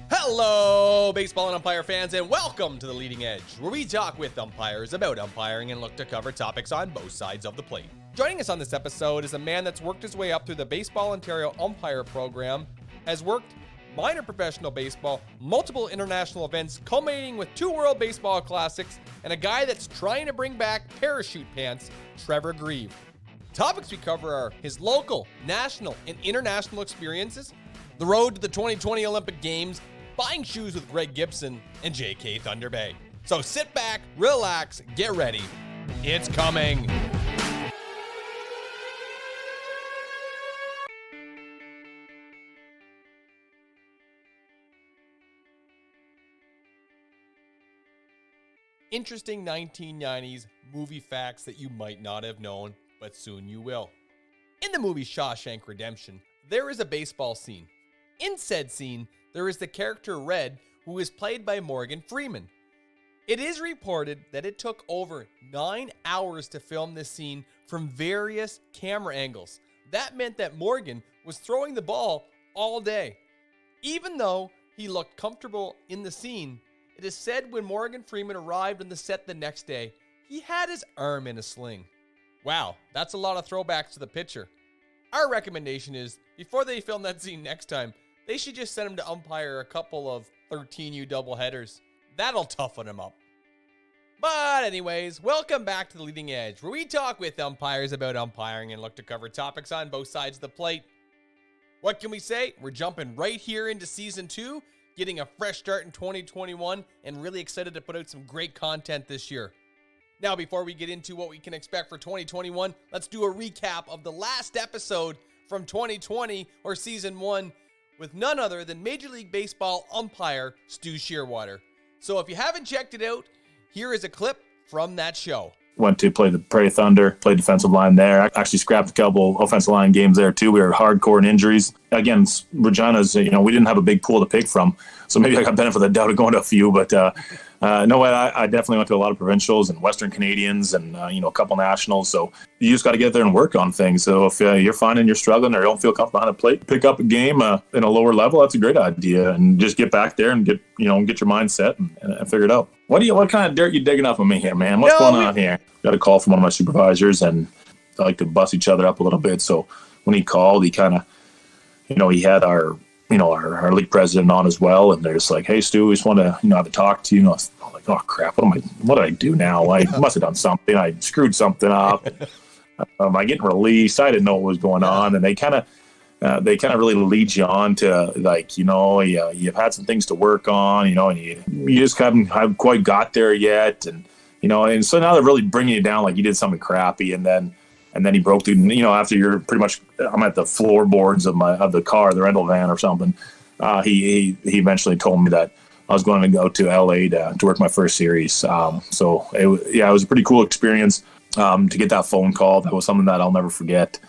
Hello, baseball and umpire fans, and welcome to The Leading Edge, where we talk with umpires about umpiring and look to cover topics on both sides of the plate. Joining us on this episode is a man that's worked his way up through the Baseball Ontario umpire program, has worked minor professional baseball, multiple international events, culminating with 2 World Baseball Classics, and a guy that's trying to bring back parachute pants, Trevor Grieve. Topics we cover are his local, national, and international experiences, the road to the 2020 Olympic Games, buying shoes with Greg Gibson, and JK Thunder Bay. So sit back, relax, get ready. It's coming. Interesting 1990s movie facts that you might not have known, but soon you will. In the movie Shawshank Redemption, there is a baseball scene. In said scene, there is the character Red, who is played by Morgan Freeman. It is reported that it took over 9 hours to film this scene from various camera angles. That meant that Morgan was throwing the ball all day. Even though he looked comfortable in the scene, it is said when Morgan Freeman arrived on the set the next day, he had his arm in a sling. Wow, that's a lot of throwbacks to the pitcher. Our recommendation is, before they film that scene next time, they should just send him to umpire a couple of 13U doubleheaders. That'll toughen him up. But anyways, welcome back to The Leading Edge, where we talk with umpires about umpiring and look to cover topics on both sides of the plate. What can we say? We're jumping right here into Season 2, getting a fresh start in 2021, and really excited to put out some great content this year. Now, before we get into what we can expect for 2021, let's do a recap of the last episode from 2020, or Season 1, with none other than Major League Baseball umpire Stu Shearwater. So if you haven't checked it out, here is a clip from that show. Went to play the Prairie Thunder, played defensive line there. I actually scrapped a couple offensive line games there too. We were hardcore in injuries. Again, Regina's, we didn't have a big pool to pick from. So maybe I got benefit of the doubt of going to a few, but no, I definitely went to a lot of provincials and Western Canadians and, a couple nationals. So you just got to get there and work on things. So if you're finding you're struggling or don't feel comfortable behind a plate, pick up a game in a lower level. That's a great idea. And just get back there and get your mind set and figure it out. What kind of dirt you digging up on me here, man? What's going on here? Got a call from one of my supervisors, and I like to bust each other up a little bit. So when he called, he kind of, he had our league president on as well, and they're just like, "Hey, Stu, we just want to, have a talk to you." I'm like, "Oh crap, what did I do now? I must have done something. I screwed something up. Am I getting released? I didn't know what was going on." And they kind of really lead you on to you've had some things to work on, and you just haven't quite got there yet, and so now they're really bringing you down like you did something crappy, and then he broke through, after you're pretty much, I'm at the floorboards of the car, the rental van or something. He eventually told me that I was going to go to LA to work my first series. So it was a pretty cool experience to get that phone call. That was something that I'll never forget.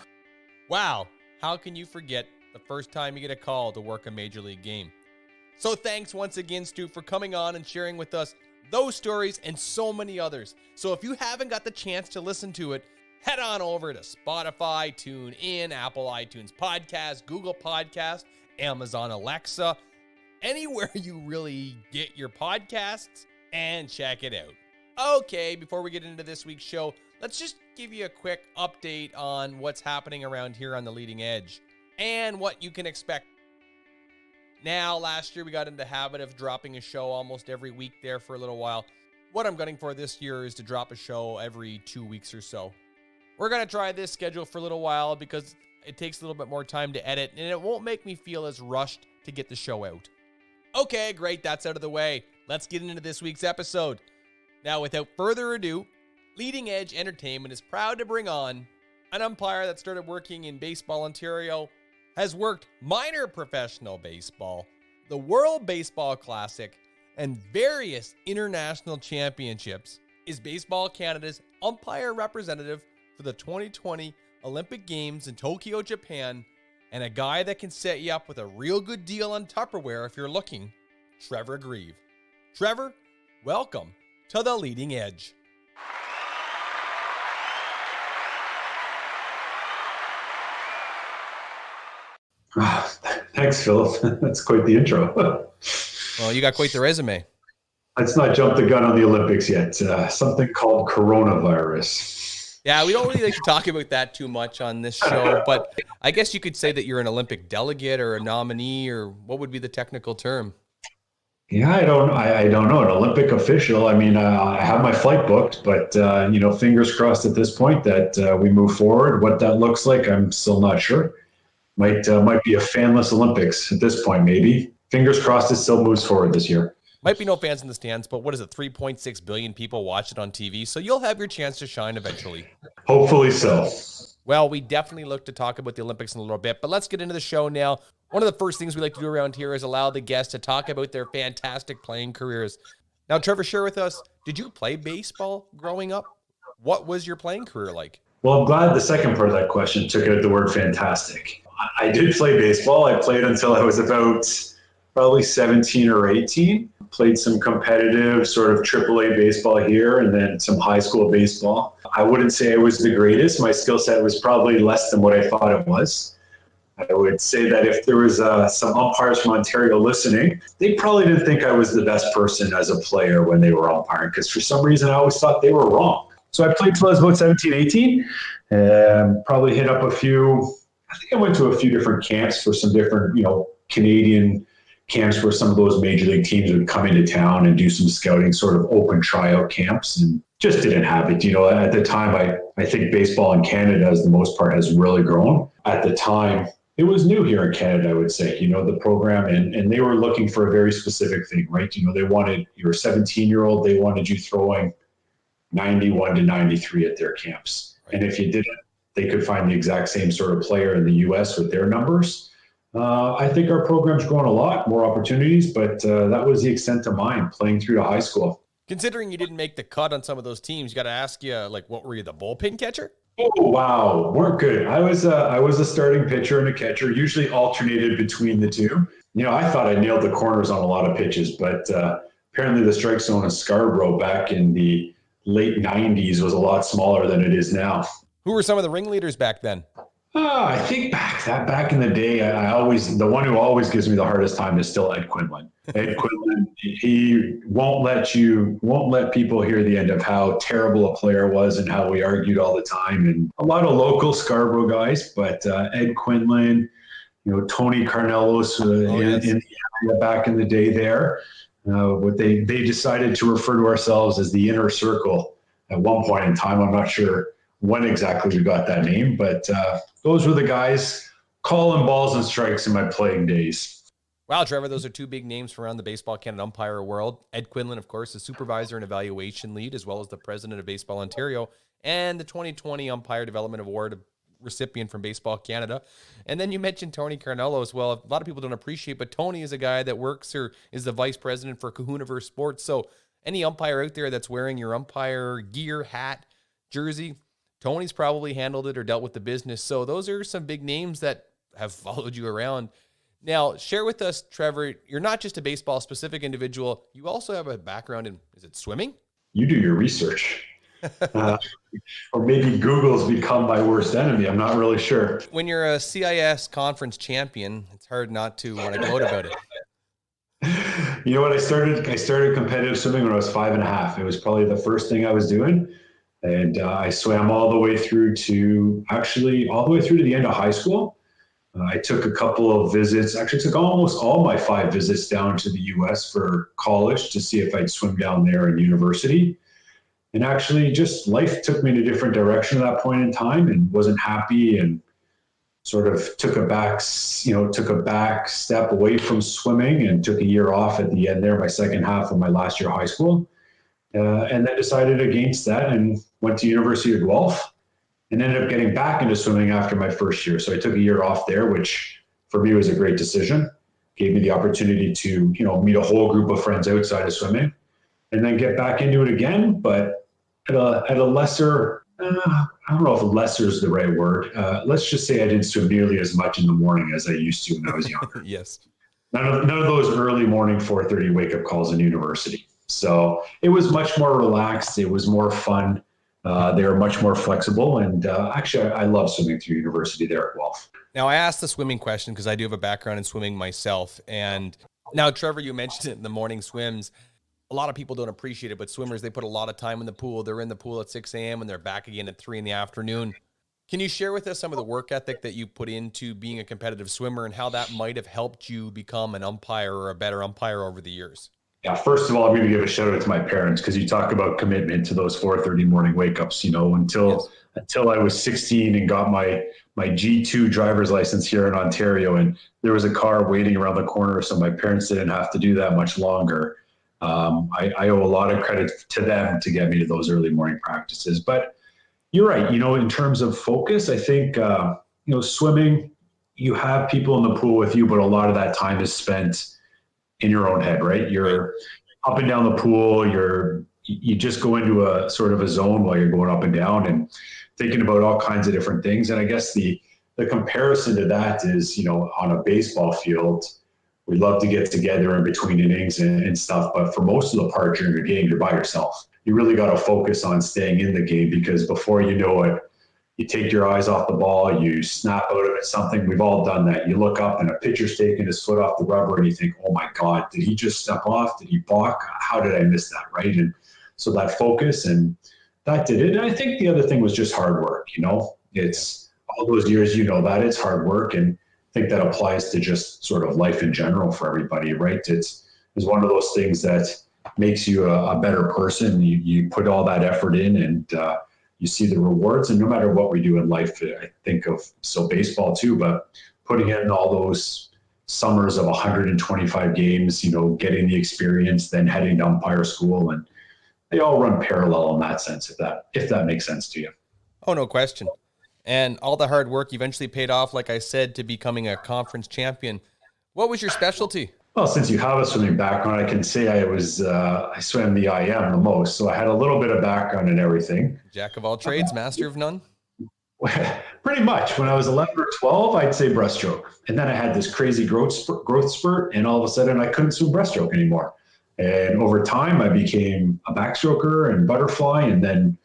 Wow. How can you forget the first time you get a call to work a major league game? So thanks once again, Stu, for coming on and sharing with us those stories and so many others. So if you haven't got the chance to listen to it, head on over to Spotify, TuneIn, Apple iTunes Podcast, Google Podcast, Amazon Alexa, anywhere you really get your podcasts, and check it out. Okay, before we get into this week's show, let's just give you a quick update on what's happening around here on The Leading Edge and what you can expect. Now, last year we got into the habit of dropping a show almost every week there for a little while. What I'm gunning for this year is to drop a show every 2 weeks or so. We're going to try this schedule for a little while because it takes a little bit more time to edit, and it won't make me feel as rushed to get the show out. Okay, great, that's out of the way. Let's get into this week's episode. Now, without further ado, Leading Edge Entertainment is proud to bring on an umpire that started working in Baseball Ontario, has worked minor professional baseball, the World Baseball Classic, and various international championships, is Baseball Canada's umpire representative for the 2020 Olympic Games in Tokyo, Japan, and a guy that can set you up with a real good deal on Tupperware if you're looking, Trevor Grieve. Trevor, welcome to The Leading Edge. Thanks, Philip. That's quite the intro. Well, you got quite the resume. Let's not jump the gun on the Olympics yet. Something called coronavirus. Yeah, we don't really like to talk about that too much on this show, but I guess you could say that you're an Olympic delegate or a nominee, or what would be the technical term? Yeah, I don't know. An Olympic official. I mean, I have my flight booked, but fingers crossed at this point that we move forward. What that looks like, I'm still not sure. Might be a fanless Olympics at this point, maybe. Fingers crossed it still moves forward this year. Might be no fans in the stands, but what is it? 3.6 billion people watch it on TV, so you'll have your chance to shine eventually. Hopefully so. Well, we definitely look to talk about the Olympics in a little bit, but let's get into the show now. One of the first things we like to do around here is allow the guests to talk about their fantastic playing careers. Now, Trevor, share with us, did you play baseball growing up? What was your playing career like? Well, I'm glad the second part of that question took out the word fantastic. I did play baseball. I played until I was about probably 17 or 18. Played some competitive sort of AAA baseball here and then some high school baseball. I wouldn't say I was the greatest. My skill set was probably less than what I thought it was. I would say that if there was some umpires from Ontario listening, they probably didn't think I was the best person as a player when they were umpiring, because for some reason I always thought they were wrong. So I played till I was about 17, 18, probably hit up I think I went to a few different camps for some different, Canadian camps where some of those major league teams would come into town and do some scouting, sort of open tryout camps, and just didn't have it. At the time, I think baseball in Canada, as the most part, has really grown. At the time, it was new here in Canada, I would say, the program, and they were looking for a very specific thing, right? They wanted your 17-year-old, they wanted you throwing 91 to 93 at their camps. And if you didn't, they could find the exact same sort of player in the US with their numbers. I think our program's grown a lot, more opportunities, but that was the extent of mine playing through to high school. Considering you didn't make the cut on some of those teams, you got to ask you, what were you, the bullpen catcher? Oh, wow. Weren't good. I was a starting pitcher and a catcher, usually alternated between the two. I thought I nailed the corners on a lot of pitches, but apparently the strike zone in Scarborough back in the late 90s was a lot smaller than it is now. Who were some of the ringleaders back then? I think back in the day, the one who always gives me the hardest time is still Ed Quinlan. Ed Quinlan, he won't let people hear the end of how terrible a player was and how we argued all the time. And a lot of local Scarborough guys, but Ed Quinlan, Tony Carnelos in the area back in the day there. What they decided to refer to ourselves as the inner circle at one point in time. I'm not sure when exactly we got that name, but those were the guys calling balls and strikes in my playing days. Wow, Trevor, those are two big names from around the Baseball Canada umpire world. Ed Quinlan, of course, the supervisor and evaluation lead, as well as the president of Baseball Ontario, and the 2020 Umpire Development Award recipient from Baseball Canada. And then you mentioned Tony Carnelos. Well, a lot of people don't appreciate, but Tony is a guy that works or is the vice president for Kahunaverse Sports. So any umpire out there that's wearing your umpire gear, hat, jersey, Tony's probably handled it or dealt with the business. So those are some big names that have followed you around. Now, share with us, Trevor, you're not just a baseball-specific individual. You also have a background in, is it swimming? You do your research. Or maybe Google's become my worst enemy. I'm not really sure. When you're a CIS conference champion, it's hard not to want to gloat about it. You know what? I started competitive swimming when I was 5.5. It was probably the first thing I was doing. And I swam all the way through to the end of high school. I took a couple of visits, actually took almost all my 5 visits down to the US for college to see if I'd swim down there in university. And actually just life took me in a different direction at that point in time and wasn't happy, and sort of took a back step away from swimming and took a year off at the end there, my second half of my last year of high school. And then decided against that and went to University of Guelph and ended up getting back into swimming after my first year. So I took a year off there, which for me was a great decision. Gave me the opportunity to, meet a whole group of friends outside of swimming and then get back into it again, but at a lesser, I don't know if lesser is the right word. Let's just say I didn't swim nearly as much in the morning as I used to when I was younger. Yes. None of those early morning 4:30 wake-up calls in university. So it was much more relaxed. It was more fun. They were much more flexible. And actually, I love swimming through university there at Guelph. Now, I asked the swimming question because I do have a background in swimming myself. And now, Trevor, you mentioned it in the morning swims. A lot of people don't appreciate it, but swimmers, they put a lot of time in the pool. They're in the pool at 6 a.m. and they're back again at 3 in the afternoon. Can you share with us some of the work ethic that you put into being a competitive swimmer and how that might have helped you become an umpire or a better umpire over the years? Yeah, first of all, I'm going to give a shout out to my parents because you talk about commitment to those 4:30 morning wake ups. Until I was 16 and got my G2 driver's license here in Ontario, and there was a car waiting around the corner, so my parents didn't have to do that much longer. I owe a lot of credit to them to get me to those early morning practices. But you're right. In terms of focus, I think swimming, you have people in the pool with you, but a lot of that time is spent in your own head, right? You're up and down the pool. You just go into a sort of a zone while you're going up and down and thinking about all kinds of different things. And I guess the comparison to that is, on a baseball field, we love to get together in between innings and stuff. But for most of the part during the game, you're by yourself. You really got to focus on staying in the game because before you know it, you take your eyes off the ball, you snap out of it something. We've all done that. You look up and a pitcher's taking his foot off the rubber and you think, oh my God, did he just step off? Did he balk? How did I miss that, right? And so that focus, and that did it. And I think the other thing was just hard work. It's all those years, that it's hard work. And I think that applies to just sort of life in general for everybody, right? It's one of those things that makes you a better person. You put all that effort in and you see the rewards. And no matter what we do in life, I think of baseball too, but putting in all those summers of 125 games, getting the experience, then heading to umpire school, and they all run parallel in that sense, if that makes sense to you. Oh, no question. And all the hard work eventually paid off, like I said, to becoming a conference champion. What was your specialty? Well, since you have a swimming background, I can say I swam the IM the most. So I had a little bit of background in everything. Jack of all trades, master of none? Pretty much. When I was 11 or 12, I'd say breaststroke. And then I had this crazy growth spurt, and all of a sudden I couldn't swim breaststroke anymore. And over time, I became a backstroker and butterfly, and then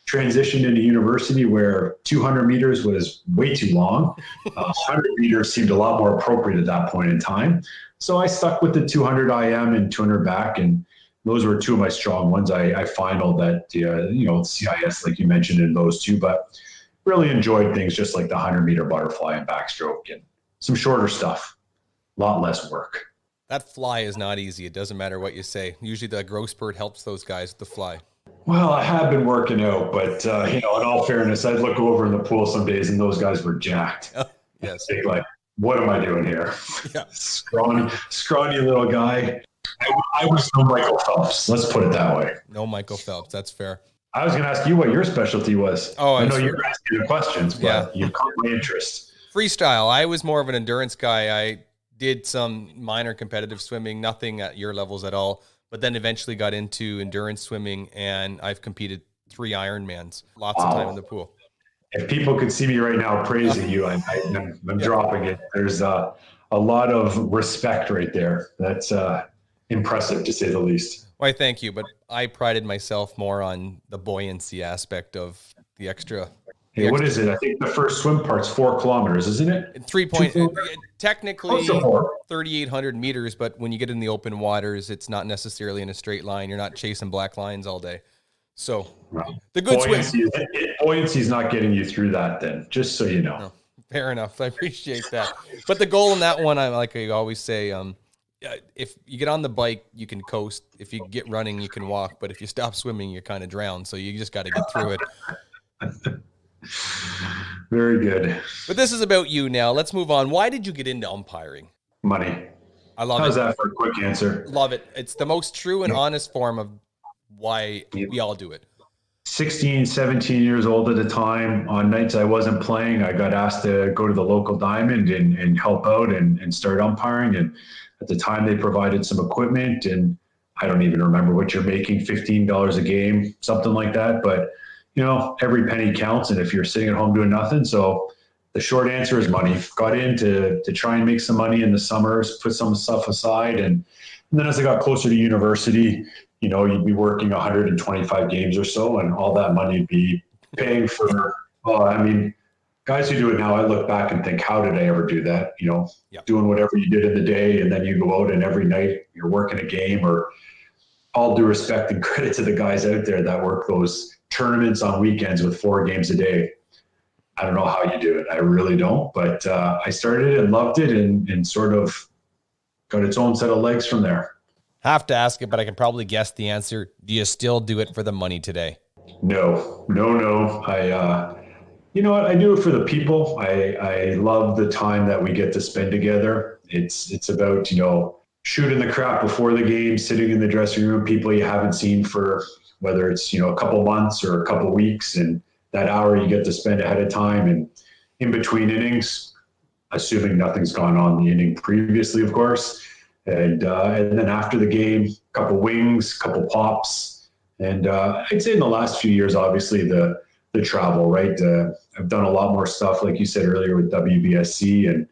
transitioned into university where 200 meters was way too long. 100 meters seemed a lot more appropriate at that point in time. So I stuck with the 200 IM and 200 back, and those were two of my strong ones. I finaled at CIS, like you mentioned, in those two, but really enjoyed things just like the 100-meter butterfly and backstroke and some shorter stuff, a lot less work. That fly is not easy. It doesn't matter what you say. Usually the growth spurt helps those guys with the fly. Well, I have been working out, but in all fairness, I'd look over in the pool some days and those guys were jacked. Oh, yes. Think like, what am I doing here? Yeah. Scrawny little guy. I was no Michael Phelps. Let's put it that way. No Michael Phelps. That's fair. I was going to ask you what your specialty was. Oh, I know you're asking the questions, but you caught my interest. Freestyle. I was more of an endurance guy. I did some minor competitive swimming, nothing at your levels at all, but then eventually got into endurance swimming, and I've competed 3 Ironmans, lots of time in the pool. If people could see me right now praising you, I'm dropping it. There's a lot of respect right there. That's impressive, to say the least. Why, thank you. But I prided myself more on the buoyancy aspect of the extra. Hey, what is it? I think the first swim part's 4 kilometers, isn't it? 3 point, technically 3,800 meters, but when you get in the open waters, it's not necessarily in a straight line. You're not chasing black lines all day. So the good buoyancy is not getting you through that then, just so you know. No, fair enough. I appreciate that. But the goal in that one, I always say, if you get on the bike, you can coast. If you get running, you can walk. But if you stop swimming, you're kind of drowned. So you just got to get through it. Very good. But this is about you now. Let's move on. Why did you get into umpiring? Money. I love it. How's that for a quick answer? Love it. It's the most true and honest form of why we all do it. 16, 17 years old at the time. On nights I wasn't playing, I got asked to go to the local diamond and help out and start umpiring. And at the time they provided some equipment, and I don't even remember what you're making, $15 a game, something like that. But every penny counts, and if you're sitting at home doing nothing. So the short answer is money. Got in to try and make some money in the summers, put some stuff aside. And then as I got closer to university, you'd be working 125 games or so, and all that money would be paying for, God, guys who do it now, I look back and think, how did I ever do that? Doing whatever you did in the day, and then you go out and every night you're working a game. Or all due respect and credit to the guys out there that work those tournaments on weekends with 4 games a day. I don't know how you do it. I really don't. But I started it and loved it, and sort of got its own set of legs from there. Have to ask it, but I can probably guess the answer. Do you still do it for the money today? No. You know what? I do it for the people. I love the time that we get to spend together. It's about, shooting the crap before the game, sitting in the dressing room, people you haven't seen for whether it's, a couple months or a couple weeks, and that hour you get to spend ahead of time and in between innings, assuming nothing's gone on in the inning previously, of course. And then after the game, a couple wings, a couple pops. And I'd say in the last few years, obviously the travel, right? I've done a lot more stuff, like you said earlier, with WBSC, and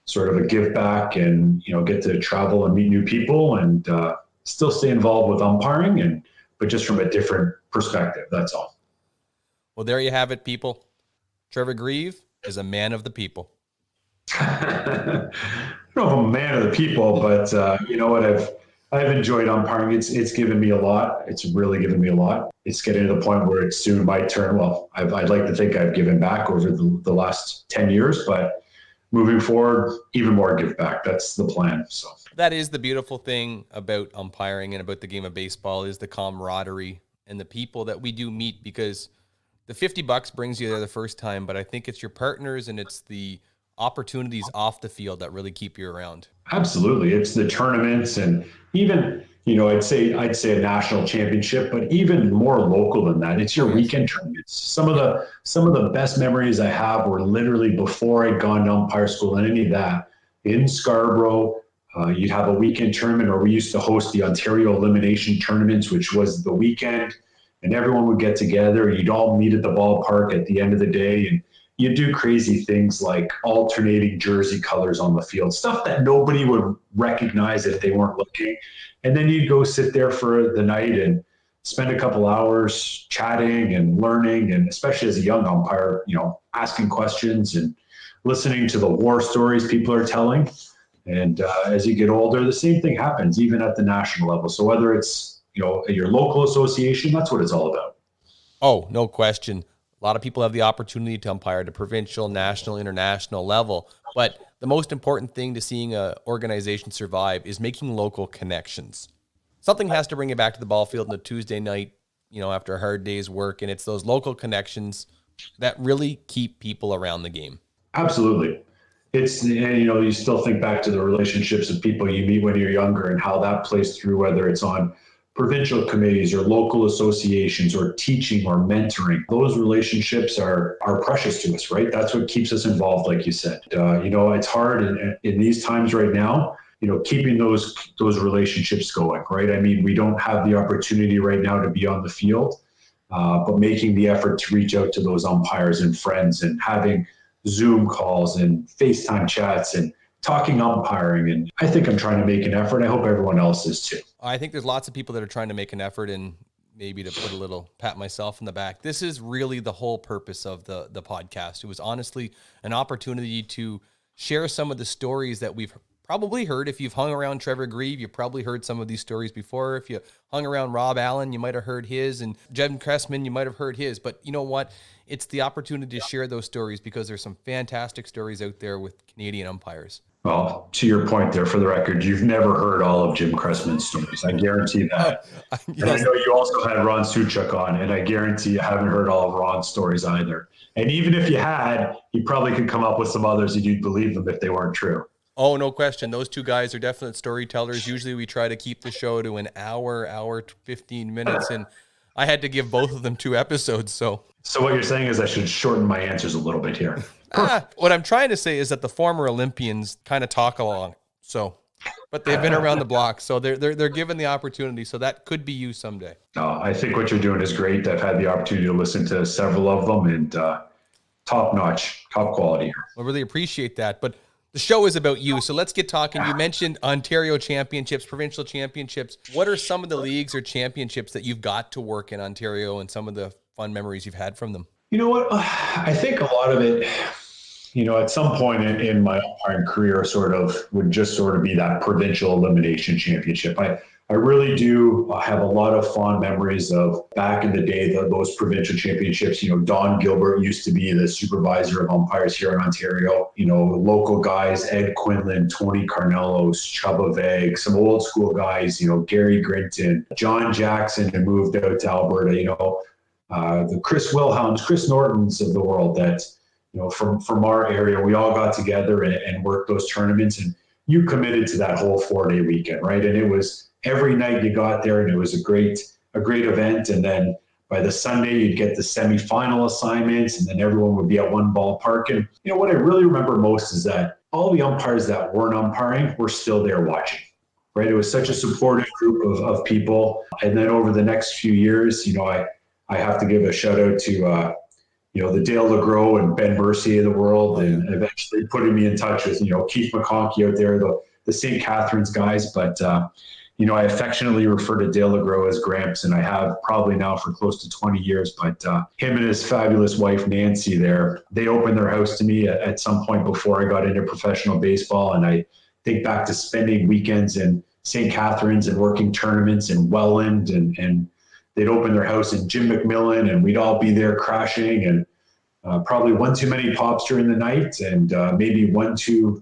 sort of a give back, and, get to travel and meet new people, and still stay involved with umpiring, but just from a different perspective. That's all. Well, there you have it, people. Trevor Grieve is a man of the people. I don't know if I'm a man of the people, but you know what? I've enjoyed umpiring. It's given me a lot. It's really given me a lot. It's getting to the point where it's soon my turn. Well, I'd like to think I've given back over the last 10 years, but moving forward, even more give back. That's the plan. So that is the beautiful thing about umpiring and about the game of baseball, is the camaraderie and the people that we do meet, because the $50 brings you there the first time, but I think it's your partners and it's the opportunities off the field that really keep you around. Absolutely. It's the tournaments, and even, I'd say a national championship, but even more local than that, it's your weekend tournaments. Some of the best memories I have were literally before I'd gone to umpire school and any of that. In Scarborough, you'd have a weekend tournament, or we used to host the Ontario elimination tournaments, which was the weekend, and everyone would get together. You'd all meet at the ballpark at the end of the day, and you do crazy things like alternating jersey colors on the field, stuff that nobody would recognize if they weren't looking. And then you'd go sit there for the night and spend a couple hours chatting and learning, and especially as a young umpire, asking questions and listening to the war stories people are telling. And as you get older, the same thing happens, even at the national level. So whether it's, your local association, that's what it's all about. Oh, no question. A lot of people have the opportunity to umpire at a provincial, national, international level. But the most important thing to seeing an organization survive is making local connections. Something has to bring you back to the ball field on a Tuesday night, after a hard day's work. And it's those local connections that really keep people around the game. Absolutely. It's, you still think back to the relationships of people you meet when you're younger and how that plays through, whether it's on provincial committees or local associations or teaching or mentoring. Those relationships are precious to us, right? That's what keeps us involved, like you said. It's hard in these times right now, keeping those relationships going, right? I mean, we don't have the opportunity right now to be on the field, but making the effort to reach out to those umpires and friends, and having Zoom calls and FaceTime chats and talking umpiring. And I think I'm trying to make an effort. I hope everyone else is too. I think there's lots of people that are trying to make an effort, and maybe to put a little pat myself in the back, this is really the whole purpose of the podcast. It was honestly an opportunity to share some of the stories that we've probably heard. If you've hung around Trevor Grieve, you've probably heard some of these stories before. If you hung around Rob Allen, you might have heard his, and Jim Cressman, you might have heard his. But you know what? It's the opportunity to share those stories, because there's some fantastic stories out there with Canadian umpires. Well, to your point there, for the record, you've never heard all of Jim Cressman's stories. I guarantee that. Yes. And I know you also had Ron Suchuk on, and I guarantee you haven't heard all of Ron's stories either. And even if you had, you probably could come up with some others and you'd believe them if they weren't true. Oh, no question. Those two guys are definite storytellers. Usually we try to keep the show to an hour, 15 minutes, and I had to give both of them 2 episodes. So what you're saying is I should shorten my answers a little bit here. What I'm trying to say is that the former Olympians kind of talk along. But they've been around the block, so they're given the opportunity. So that could be you someday. I think what you're doing is great. I've had the opportunity to listen to several of them, and top notch, top quality. I really appreciate that. But the show is about you, so let's get talking. You mentioned Ontario championships, provincial championships. What are some of the leagues or championships that you've got to work in Ontario, and some of the fun memories you've had from them? You know what? I think a lot of it, at some point in my umpiring career would just sort of be that provincial elimination championship. I really do have a lot of fond memories of back in the day, those provincial championships. Don Gilbert used to be the supervisor of umpires here in Ontario. Local guys, Ed Quinlan, Tony Carnelos, Chubba Vague, some old school guys, Gary Grinton, John Jackson, who moved out to Alberta, the Chris Wilhelms, Chris Nortons of the world that, from our area, we all got together and worked those tournaments, and you committed to that whole 4-day weekend, right? And it was every night you got there, and it was a great event. And then by the Sunday, you'd get the semifinal assignments, and then everyone would be at one ballpark. And what I really remember most is that all the umpires that weren't umpiring were still there watching, right? It was such a supportive group of people. And then over the next few years, I have to give a shout out to the Dale LeGros and Ben Mercier of the world, and eventually putting me in touch with, Keith McConkey out there, the St. Catharines guys. But, I affectionately refer to Dale LeGros as Gramps, and I have probably now for close to 20 years. But him and his fabulous wife, Nancy, they opened their house to me at some point before I got into professional baseball. And I think back to spending weekends in St. Catharines and working tournaments in Welland, and they'd open their house in Jim McMillan, and we'd all be there crashing, and probably one too many pops during the night, and maybe one too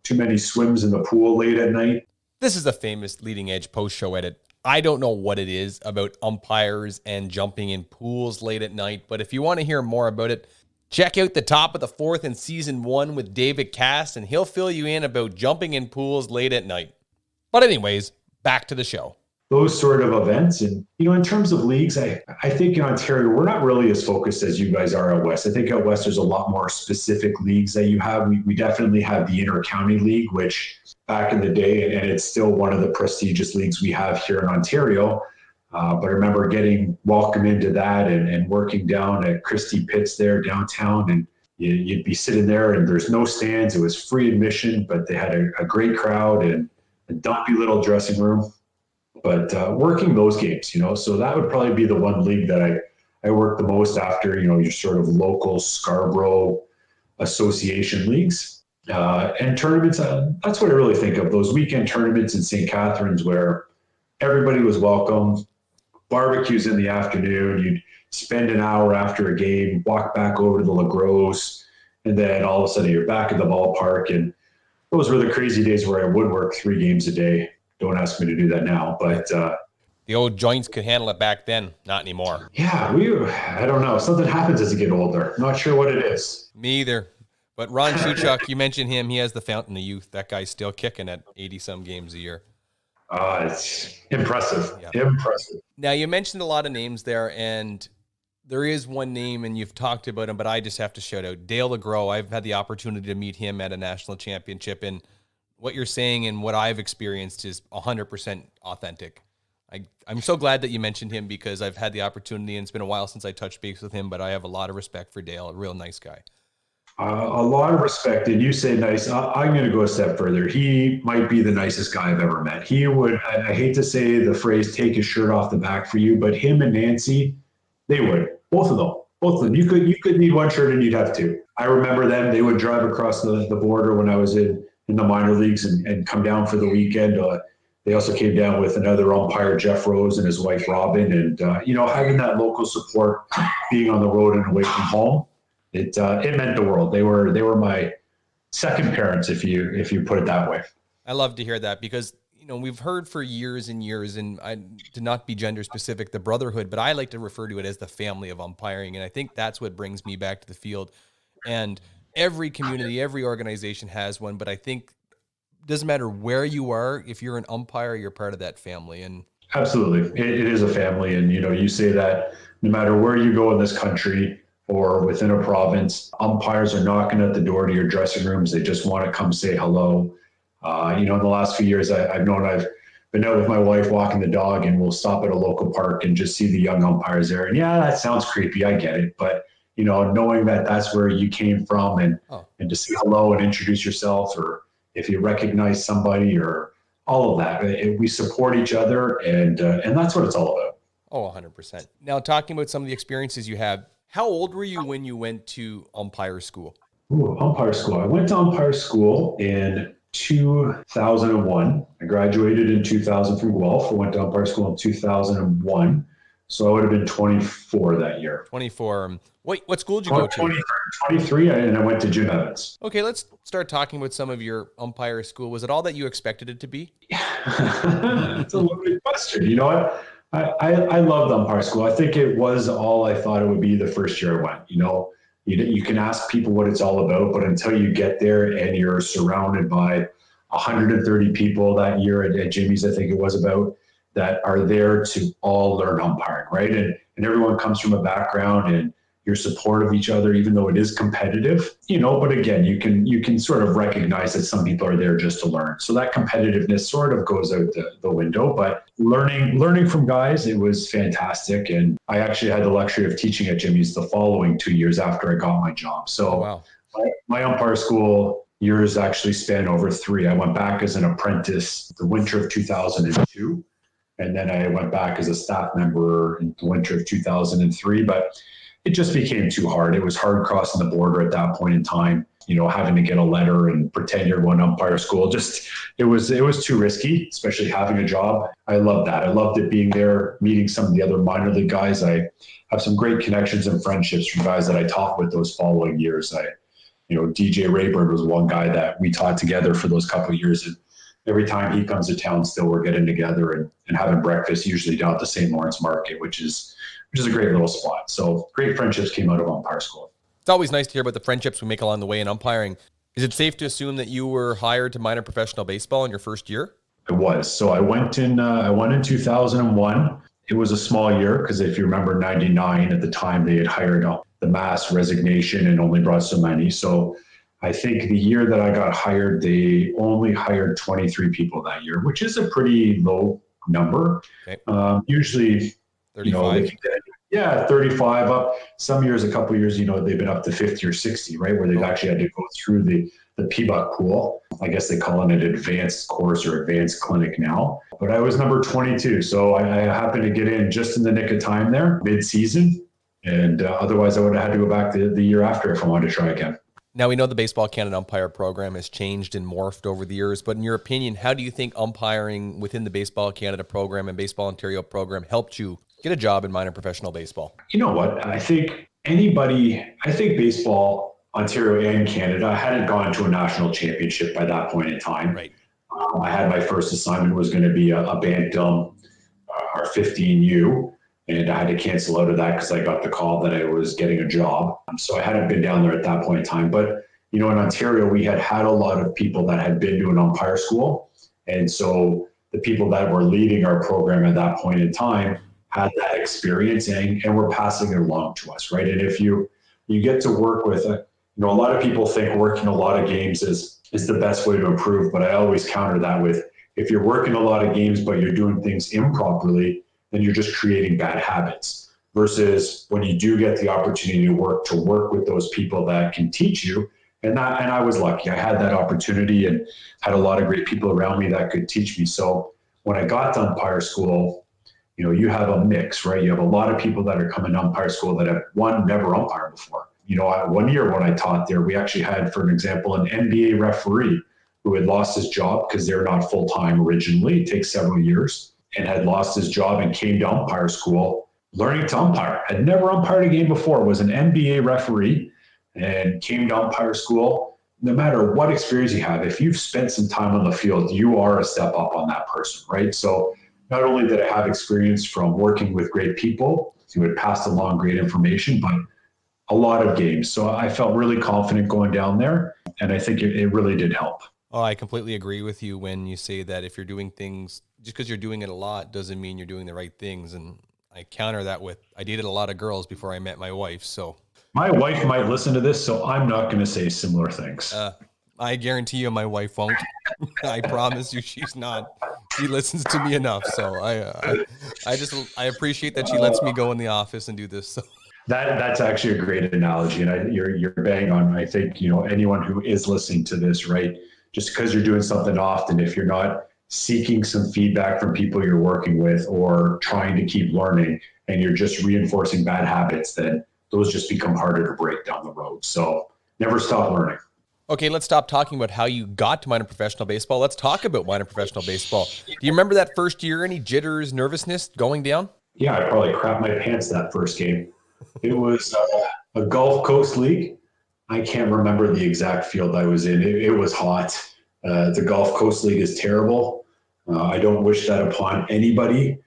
many swims in the pool late at night. This is a famous Leading Edge post-show edit. I don't know what it is about umpires and jumping in pools late at night, but if you want to hear more about it, check out the top of the fourth in season 1 with David Cass, and he'll fill you in about jumping in pools late at night. But anyways, back to the show. Those sort of events. And, in terms of leagues, I think in Ontario, we're not really as focused as you guys are out west. I think out west, there's a lot more specific leagues that you have. We definitely have the Inter-County League, which back in the day, and it's still one of the prestigious leagues we have here in Ontario. But I remember getting welcomed into that and working down at Christie Pitts there downtown, and you'd be sitting there and there's no stands. It was free admission, but they had a great crowd and a dumpy little dressing room. But working those games, so that would probably be the one league that I worked the most after, your sort of local Scarborough association leagues and tournaments. That's what I really think of, those weekend tournaments in St. Catharines where everybody was welcome, barbecues in the afternoon, you'd spend an hour after a game, walk back over to the LeGros, and then all of a sudden you're back at the ballpark. And those were the crazy days where I would work 3 games a day. Don't ask me to do that now, but the old joints could handle it back then, not anymore. Yeah, I don't know. Something happens as you get older. Not sure what it is. Me either. But Ron Shuchuk, you mentioned him. He has the fountain of youth. That guy's still kicking at 80-some games a year. It's impressive. Yeah. Impressive. Now, you mentioned a lot of names there, and there is one name, and you've talked about him, but I just have to shout out Dale LeGros. I've had the opportunity to meet him at a national championship, and what you're saying and what I've experienced is 100% authentic. I'm so glad that you mentioned him because I've had the opportunity, and it's been a while since I touched base with him, but I have a lot of respect for Dale, a real nice guy. A lot of respect. And you say nice. I'm going to go a step further. He might be the nicest guy I've ever met. He would, I hate to say the phrase, take his shirt off the back for you, but him and Nancy, they would. Both of them. You could need one shirt and you'd have 2. I remember them. They would drive across the border when I was in the minor leagues and come down for the weekend. They also came down with another umpire, Jeff Rose, and his wife, Robin. And, having that local support, being on the road and away from home, it meant the world. They were my second parents, if you put it that way. I love to hear that because, we've heard for years and years, and to not be gender specific, the brotherhood, but I like to refer to it as the family of umpiring. And I think that's what brings me back to the field. And every community, every organization has one, but I think it doesn't matter where you are. If you're an umpire, you're part of that family. And absolutely, it is a family. And, you say that no matter where you go in this country or within a province, umpires are knocking at the door to your dressing rooms. They just want to come say hello. In the last few years, I've been out with my wife walking the dog, and we'll stop at a local park and just see the young umpires there. And yeah, that sounds creepy. I get it. But knowing that that's where you came from and to say hello and introduce yourself, or if you recognize somebody or all of that, we support each other, and that's what it's all about. Oh, 100%. Now, talking about some of the experiences you have How old were you when you went to umpire school? Ooh, umpire school. I went to umpire school in 2001. I graduated in 2000 from Guelph. I went to umpire school in 2001. So I would have been 24 that year. 24. What school did you go to? 23, and I went to Jim Evans. Okay, let's start talking about some of your umpire school. Was it all that you expected it to be? It's a loaded question. You know what? I loved umpire school. I think it was all I thought it would be the first year I went. You can ask people what it's all about, but until you get there and you're surrounded by 130 people that year at Jimmy's, I think it was about, that are there to all learn umpiring, right? And everyone comes from a background and you're supportive of each other, even though it is competitive, but again, you can sort of recognize that some people are there just to learn. So that competitiveness sort of goes out the window, but learning from guys, it was fantastic. And I actually had the luxury of teaching at Jimmy's the following 2 years after I got my job. So wow. My umpire school years actually span over 3. I went back as an apprentice the winter of 2002. And then I went back as a staff member in the winter of 2003, but it just became too hard. It was hard crossing the border at that point in time, having to get a letter and pretend you're going to umpire school. It was too risky, especially having a job. I loved that. I loved it being there, meeting some of the other minor league guys. I have some great connections and friendships from guys that I taught with those following years. DJ Rayburn was one guy that we taught together for those couple of years. And every time he comes to town, still we're getting together and having breakfast, usually down at the St. Lawrence Market, which is a great little spot. So great friendships came out of umpire school. It's always nice to hear about the friendships we make along the way in umpiring. Is it safe to assume that you were hired to minor professional baseball in your first year? It was. So I went in 2001. It was a small year because if you remember 99 at the time, they had hired the mass resignation and only brought so many. So I think the year that I got hired, they only hired 23 people that year, which is a pretty low number. Okay. Usually, 35. 35 up. Some years, a couple of years, they've been up to 50 or 60, right? Where they've actually had to go through the PBUC pool. I guess they call it an advanced course or advanced clinic now. But I was number 22. So I happened to get in just in the nick of time there, mid-season. And otherwise, I would have had to go back the year after if I wanted to try again. Now, we know the Baseball Canada umpire program has changed and morphed over the years, but in your opinion, how do you think umpiring within the Baseball Canada program and Baseball Ontario program helped you get a job in minor professional baseball? You know what? I think Baseball Ontario and Canada hadn't gone to a national championship by that point in time. Right. I had my first assignment was going to be a Bantam or 15U. And I had to cancel out of that because I got the call that I was getting a job. So I hadn't been down there at that point in time. But, in Ontario, we had a lot of people that had been to an umpire school. And so the people that were leading our program at that point in time had that experience and were passing it along to us, right? And if you get to work with, a lot of people think working a lot of games is the best way to improve. But I always counter that with, if you're working a lot of games, but you're doing things improperly, then you're just creating bad habits, versus when you do get the opportunity to work with those people that can teach you. And I was lucky. I had that opportunity and had a lot of great people around me that could teach me. So when I got to umpire school, you have a mix, right? You have a lot of people that are coming to umpire school that have never umpired before. 1 year when I taught there, we actually had, for an example, an NBA referee who had lost his job because they're not full-time originally. It takes several years. And had lost his job and came to umpire school, learning to umpire. Had never umpired a game before, was an NBA referee, and came to umpire school. No matter what experience you have, if you've spent some time on the field, you are a step up on that person, right? So not only did I have experience from working with great people who had passed along great information, but a lot of games. So I felt really confident going down there, and I think it really did help. Oh, I completely agree with you when you say that if you're doing things, just because you're doing it a lot doesn't mean you're doing the right things. And I counter that with, I dated a lot of girls before I met my wife. So my wife might listen to this, so I'm not going to say similar things. I guarantee you my wife won't. I promise you she's not. She listens to me enough. So I appreciate that she lets me go in the office and do this. So. That's actually a great analogy. And you're bang on. I think, anyone who is listening to this, right, just because you're doing something often, if you're not seeking some feedback from people you're working with or trying to keep learning and you're just reinforcing bad habits, then those just become harder to break down the road. So never stop learning. Okay, let's stop talking about how you got to minor professional baseball. Let's talk about minor professional baseball. Do you remember that first year? Any jitters, nervousness going down? Yeah, I probably crapped my pants that first game. It was a Gulf Coast League. I can't remember the exact field I was in. It was hot. The Gulf Coast League is terrible. I don't wish that upon anybody.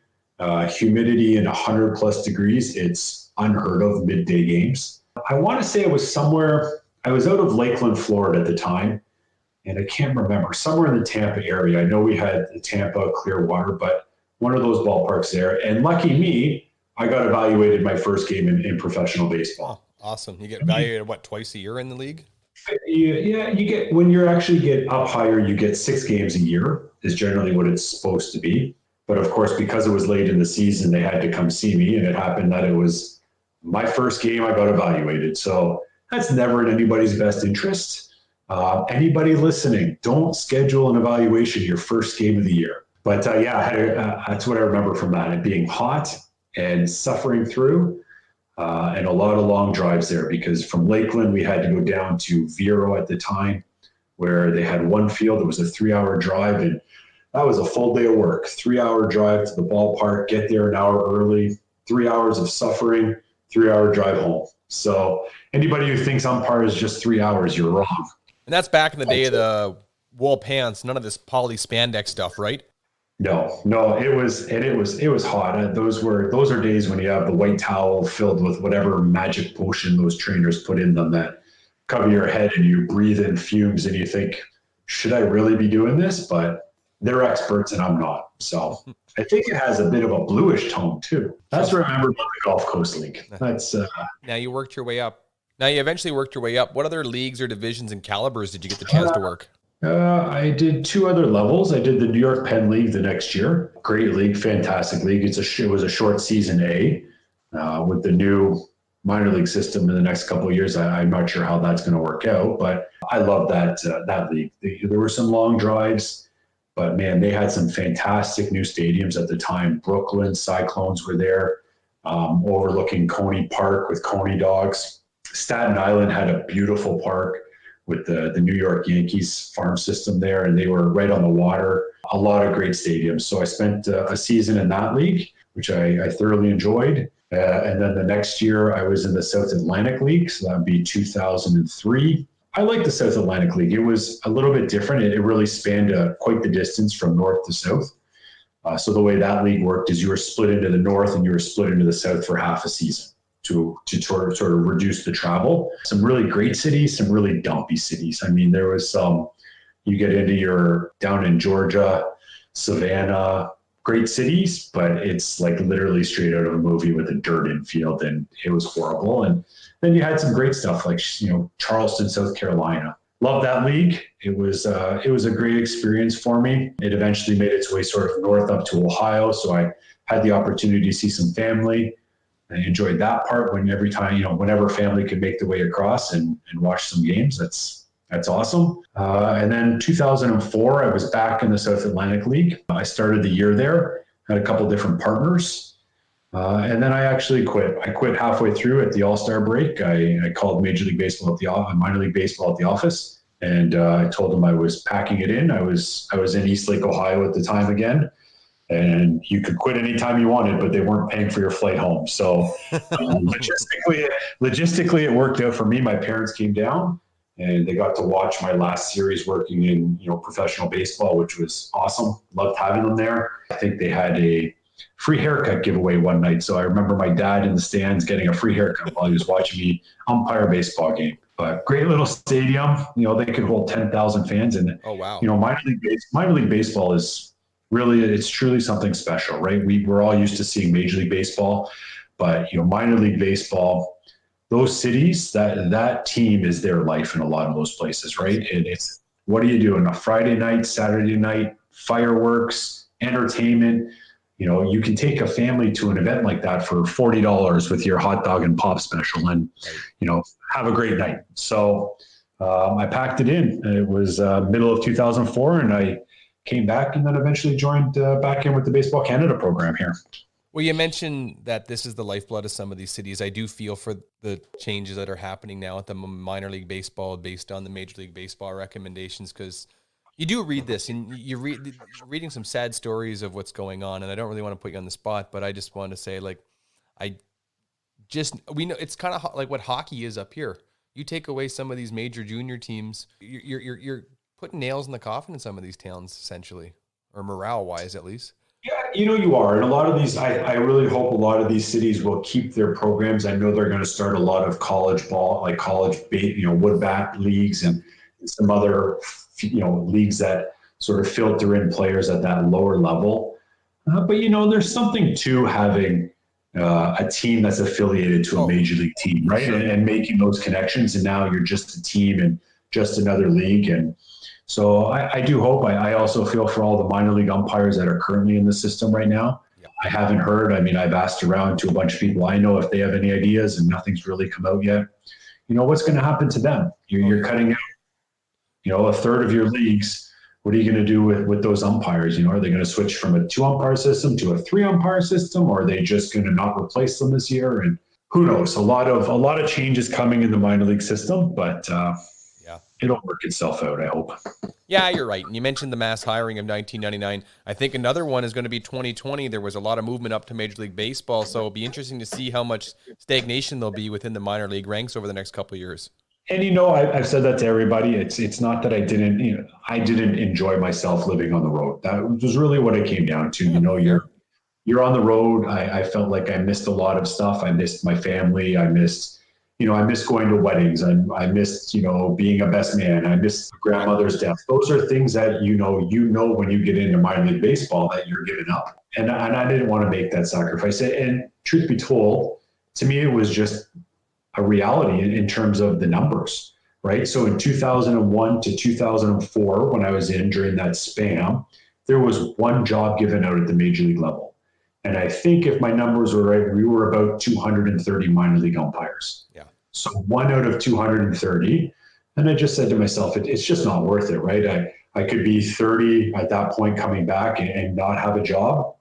Humidity in 100 plus degrees, it's unheard of midday games. I want to say it was somewhere, I was out of Lakeland, Florida at the time, and I can't remember, somewhere in the Tampa area. I know we had the Tampa Clearwater, but one of those ballparks there. And lucky me, I got evaluated my first game in professional baseball. Oh, awesome. You get evaluated, what, twice a year in the league? Yeah, you get, when you actually get up higher, you get 6 games a year is generally what it's supposed to be. But of course, because it was late in the season, they had to come see me, and it happened that it was my first game I got evaluated. So that's never in anybody's best interest. Anybody listening, don't schedule an evaluation your first game of the year. But yeah, that's what I remember from that, it being hot and suffering through, and a lot of long drives there, because from Lakeland, we had to go down to Vero at the time, where they had one field. It was a 3-hour drive, and that was a full day of work. 3-hour drive to the ballpark, get there an hour early, 3 hours of suffering, 3-hour drive home. So anybody who thinks umpire is just 3 hours, you're wrong. And that's back in the day of the wool pants, none of this poly spandex stuff, right? No, it was hot. Those are days when you have the white towel filled with whatever magic potion those trainers put in them that cover your head, and you breathe in fumes and you think, should I really be doing this? But they're experts and I'm not. So I think it has a bit of a bluish tone too. That's what I remember about the Gulf Coast League. That's Now you worked your way up. Now you eventually worked your way up. What other leagues or divisions and calibers did you get the chance to work? I did 2 other levels. I did the New York Penn League the next year. Great league, fantastic league. It was a short season A. With the new minor league system in the next couple of years, I'm not sure how that's going to work out, but I love that league. There were some long drives, but man, they had some fantastic new stadiums at the time. Brooklyn Cyclones were there, overlooking Coney Park with Coney dogs. Staten Island had a beautiful park with the New York Yankees farm system there, and they were right on the water. A lot of great stadiums. So I spent a season in that league, which I thoroughly enjoyed. And then the next year I was in the South Atlantic League, so that would be 2003. I like the South Atlantic League. It was a little bit different. It really spanned quite the distance from north to south. So the way that league worked is you were split into the north and you were split into the south for half a season to sort of reduce the travel. Some really great cities, some really dumpy cities. I mean, there was some, you get into down in Georgia, Savannah, great cities, but it's like literally straight out of a movie with a dirt infield, and it was horrible. And then you had some great stuff like, Charleston, South Carolina. Love that league. It was a great experience for me. It eventually made its way sort of north up to Ohio, so I had the opportunity to see some family. I enjoyed that part whenever family could make the way across and watch some games. That's awesome. And then 2004, I was back in the South Atlantic League. I started the year there, had a couple different partners. And then I actually quit. I quit halfway through at the All-Star break. I called Major League Baseball minor league baseball at the office, and I told them I was packing it in. I was in Eastlake, Ohio at the time again. And you could quit anytime you wanted, but they weren't paying for your flight home. So logistically, it worked out for me. My parents came down and they got to watch my last series working in professional baseball, which was awesome. Loved having them there. I think they had a free haircut giveaway one night. So I remember my dad in the stands getting a free haircut while he was watching me umpire a baseball game. But great little stadium. They could hold 10,000 fans. And oh wow, minor league baseball is really, it's truly something special, right? We're all used to seeing Major League Baseball, but minor league baseball, those cities, that team is their life in a lot of those places, right? And it's, what do you do on a Friday night, Saturday night, fireworks, entertainment? You can take a family to an event like that for $40 with your hot dog and pop special, and have a great night. So I packed it in. It was middle of 2004, and I came back and then eventually joined back in with the Baseball Canada program here. Well, you mentioned that this is the lifeblood of some of these cities. I do feel for the changes that are happening now at the minor league baseball based on the Major League Baseball recommendations, because you do read this and you're reading some sad stories of what's going on. And I don't really want to put you on the spot, but I just want to say, like, we know it's kind of like what hockey is up here. You take away some of these major junior teams, you're putting nails in the coffin in some of these towns, essentially, or morale-wise at least. Yeah, you are. And a lot of these, I really hope a lot of these cities will keep their programs. I know they're going to start a lot of college ball, like wood bat leagues and some other, leagues that sort of filter in players at that lower level. But, there's something to having a team that's affiliated to a major league team, right? Sure. And making those connections. And now you're just a team and just another league. And so I do hope. I also feel for all the minor league umpires that are currently in the system right now. Yeah. I haven't heard. I mean, I've asked around to a bunch of people I know if they have any ideas, and nothing's really come out yet. What's going to happen to them? You're cutting out, a third of your leagues. What are you going to do with those umpires? Are they going to switch from a 2-umpire system to a 3-umpire system, or are they just going to not replace them this year? And who knows? A lot of changes coming in the minor league system, but it'll work itself out, I hope. Yeah, you're right. And you mentioned the mass hiring of 1999. I think another one is going to be 2020. There was a lot of movement up to Major League Baseball, so it'll be interesting to see how much stagnation there'll be within the minor league ranks over the next couple of years. And I've said that to everybody. It's not that I didn't enjoy myself living on the road. That was really what it came down to. You're on the road. I felt like I missed a lot of stuff. I missed my family. I missed going to weddings. I missed, being a best man. I missed grandmother's death. Those are things that, when you get into minor league baseball that you're giving up. And I didn't want to make that sacrifice. And truth be told, to me, it was just a reality in terms of the numbers, right? So in 2001 to 2004, when I was in during that span, there was one job given out at the major league level. And I think if my numbers were right, we were about 230 minor league umpires. Yeah. So 1 out of 230. And I just said to myself, it's just not worth it, right? I could be 30 at that point coming back and not have a job,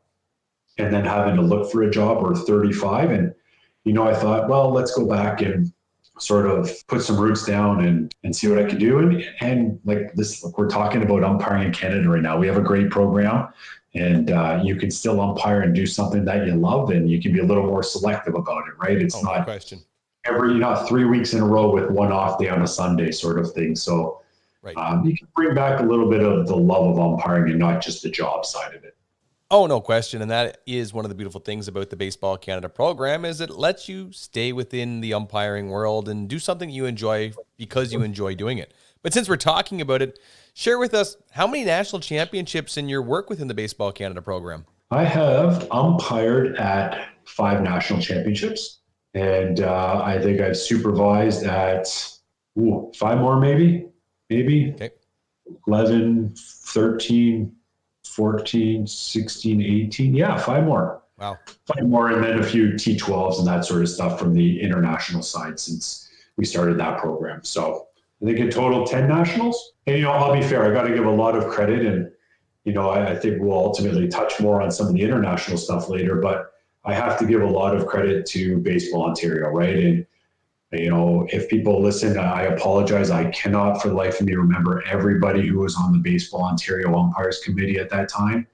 and then having to look for a job, or 35. And, I thought, well, let's go back and sort of put some roots down and see what I could do. And like this, we're talking about umpiring in Canada right now. We have a great program. And you can still umpire and do something that you love, and you can be a little more selective about it, right? It's not question. 3 weeks in a row with one off day on a Sunday sort of thing. So right. You can bring back a little bit of the love of umpiring and not just the job side of it. Oh, no question. And that is one of the beautiful things about the Baseball Canada program, is it lets you stay within the umpiring world and do something you enjoy because you enjoy doing it. But since we're talking about it, share with us how many national championships in your work within the Baseball Canada program? I have umpired at 5 national championships, and I think I've supervised at 5 more, maybe. Okay. 11, 13, 14, 16, 18. Yeah, 5 more. Wow. 5 more, and then a few T12s and that sort of stuff from the international side since we started that program. So I think in total 10 nationals. And, I'll be fair, I got to give a lot of credit. And, I think we'll ultimately touch more on some of the international stuff later, but I have to give a lot of credit to Baseball Ontario, right? And, if people listen, I apologize. I cannot for the life of me remember everybody who was on the Baseball Ontario Umpires Committee at that time.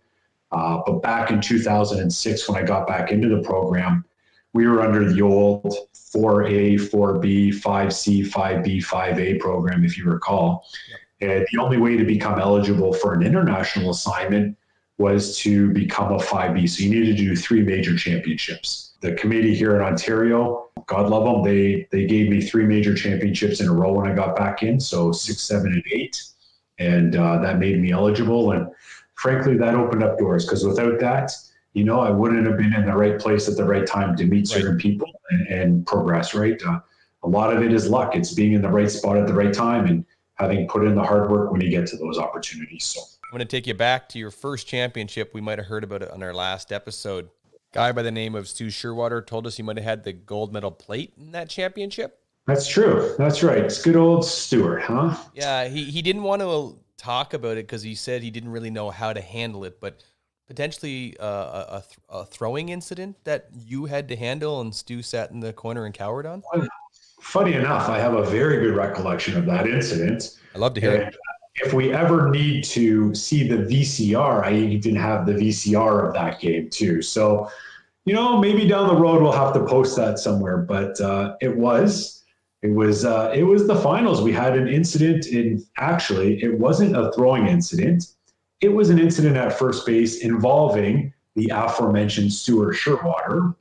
But back in 2006, when I got back into the program, we were under the old 4A, 4B, 5C, 5B, 5A program, if you recall. Yep. And the only way to become eligible for an international assignment was to become a 5B. So you needed to do 3 major championships. The committee here in Ontario, God love them, they gave me 3 major championships in a row when I got back in. So 6, 7, and 8. And that made me eligible. And frankly, that opened up doors, because without that, I wouldn't have been in the right place at the right time to meet certain people and progress, right? A lot of it is luck. It's being in the right spot at the right time and having put in the hard work when you get to those opportunities. So I'm going to take you back to your first championship. We might have heard about it on our last episode. Guy by the name of Stu Sherwater told us he might have had the gold medal plate in that championship. That's true. That's right. It's good old Stuart, huh? Yeah, he didn't want to talk about it because he said he didn't really know how to handle it, but potentially a throwing incident that you had to handle and Stu sat in the corner and cowered on? Funny enough, I have a very good recollection of that incident. I'd love to hear it. If we ever need to see the VCR, I even have the VCR of that game too. So, maybe down the road we'll have to post that somewhere. But it was the finals. We had an incident actually, it wasn't a throwing incident. It was an incident at first base involving the aforementioned Stuart Sherwater,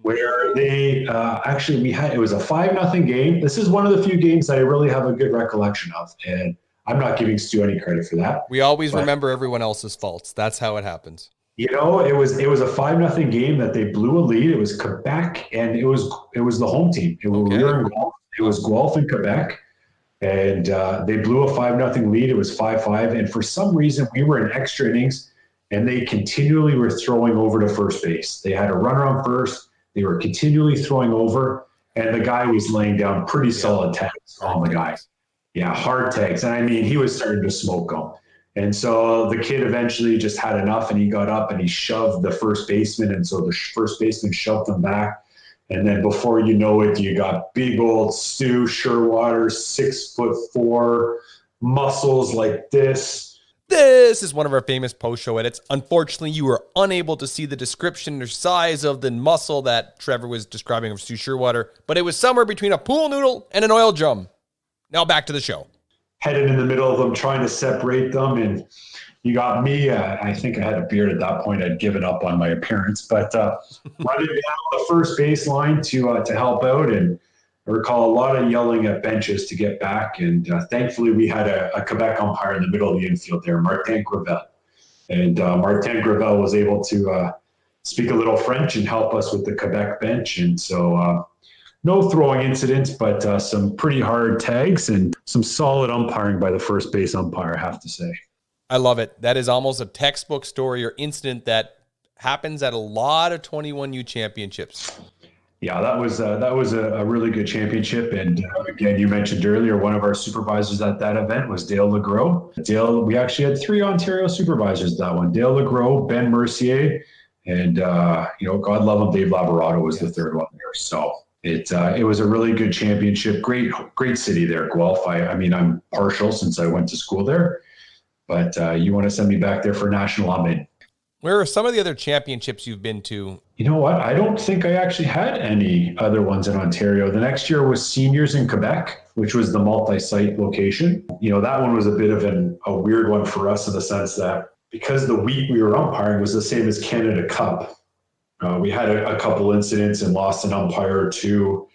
where they it was a 5-0 game. This is one of the few games that I really have a good recollection of, and I'm not giving Stu any credit for that. We always remember everyone else's faults. That's how it happens. It was a 5-0 game that they blew a lead. It was Quebec, and it was the home team. It was Guelph and Quebec, and they blew a 5-0 lead. It was 5-5, and for some reason we were in extra innings, and they continually were throwing over to first base. They had a runner on first. They were continually throwing over, and the guy was laying down pretty solid tags on the guy. Yeah, hard tags. And I mean, he was starting to smoke them. And so the kid eventually just had enough, and he got up and he shoved the first baseman. And so the first baseman shoved him back. And then before you know it, you got big old Stu Sherwater, 6'4", muscles like this. This is one of our famous post-show edits. Unfortunately, you were unable to see the description or size of the muscle that Trevor was describing of Stu Sherwater, but it was somewhere between a pool noodle and an oil drum. Now back to the show. Headed in the middle of them, trying to separate them, and you got me. I think I had a beard at that point. I'd given up on my appearance, but running down the first baseline to help out, and I recall a lot of yelling at benches to get back. And thankfully, we had a Quebec umpire in the middle of the infield there, Martin Gravel, and Martin Gravel was able to speak a little French and help us with the Quebec bench, and so. No throwing incidents, but some pretty hard tags and some solid umpiring by the first base umpire, I have to say. I love it. That is almost a textbook story or incident that happens at a lot of 21U championships. Yeah, that was a really good championship. And again, you mentioned earlier, one of our supervisors at that event was Dale LeGros. We actually had 3 Ontario supervisors that one. Dale LeGros, Ben Mercier, and God love him, Dave Laborato was the third one there. So it was a really good championship. Great city there, Guelph. I mean, I'm partial since I went to school there, but you want to send me back there for national, I'm in. Where are some of the other championships you've been to? You know what? I don't think I actually had any other ones in Ontario. The next year was seniors in Quebec, which was the multi-site location. That one was a bit of a weird one for us in the sense that because the week we were umpiring was the same as Canada Cup, we had a couple incidents and lost an umpire or two,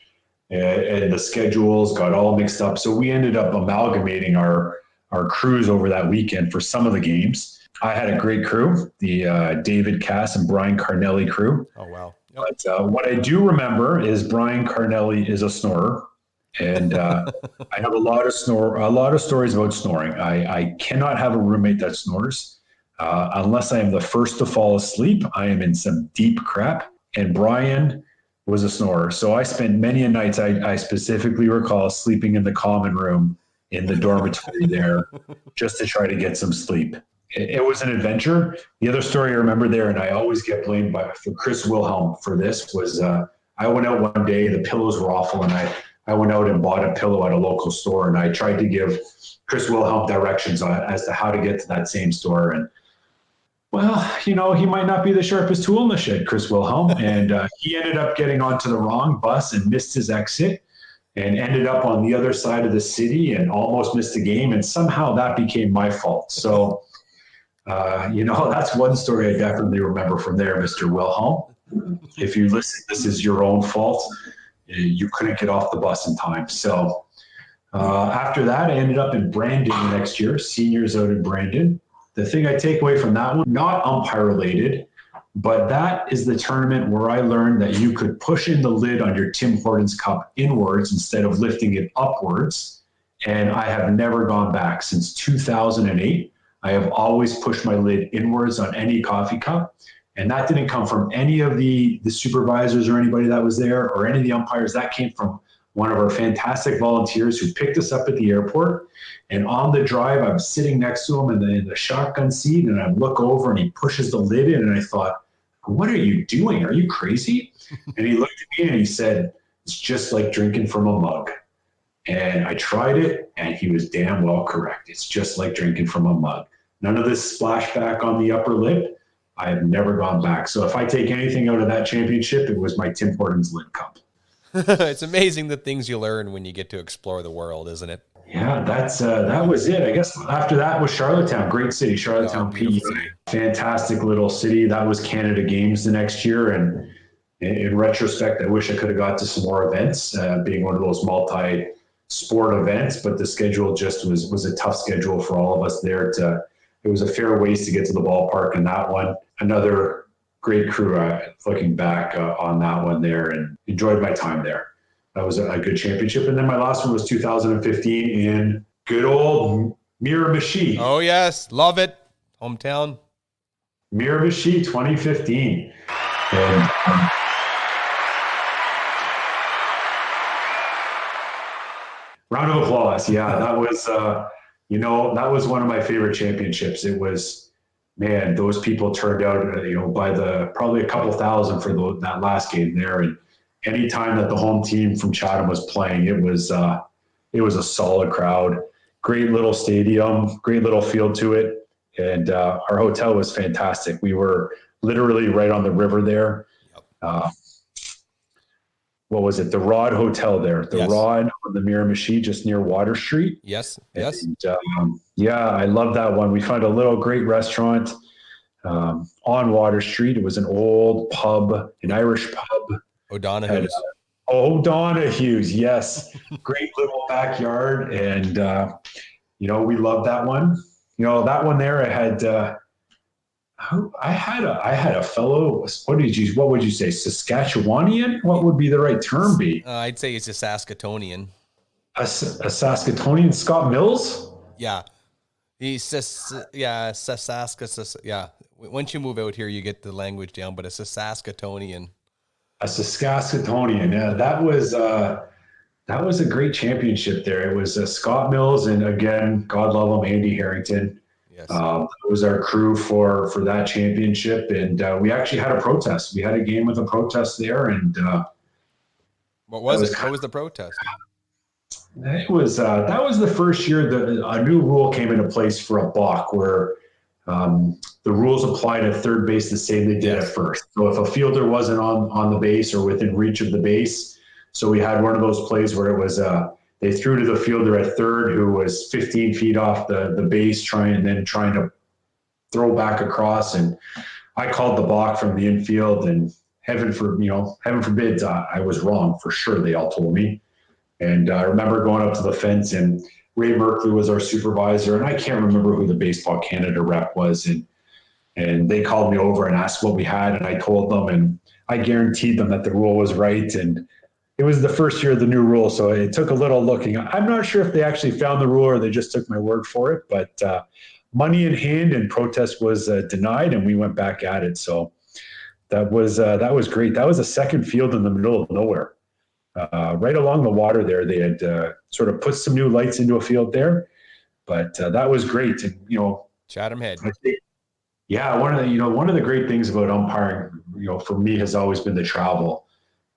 and the schedules got all mixed up. So we ended up amalgamating our crews over that weekend for some of the games. I had a great crew, the David Cass and Brian Carnelli crew. Oh, wow. But what I do remember is Brian Carnelli is a snorer. And I have a lot of stories about snoring. I cannot have a roommate that snores. Unless I am the first to fall asleep, I am in some deep crap. And Brian was a snorer. So I spent many a nights, I specifically recall sleeping in the common room in the dormitory there just to try to get some sleep. It was an adventure. The other story I remember there, and I always get blamed for Chris Wilhelm for this, was I went out one day, the pillows were awful, and I went out and bought a pillow at a local store, and I tried to give Chris Wilhelm directions as to how to get to that same store. And well, he might not be the sharpest tool in the shed, Chris Wilhelm. And he ended up getting onto the wrong bus and missed his exit and ended up on the other side of the city and almost missed the game. And somehow that became my fault. So, that's one story I definitely remember from there, Mr. Wilhelm. If you listen, this is your own fault. You couldn't get off the bus in time. So after that, I ended up in Brandon the next year, seniors out in Brandon. The thing I take away from that one, not umpire related, but that is the tournament where I learned that you could push in the lid on your Tim Hortons cup inwards instead of lifting it upwards. And I have never gone back since 2008. I have always pushed my lid inwards on any coffee cup. And that didn't come from any of the supervisors or anybody that was there or any of the umpires. That came from one of our fantastic volunteers who picked us up at the airport. And on the drive, I'm sitting next to him in the shotgun seat, and I look over and he pushes the lid in, and I thought, what are you doing? Are you crazy? And he looked at me and he said, it's just like drinking from a mug. And I tried it, and he was damn well correct. It's just like drinking from a mug. None of this splashback on the upper lip. I have never gone back. So if I take anything out of that championship, it was my Tim Hortons Lid Cup. It's amazing the things you learn when you get to explore the world, isn't it? Yeah, that was it. I guess after that was Charlottetown, great city, Charlottetown, PEI. Fantastic little city. That was Canada Games the next year. And in retrospect, I wish I could have got to some more events, being one of those multi-sport events, but the schedule just was a tough schedule for all of us there. It was a fair ways to get to the ballpark in that one. Another great crew, looking back on that one there, and enjoyed my time there. That was a good championship. And then my last one was 2015 in good old Miramichi. Oh, yes. Love it. Hometown. Miramichi 2015. And round of applause. Yeah, that was, that was one of my favorite championships. It was, man, those people turned out, by probably a couple thousand for that last game there. And any time that the home team from Chatham was playing, it was a solid crowd. Great little stadium, great little field to it. And our hotel was fantastic. We were literally right on the river there. What was it? The Rod Hotel there. The Rod on the Miramichi, just near Water Street. Yes. And, I love that one. We found a little great restaurant on Water Street. It was an old pub, an Irish pub. O'Donoghue's. O'Donoghue's, yes. Great little backyard. And, we loved that one. That one there, I had a fellow, what would you say, Saskatchewanian? What would be the right term be? I'd say he's a Saskatoonian. A Saskatoonian, Scott Mills? Yeah. Saskatoonian. Yeah. Once you move out here, you get the language down, but it's a Saskatoonian. A Saskatoonian. Yeah, that was a great championship there. It was Scott Mills, and again, God love him, Andy Harrington. Yes. It was our crew for that championship, and we actually had a protest. We had a game with a protest there, and what was it? What was the protest? It was that was the first year that a new rule came into place for a balk, where the rules applied at third base the same they did at first. So if a fielder wasn't on the base or within reach of the base, so we had one of those plays where it was they threw to the fielder at third who was 15 feet off the base, trying to throw back across. And I called the balk from the infield, and heaven forbid I was wrong, for sure. They all told me. And I remember going up to the fence, and Ray Merkley was our supervisor, and I can't remember who the Baseball Canada rep was. And they called me over and asked what we had, and I told them, and I guaranteed them that the rule was right. And it was the first year of the new rule, so it took a little looking. I'm not sure if they actually found the rule or they just took my word for it, but money in hand, and protest was denied, and we went back at it. So that was great. That was a second field in the middle of nowhere. Right along the water there, they had sort of put some new lights into a field there, but that was great. And Chatham Head. Yeah, one of the great things about umpiring, for me, has always been the travel.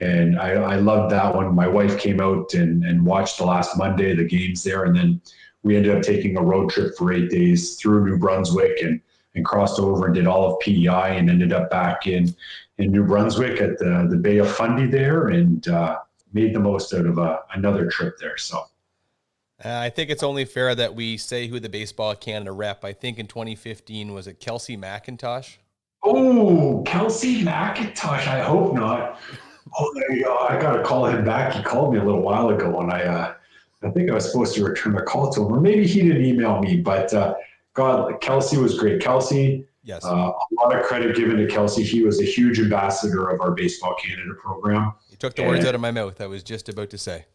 And I loved that one. My wife came out and watched the last Monday, the games there. And then we ended up taking a road trip for 8 days through New Brunswick and crossed over and did all of PEI and ended up back in New Brunswick at the Bay of Fundy there, and made the most out of another trip there. So I think it's only fair that we say who the Baseball Canada rep. I think in 2015, was it Kelsey McIntosh? Oh, Kelsey McIntosh. I hope not. Oh, there you go. I got to call him back. He called me a little while ago, and I think I was supposed to return a call to him, or maybe he didn't email me. But God, Kelsey was great. Kelsey, yes, a lot of credit given to Kelsey. He was a huge ambassador of our Baseball Canada program. You took the words out of my mouth. I was just about to say.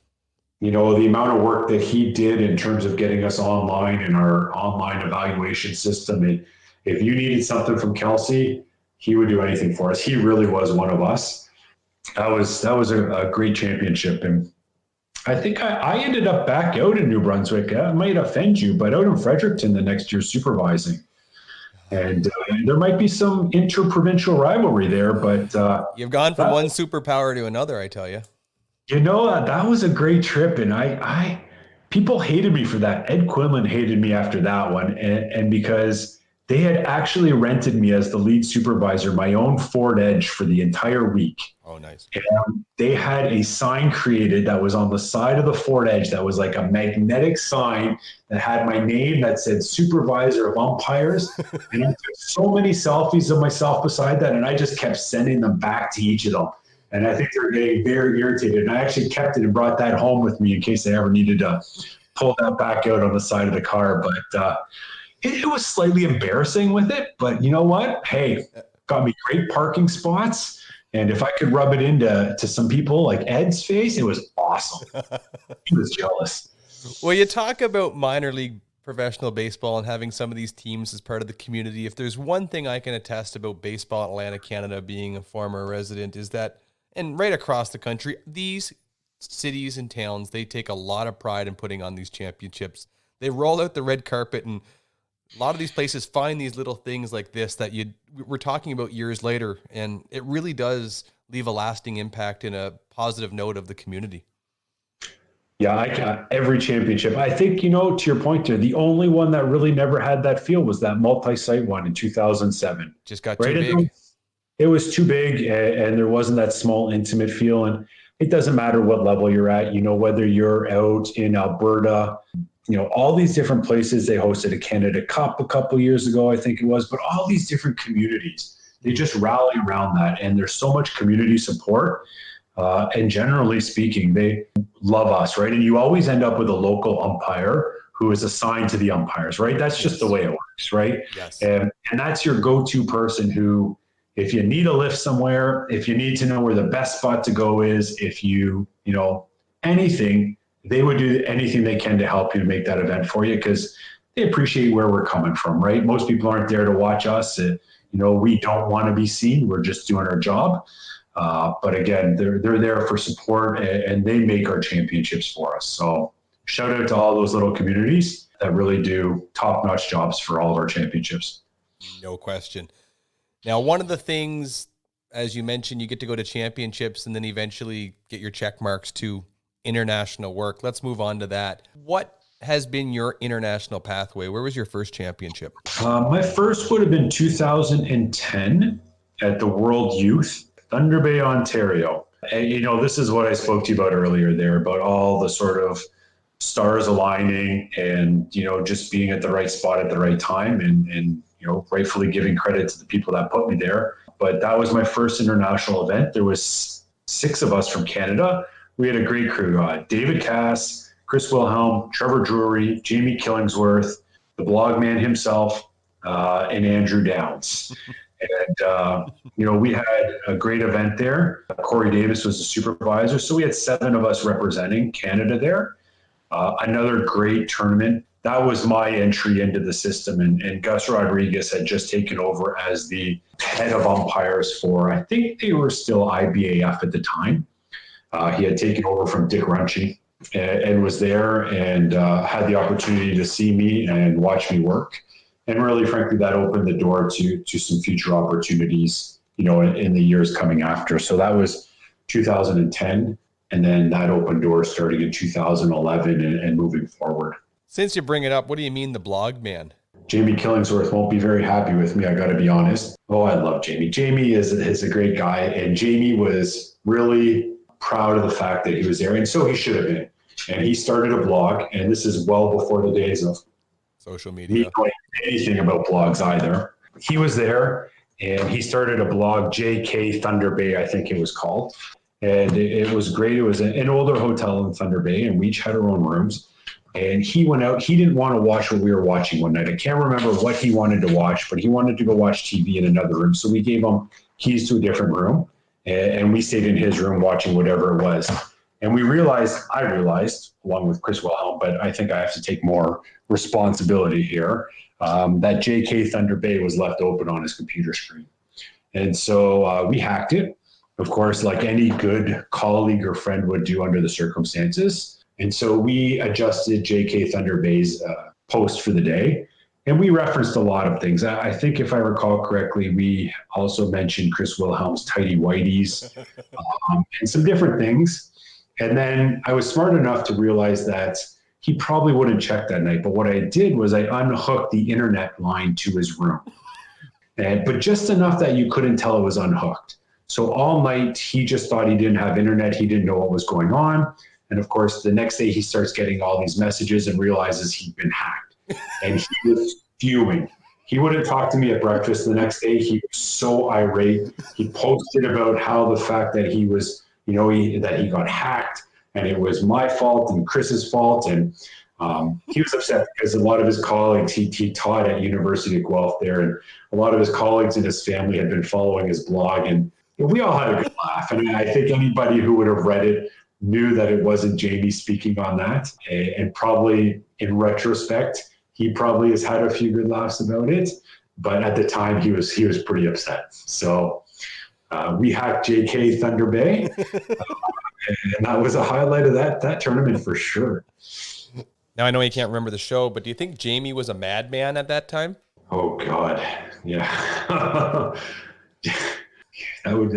The amount of work that he did in terms of getting us online in our online evaluation system. And if you needed something from Kelsey, he would do anything for us. He really was one of us. That was a great championship. And I think I ended up back out in New Brunswick. It might offend you, but out in Fredericton the next year supervising. And there might be some interprovincial rivalry there, but You've gone from one superpower to another, I tell you. that was a great trip, and I people hated me for that. Ed Quinlan hated me after that one, and because they had actually rented me as the lead supervisor, my own Ford Edge for the entire week. Oh, nice. And they had a sign created that was on the side of the Ford Edge that was like a magnetic sign that had my name that said supervisor of umpires. And I took so many selfies of myself beside that, and I just kept sending them back to each of them. And I think they're getting very irritated. And I actually kept it and brought that home with me in case I ever needed to pull that back out on the side of the car. But it was slightly embarrassing with it. But you know what? Hey, got me great parking spots. And if I could rub it into some people like Ed's face, it was awesome. He was jealous. Well, you talk about minor league professional baseball and having some of these teams as part of the community. If there's one thing I can attest about baseball in Atlantic Canada, being a former resident, is that, and right across the country, these cities and towns, they take a lot of pride in putting on these championships. They roll out the red carpet, and a lot of these places find these little things like this that we're talking about years later, and it really does leave a lasting impact in a positive note of the community. Yeah, every championship. I think, to your point there, the only one that really never had that feel was that multi-site one in 2007. Just got too big. It was too big, and there wasn't that small, intimate feel. And it doesn't matter what level you're at, whether you're out in Alberta, all these different places. They hosted a Canada Cup a couple of years ago, I think it was, but all these different communities, they just rally around that. And there's so much community support. And generally speaking, they love us, right? And you always end up with a local umpire who is assigned to the umpires, right? That's just the way it works, right? Yes. And that's your go-to person who, if you need a lift somewhere, if you need to know where the best spot to go is, if anything, they would do anything they can to help you to make that event for you, because they appreciate where we're coming from, right? Most people aren't there to watch us. We don't want to be seen. We're just doing our job. But again, they're there for support, and they make our championships for us. So shout out to all those little communities that really do top-notch jobs for all of our championships. No question. Now, one of the things, as you mentioned, you get to go to championships and then eventually get your check marks to international work. Let's move on to that. What has been your international pathway? Where was your first championship? My first would have been 2010 at the World Youth, Thunder Bay, Ontario. And, this is what I spoke to you about earlier there, about all the sort of stars aligning and, just being at the right spot at the right time and rightfully giving credit to the people that put me there. But that was my first international event. There was 6 of us from Canada. We had a great crew. David Cass, Chris Wilhelm, Trevor Drury, Jamie Killingsworth, the blog man himself, and Andrew Downs. And, we had a great event there. Corey Davis was the supervisor. So we had 7 of us representing Canada there. Another great tournament. That was my entry into the system. And Gus Rodriguez had just taken over as the head of umpires for, I think they were still IBAF at the time. He had taken over from Dick Runchie and was there and had the opportunity to see me and watch me work. And really, frankly, that opened the door to some future opportunities, in the years coming after. So that was 2010. And then that opened doors starting in 2011 and moving forward. Since you bring it up, what do you mean the blog man? Jamie Killingsworth won't be very happy with me, I got to be honest. Oh, I love Jamie. Jamie is a great guy. And Jamie was really proud of the fact that he was there. And so he should have been. And he started a blog. And this is well before the days of social media, me knowing anything about blogs either. He was there and he started a blog, JK Thunder Bay, I think it was called. And it was great. It was an older hotel in Thunder Bay, and we each had our own rooms. And he went out. He didn't want to watch what we were watching one night. I can't remember what he wanted to watch, but he wanted to go watch TV in another room. So we gave him keys to a different room, and we stayed in his room watching whatever it was. And I realized, along with Chris Wilhelm, but I think I have to take more responsibility here, that JK Thunder Bay was left open on his computer screen. And so we hacked it. of course, like any good colleague or friend would do under the circumstances. And so we adjusted JK Thunder Bay's post for the day. And we referenced a lot of things. I think if I recall correctly, we also mentioned Chris Wilhelm's tighty whities and some different things. And then I was smart enough to realize that he probably wouldn't check that night. But what I did was I unhooked the internet line to his room. But just enough that you couldn't tell it was unhooked. So all night, he just thought he didn't have internet. He didn't know what was going on. And of course, the next day he starts getting all these messages and realizes he'd been hacked. And he was fuming. He wouldn't talk to me at breakfast the next day. He was so irate. He posted about how the fact that he was, that he got hacked and it was my fault and Chris's fault. And he was upset because a lot of his colleagues, he taught at University of Guelph there, and a lot of his colleagues and his family had been following his blog, and we all had a good laugh. And I think anybody who would have read it knew that it wasn't Jamie speaking on that. And probably in retrospect, he probably has had a few good laughs about it, but at the time he was pretty upset. So we hacked JK Thunder Bay, and that was a highlight of that tournament for sure. Now I know you can't remember the show, but do you think Jamie was a madman at that time? Oh God, yeah. That would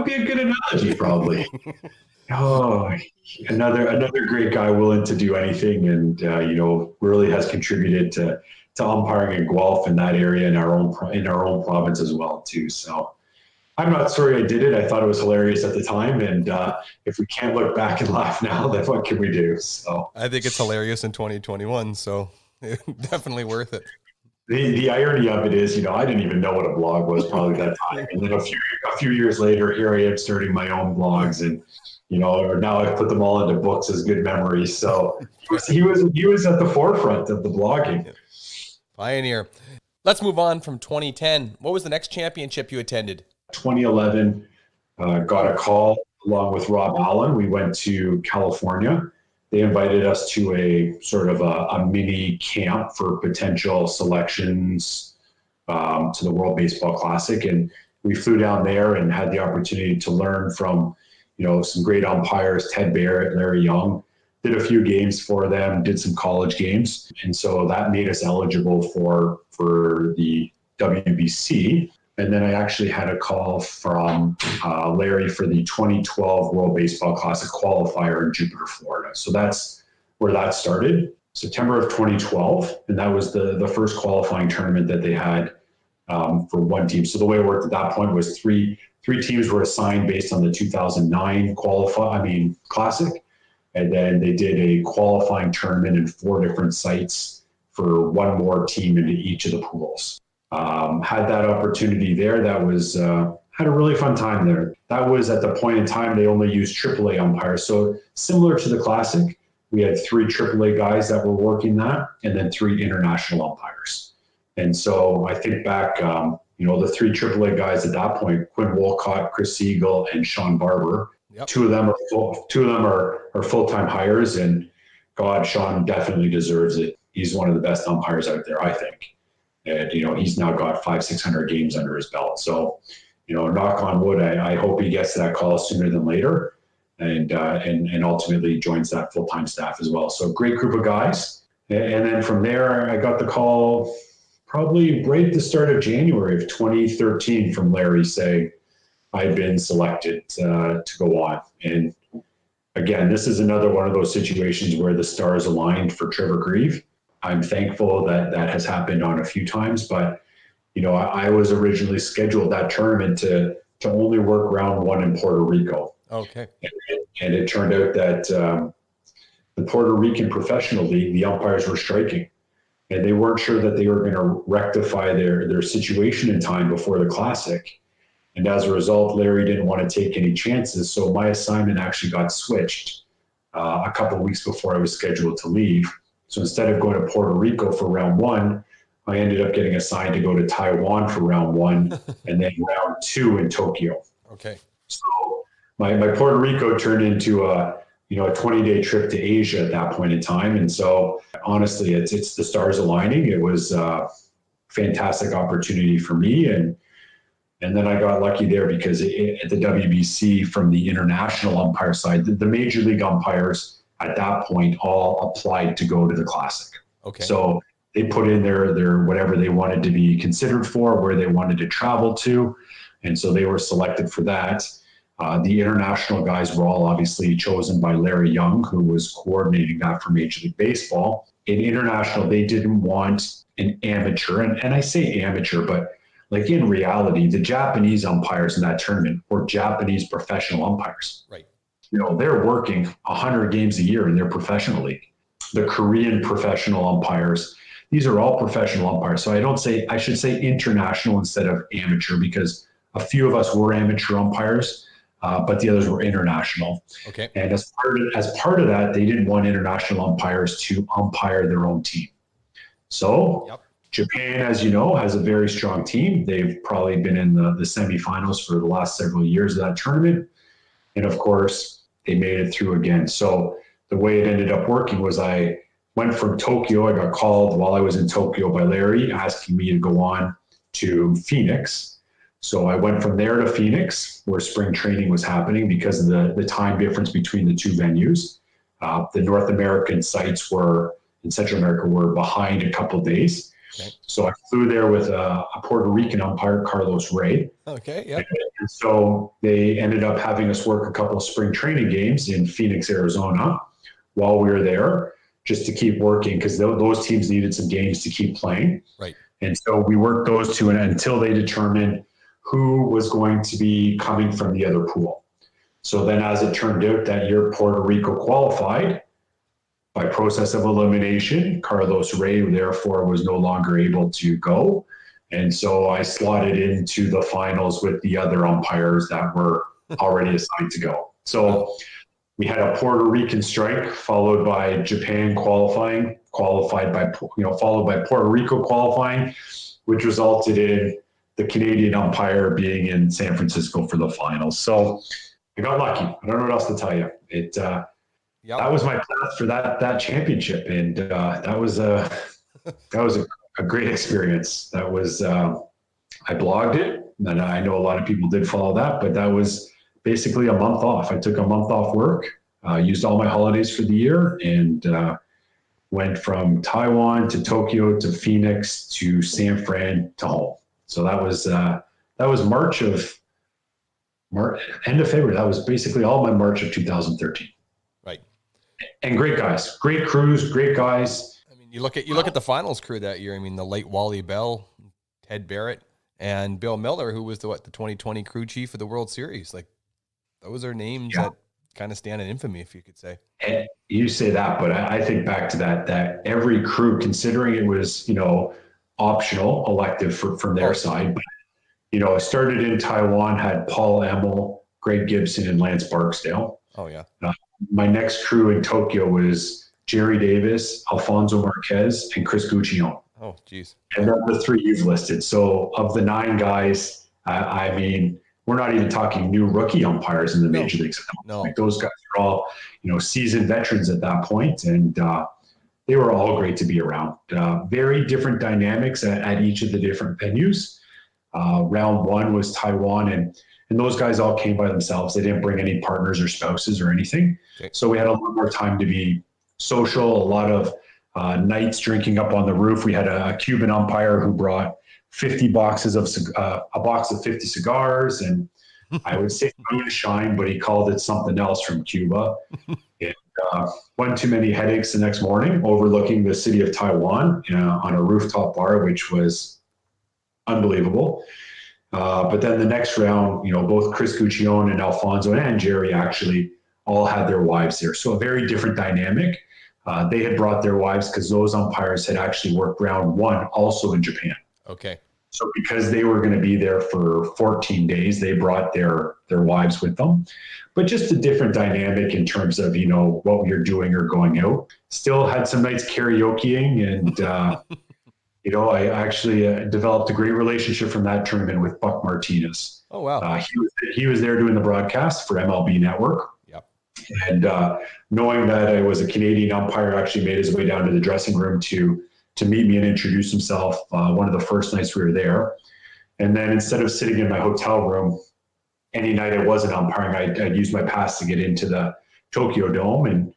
be a good analogy, probably. Oh, another great guy willing to do anything, and really has contributed to umpiring in Guelph in that area in our own province as well too. So I'm not sorry I did it. I thought it was hilarious at the time, and if we can't look back and laugh now, then what can we do? So I think it's hilarious in 2021. So definitely worth it. The irony of it is, I didn't even know what a blog was probably that time, and then a few years later, here I am starting my own blogs, and now I've put them all into books as good memories. So he was at the forefront of the blogging. Pioneer. Let's move on from 2010. What was the next championship you attended? 2011, got a call along with Rob Allen. We went to California. They invited us to a sort of a mini camp for potential selections to the World Baseball Classic. And we flew down there and had the opportunity to learn from some great umpires, Ted Barrett, Larry Young, did a few games for them, did some college games. And so that made us eligible for the WBC. And then I actually had a call from Larry for the 2012 World Baseball Classic qualifier in Jupiter, Florida. So that's where that started, September of 2012. And that was the first qualifying tournament that they had for one team. So the way it worked at that point was three teams were assigned based on the 2009 Classic. And then they did a qualifying tournament in 4 different sites for one more team into each of the pools. Had that opportunity there. That was, had a really fun time there. That was at the point in time, they only used AAA umpires. So similar to the Classic, we had 3 AAA guys that were working that, and then 3 international umpires. And so I think back, the 3 AAA guys at that point, Quinn Wolcott, Chris Siegel, and Sean Barber. Yep. Two of them are full-time hires, and God, Sean definitely deserves it. He's one of the best umpires out there, I think. And, he's now got 500-600 games under his belt. So, knock on wood, I hope he gets that call sooner than later, and ultimately joins that full-time staff as well. So great group of guys. And then from there, I got the call probably right at the start of January of 2013 from Larry saying I've been selected to go on. And again, this is another one of those situations where the stars aligned for Trevor Grieve. I'm thankful that has happened on a few times, but I was originally scheduled that tournament to only work round 1 in Puerto Rico. Okay. And it turned out that the Puerto Rican Professional League, the umpires were striking, and they weren't sure that they were going to rectify their situation in time before the Classic. And as a result, Larry didn't want to take any chances. So my assignment actually got switched a couple of weeks before I was scheduled to leave. So instead of going to Puerto Rico for round 1, I ended up getting assigned to go to Taiwan for round 1 and then round 2 in Tokyo. Okay. So my Puerto Rico turned into a 20-day trip to Asia at that point in time. And so honestly, it's the stars aligning. It was a fantastic opportunity for me. And And then I got lucky there because at the WBC, from the international umpire side, the major league umpires at that point all applied to go to the Classic. Okay. So they put in their whatever they wanted to be considered for, where they wanted to travel to. And so they were selected for that. The international guys were all obviously chosen by Larry Young, who was coordinating that for Major League Baseball. In international, they didn't want an amateur. And I say amateur, but like in reality, the Japanese umpires in that tournament were Japanese professional umpires. Right. You know, they're working 100 games a year in their professional league. The Korean professional umpires, these are all professional umpires. So I should say international instead of amateur, because a few of us were amateur umpires, but the others were international. Okay. And as part of that, they didn't want international umpires to umpire their own team. So Japan, as you know, has a very strong team. They've probably been in the semifinals for the last several years of that tournament. And of course, they made it through again. So the way it ended up working was I went from Tokyo. I got called while I was in Tokyo by Larry asking me to go on to Phoenix. So I went from there to Phoenix, where spring training was happening because of the time difference between the two venues. The North American sites in Central America were behind a couple of days. Okay. So I flew there with a Puerto Rican umpire, Carlos Ray. Okay, yeah. And so they ended up having us work a couple of spring training games in Phoenix, Arizona while we were there, just to keep working, because those teams needed some games to keep playing. Right. And so we worked those two until they determined who was going to be coming from the other pool. So then, as it turned out, that year Puerto Rico qualified by process of elimination. Carlos Ray, therefore, was no longer able to go. And so I slotted into the finals with the other umpires that were already assigned to go. So we had a Puerto Rican strike, followed by Japan qualifying, followed by Puerto Rico qualifying, which resulted in the Canadian umpire being in San Francisco for the finals. So I got lucky. I don't know what else to tell you. That was my path for that championship, and that was a great experience. That was I blogged it, and I know a lot of people did follow that, but that was basically a month off. I took a month off work, used all my holidays for the year, and went from Taiwan to Tokyo to Phoenix to San Fran to home. So that was end of February. That was basically all my March of 2013. Right. And great guys, great crews, great guys. I mean, you look at the finals crew that year. I mean, the late Wally Bell, Ted Barrett, and Bill Miller, who was the 2020 crew chief of the World Series. Like, those are names that kind of stand in infamy, if you could say. And you say that, but I think back to that every crew, considering it was, optional, elective from their side, but, I started in Taiwan, had Paul Emmel, Greg Gibson, and Lance Barksdale. Oh, yeah. My next crew in Tokyo was Jerry Davis, Alfonso Marquez, and Chris Guccione. Oh, geez. And they're the three you've listed. So of the 9 guys, I mean, we're not even talking new rookie umpires in the major leagues. No. Like, those guys are all, seasoned veterans at that point, and they were all great to be around. Very different dynamics at each of the different venues. Round 1 was Taiwan, and those guys all came by themselves. They didn't bring any partners or spouses or anything. Okay. So we had a lot more time to be social, a lot of nights drinking up on the roof. We had a Cuban umpire who brought 50 boxes of a box of 50 cigars, and I would say moonshine, but he called it something else from Cuba. And one too many headaches the next morning, overlooking the city of Taiwan on a rooftop bar, which was unbelievable. But then the next round, both Chris Guccione and Alfonso and Jerry actually all had their wives there. So a very different dynamic. They had brought their wives because those umpires had actually worked round 1 also in Japan. Okay. So because they were going to be there for 14 days, they brought their wives with them. But just a different dynamic in terms of, what we were doing or going out. Still had some nights karaokeing, and, I actually developed a great relationship from that tournament with Buck Martinez. Oh, wow. He was there doing the broadcast for MLB Network. Yep. And knowing that I was a Canadian umpire, actually made his way down to the dressing room to meet me and introduce himself one of the first nights we were there. And then instead of sitting in my hotel room, any night I wasn't umpiring, I'd use my pass to get into the Tokyo Dome. And,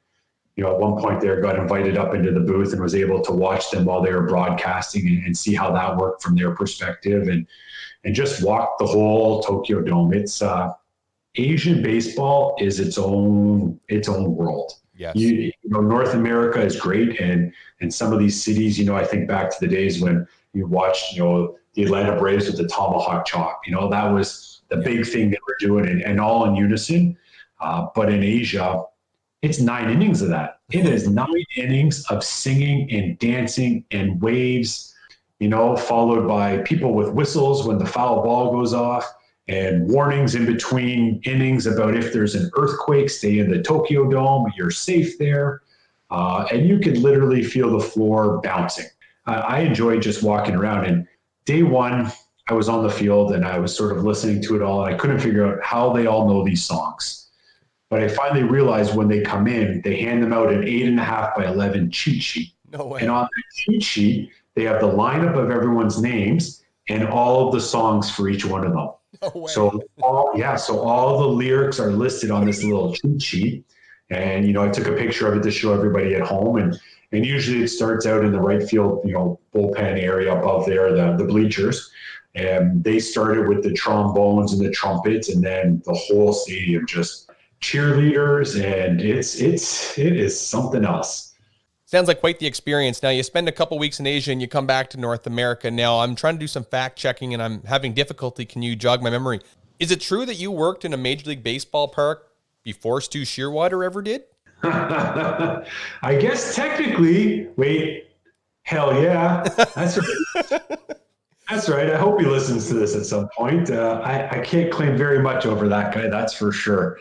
at one point there, got invited up into the booth and was able to watch them while they were broadcasting and see how that worked from their perspective, and just walk the whole Tokyo Dome. It's Asian baseball is its own world. Yes. North America is great, and some of these cities, I think back to the days when you watched, the Atlanta Braves with the tomahawk chop. That was the big thing that we're doing, and all in unison. But in Asia, it's 9 innings of that. It is 9 innings of singing and dancing and waves, followed by people with whistles when the foul ball goes off, and warnings in between innings about if there's an earthquake, stay in the Tokyo Dome, you're safe there. And you could literally feel the floor bouncing. I enjoyed just walking around. And day one, I was on the field and I was sort of listening to it all. And I couldn't figure out how they all know these songs. But I finally realized when they come in, they hand them out an 8.5 by 11 cheat sheet. No way. And on the cheat sheet, they have the lineup of everyone's names and all of the songs for each one of them. No way. So all the lyrics are listed on this little cheat sheet. And, I took a picture of it to show everybody at home. And usually it starts out in the right field, bullpen area above there, the bleachers. And they started with the trombones and the trumpets, and then the whole stadium just cheerleaders, and it is something else. Sounds like quite the experience. Now, you spend a couple weeks in Asia and you come back to North America. Now, I'm trying to do some fact checking and I'm having difficulty. Can you jog my memory? Is it true that you worked in a Major League Baseball park before Stu Shearwater ever did? I guess technically. Wait, hell yeah. That's right. That's right. I hope he listens to this at some point. I can't claim very much over that guy, that's for sure.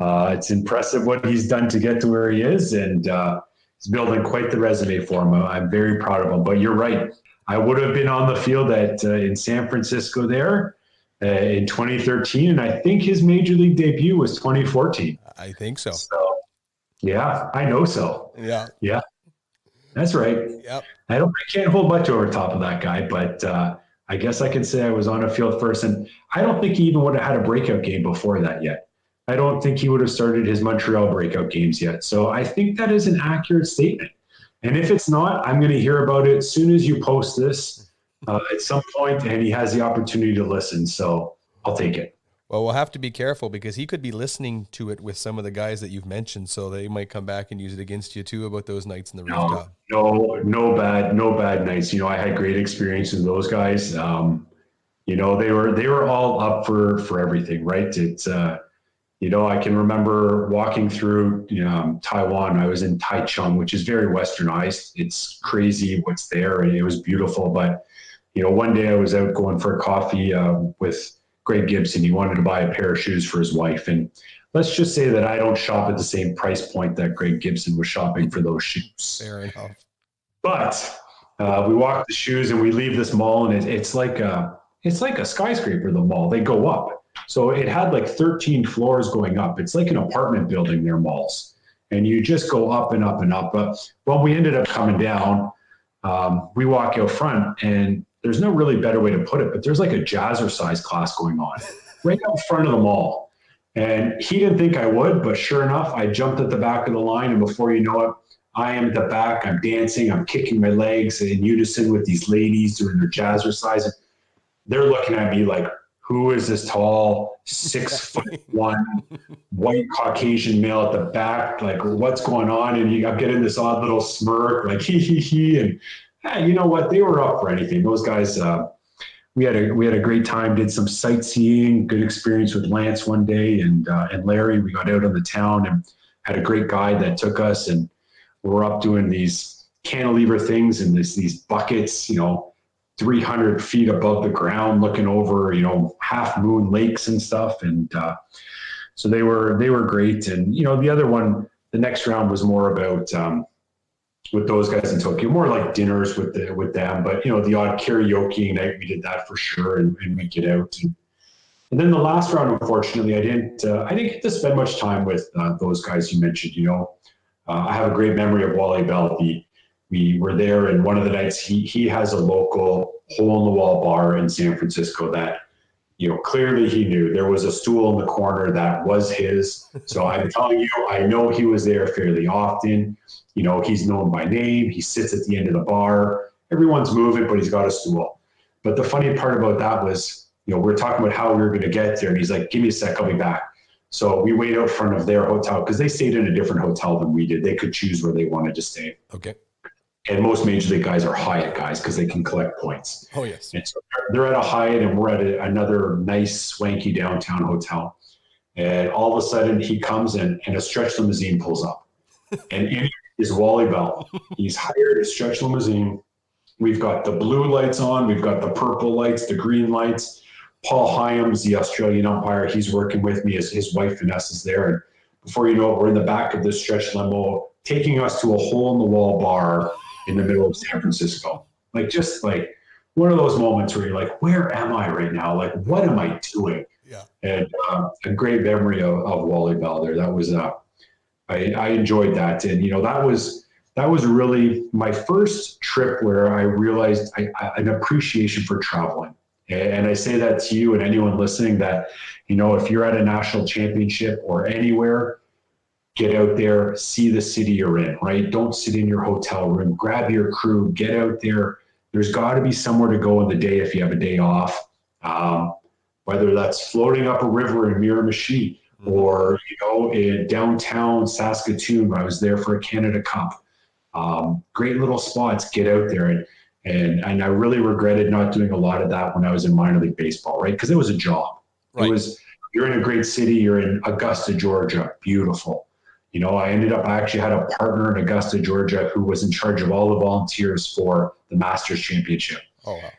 It's impressive what he's done to get to where he is, and he's building quite the resume for him. I'm very proud of him. But you're right. I would have been on the field in San Francisco there in 2013, and I think his major league debut was 2014. I think so. So, yeah, I know so. Yeah. That's right. Yep. I can't hold much over top of that guy, but I guess I can say I was on a field first, and I don't think he even would have had a breakout game before that yet. I don't think he would have started his Montreal breakout games yet. So I think that is an accurate statement. And if it's not, I'm going to hear about it as soon as you post this at some point, and he has the opportunity to listen. So I'll take it. Well, we'll have to be careful because he could be listening to it with some of the guys that you've mentioned. So they might come back and use it against you too about those nights in the rooftop. No bad nights. I had great experiences with those guys. They were all up for everything, right? It's, I can remember walking through Taiwan. I was in Taichung, which is very westernized. It's crazy what's there, and it was beautiful. But, one day I was out going for a coffee with Greg Gibson. He wanted to buy a pair of shoes for his wife. And let's just say that I don't shop at the same price point that Greg Gibson was shopping for those shoes. Fair enough. But we walk the shoes and we leave this mall, and it's like a skyscraper, the mall. They go up. So it had like 13 floors going up. It's like an apartment building, their malls. And you just go up and up and up. But when we ended up coming down, we walk out front, and there's no really better way to put it, but there's like a jazzercise class going on right out front of the mall. And he didn't think I would, but sure enough, I jumped at the back of the line, and before you know it, I am at the back. I'm dancing. I'm kicking my legs in unison with these ladies doing their jazzercise. They're looking at me like, who is this tall, 6'1" white Caucasian male at the back? Like, what's going on? And I'm getting this odd little smirk, like he. And you know what? They were up for anything. Those guys. We had a great time. Did some sightseeing. Good experience with Lance one day, and Larry. We got out on the town and had a great guide that took us, and we're up doing these cantilever things and these buckets. 300 feet above the ground, looking over, half moon lakes and stuff. And so they were great. And, the other one, the next round was more about with those guys in Tokyo, more like dinners with them. But, the odd karaoke night, we did that for sure, and we get out. And then the last round, unfortunately, I didn't get to spend much time with those guys you mentioned. I have a great memory of Wally Bell. We were there, and one of the nights he has a local hole-in-the-wall bar in San Francisco that, clearly he knew. There was a stool in the corner that was his. So I'm telling you, I know he was there fairly often. He's known by name. He sits at the end of the bar. Everyone's moving, but he's got a stool. But the funny part about that was, we're talking about how we were going to get there. And he's like, give me a sec, I'll be back. So we wait out front of their hotel because they stayed in a different hotel than we did. They could choose where they wanted to stay. Okay. And most major league guys are Hyatt guys because they can collect points. Oh, yes. And so they're at a Hyatt and we're at another nice, swanky downtown hotel. And all of a sudden he comes in and a stretch limousine pulls up. And in is Wally Bell. He's hired a stretch limousine. We've got the blue lights on. We've got the purple lights, the green lights. Paul Hyams, the Australian umpire, he's working with me. His wife Vanessa's there. And before you know it, we're in the back of this stretch limo, taking us to a hole-in-the-wall bar in the middle of San Francisco. Just one of those moments where you're like, where am I right now? What am I doing? Yeah. And a great memory of Wally Bell there. That was, I enjoyed that. And, that was really my first trip where I realized an appreciation for traveling. And I say that to you and anyone listening that, if you're at a national championship or anywhere, get out there, see the city you're in, right? Don't sit in your hotel room, grab your crew, get out there. There's got to be somewhere to go in the day if you have a day off, whether that's floating up a river in Miramichi or, in downtown Saskatoon. I was there for a Canada Cup. Great little spots, get out there. And I really regretted not doing a lot of that when I was in minor league baseball, right? Because it was a job. Right. You're in a great city. You're in Augusta, Georgia. Beautiful. I actually had a partner in Augusta, Georgia, who was in charge of all the volunteers for the Masters Championship. Oh, wow.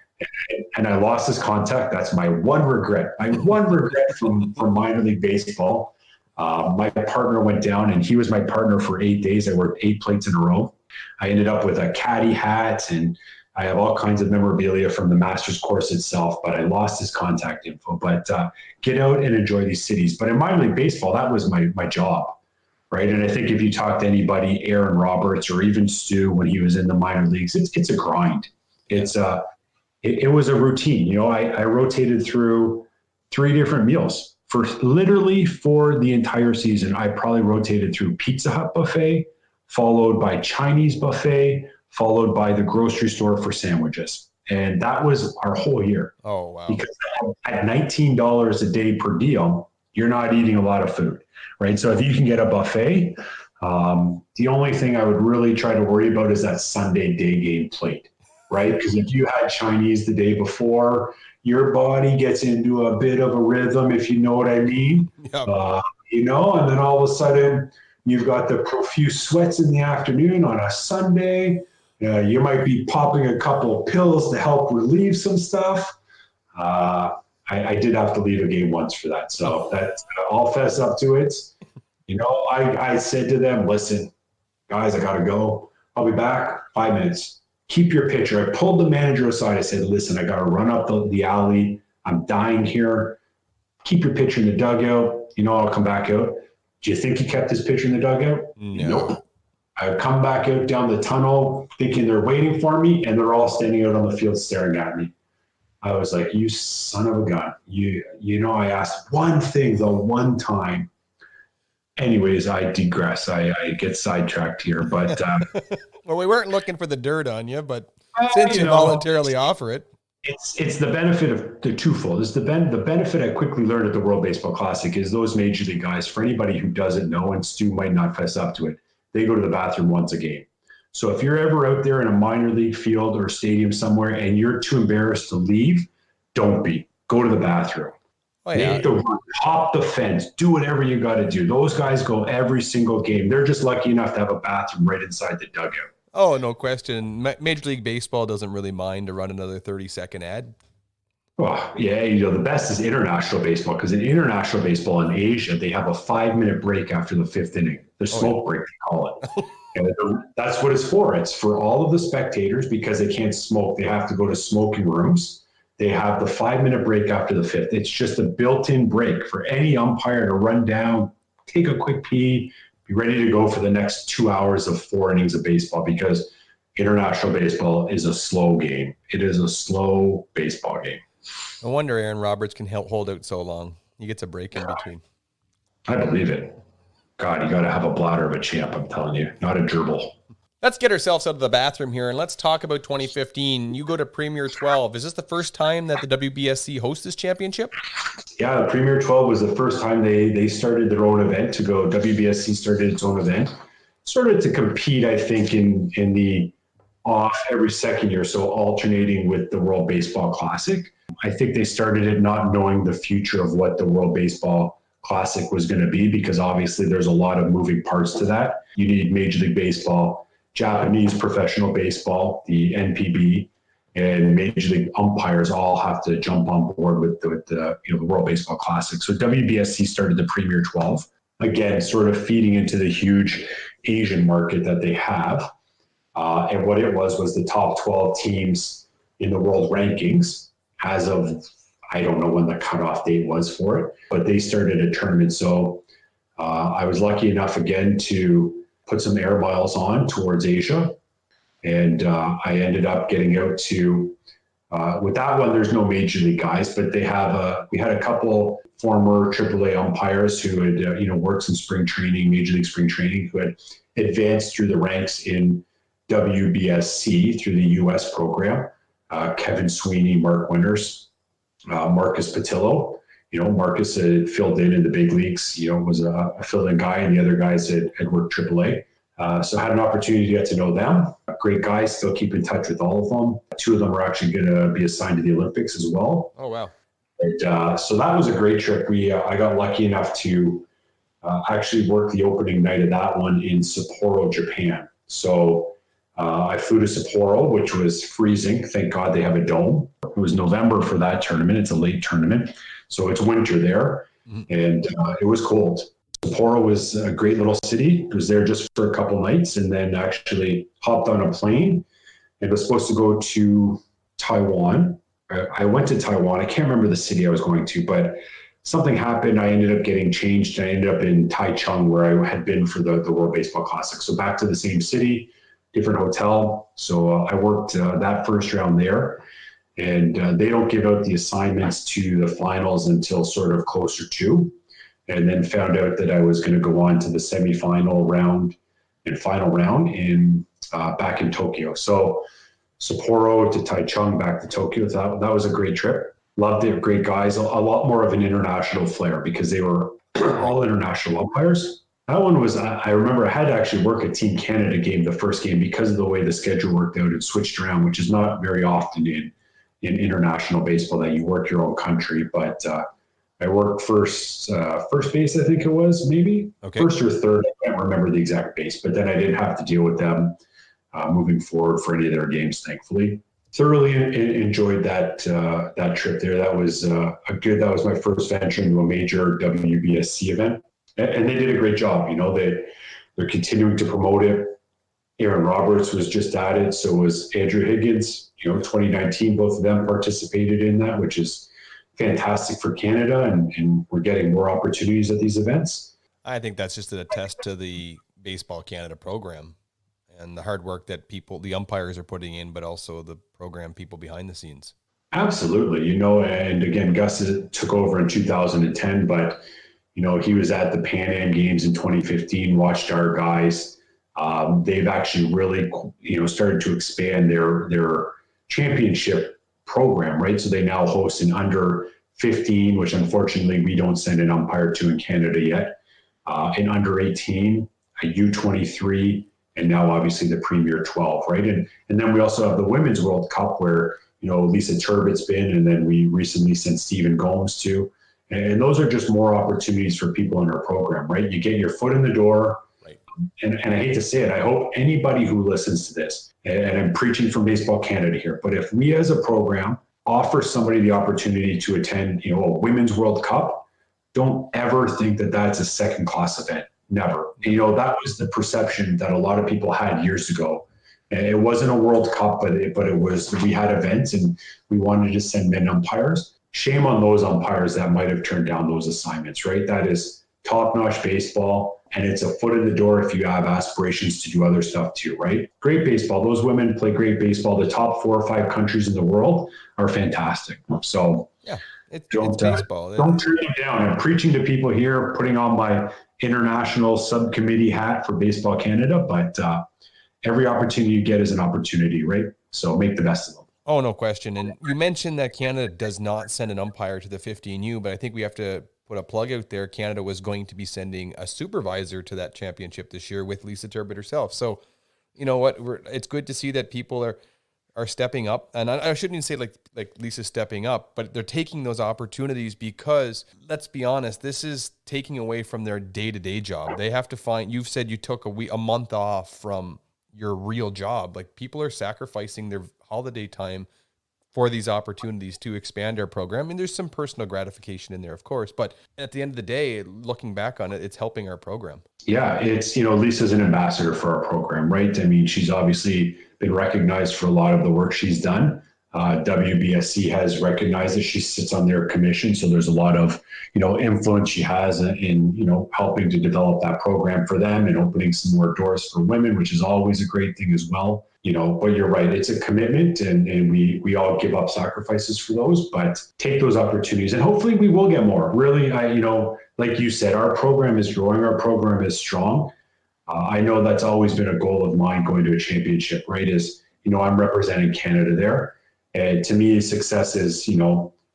And I lost his contact. That's my one regret. My one regret from minor league baseball. My partner went down, and he was my partner for 8 days. I worked 8 plates in a row. I ended up with a caddy hat, and I have all kinds of memorabilia from the Masters course itself, but I lost his contact info. But get out and enjoy these cities. But in minor league baseball, that was my job, right? And I think if you talk to anybody, Aaron Roberts or even Stu when he was in the minor leagues, it's a grind. It was a routine. I rotated through 3 different meals for the entire season. I probably rotated through Pizza Hut buffet, followed by Chinese buffet, followed by the grocery store for sandwiches. And that was our whole year. Oh, wow. Because at $19 a day per deal, you're not eating a lot of food, right? So if you can get a buffet, the only thing I would really try to worry about is that Sunday day game plate, right? Because if you had Chinese the day before, your body gets into a bit of a rhythm, if you know what I mean. Yep. And then all of a sudden, you've got the profuse sweats in the afternoon on a Sunday. You might be popping a couple of pills to help relieve some stuff. I did have to leave a game once for that. So I'll fess up to it. I said to them, listen, guys, I got to go. I'll be back 5 minutes. Keep your pitcher. I pulled the manager aside. I said, listen, I got to run up the alley. I'm dying here. Keep your pitcher in the dugout. I'll come back out. Do you think he kept his pitcher in the dugout? No. Nope. I come back out down the tunnel thinking they're waiting for me, and they're all standing out on the field staring at me. I was like, you son of a gun. I asked one thing the one time. Anyways, I digress. I get sidetracked here. But well, we weren't looking for the dirt on you, but since you voluntarily offer it. It's the benefit of the twofold. It's the benefit I quickly learned at the World Baseball Classic is those major league guys, for anybody who doesn't know, and Stu might not fess up to it, they go to the bathroom once a game. So if you're ever out there in a minor league field or stadium somewhere and you're too embarrassed to leave, don't be. Go to the bathroom. Oh, yeah. Make the run, hop the fence, do whatever you got to do. Those guys go every single game. They're just lucky enough to have a bathroom right inside the dugout. Oh, no question. Major League Baseball doesn't really mind to run another 30-second ad. Oh, yeah, the best is international baseball, because in international baseball in Asia, they have a 5-minute break after the 5th inning. The smoke break, they call it. And that's what it's for. It's for all of the spectators, because they can't smoke. They have to go to smoking rooms. They have the 5-minute break after the 5th. It's just a built-in break for any umpire to run down, take a quick pee, be ready to go for the next 2 hours of 4 innings of baseball, because international baseball is a slow game. It is a slow baseball game. No wonder Aaron Roberts can hold out so long. He gets a break in between. I believe it. God, you got to have a bladder of a champ, I'm telling you, not a gerbil. Let's get ourselves out of the bathroom here and let's talk about 2015. You go to Premier 12. Is this the first time that the WBSC hosts this championship? Yeah, Premier 12 was the first time they started their own event to go. WBSC started its own event. Started to compete, I think, in the off every second year, so alternating with the World Baseball Classic. I think they started it not knowing the future of what the World Baseball Classic was going to be, because obviously there's a lot of moving parts to that. You need Major League Baseball, Japanese professional baseball, the NPB, and Major League umpires all have to jump on board with the World Baseball Classic. So WBSC started the Premier 12, again, sort of feeding into the huge Asian market that they have. And what it was the top 12 teams in the world rankings as of, I don't know when the cutoff date was for it, but they started a tournament. So I was lucky enough again to put some air miles on towards Asia. And I ended up getting out to, with that one, there's no major league guys, but we had a couple former AAA umpires who had, worked in spring training, major league spring training, who had advanced through the ranks in WBSC through the US program. Kevin Sweeney, Mark Winters, Marcus Patillo. Marcus had filled in the big leagues, was a fill-in guy, and the other guys had worked AAA. So I had an opportunity to get to know them. Great guys, still keep in touch with all of them. Two of them are actually going to be assigned to the Olympics as well. Oh, wow. And, so that was a great trip. I got lucky enough to actually work the opening night of that one in Sapporo, Japan. So I flew to Sapporo, which was freezing. Thank God they have a dome. It was November for that tournament. It's a late tournament. So it's winter there. Mm-hmm. And it was cold. Sapporo was a great little city. I was there just for a couple nights and then actually hopped on a plane and was supposed to go to Taiwan. I went to Taiwan. I can't remember the city I was going to, but something happened. I ended up getting changed. I ended up in Taichung, where I had been for the World Baseball Classic. So back to the same city, different hotel. So I worked that first round there. And they don't give out the assignments to the finals until sort of closer to. And then found out that I was going to go on to the semifinal round and final round back in Tokyo. So Sapporo to Taichung, back to Tokyo. That was a great trip. Loved it. Great guys. A lot more of an international flair because they were all international umpires. That one was, I remember I had to actually work a Team Canada game, the first game, because of the way the schedule worked out and switched around, which is not very often in international baseball that you work your own country. But I worked first base, I think it was, maybe. Okay. First or third, I can't remember the exact base, but then I didn't have to deal with them moving forward for any of their games, thankfully. Thoroughly enjoyed that trip there. That was that was my first venture into a major WBSC event. And they did a great job. They're continuing to promote it. Aaron Roberts was just at it. So was Andrew Higgins. 2019, both of them participated in that, which is fantastic for Canada, and we're getting more opportunities at these events. I think that's just a test to the Baseball Canada program and the hard work that the umpires are putting in, but also the program people behind the scenes. Absolutely. And again, Gus took over in 2010, but he was at the Pan Am Games in 2015, watched our guys. They've actually really, started to expand their championship program, right? So they now host an under 15, which unfortunately we don't send an umpire to in Canada yet, an under 18, a U23, and now obviously the Premier 12, right? And then we also have the Women's World Cup where, Lisa Turbitt's been, and then we recently sent Stephen Gomes to. And those are just more opportunities for people in our program, right? You get your foot in the door. Right. And I hate to say it, I hope anybody who listens to this, and I'm preaching from Baseball Canada here, but if we as a program offer somebody the opportunity to attend, a Women's World Cup, don't ever think that that's a second-class event. Never. That was the perception that a lot of people had years ago. And it wasn't a World Cup, but it was, we had events and we wanted to send men umpires. Shame on those umpires that might have turned down those assignments, right? That is top-notch baseball. And it's a foot in the door if you have aspirations to do other stuff too, right? Great baseball. Those women play great baseball. The top 4 or 5 countries in the world are fantastic. So yeah, it's baseball. Don't turn it down. I'm preaching to people here, putting on my international subcommittee hat for Baseball Canada, but every opportunity you get is an opportunity, right? So make the best of them. Oh, no question. And you mentioned that Canada does not send an umpire to the 15U, but I think we have to put a plug out there. Canada was going to be sending a supervisor to that championship this year with Lisa Turbot herself. So, you know what? It's good to see that people are stepping up. And I shouldn't even say like Lisa's stepping up, but they're taking those opportunities because, let's be honest, this is taking away from their day-to-day job. They have to find, you've said you took a month off from your real job. Like, people are sacrificing their holiday time for these opportunities to expand our program. I mean, there's some personal gratification in there, of course, but at the end of the day, looking back on it, it's helping our program. Yeah, it's, Lisa's an ambassador for our program, right? I mean, she's obviously been recognized for a lot of the work she's done. WBSC has recognized that she sits on their commission. So there's a lot of, influence she has in, helping to develop that program for them and opening some more doors for women, which is always a great thing as well. But you're right, it's a commitment and we all give up sacrifices for those, but take those opportunities and hopefully we will get more. Really, like you said, our program is growing, our program is strong. I know that's always been a goal of mine going to a championship, right? I'm representing Canada there. And to me, success is,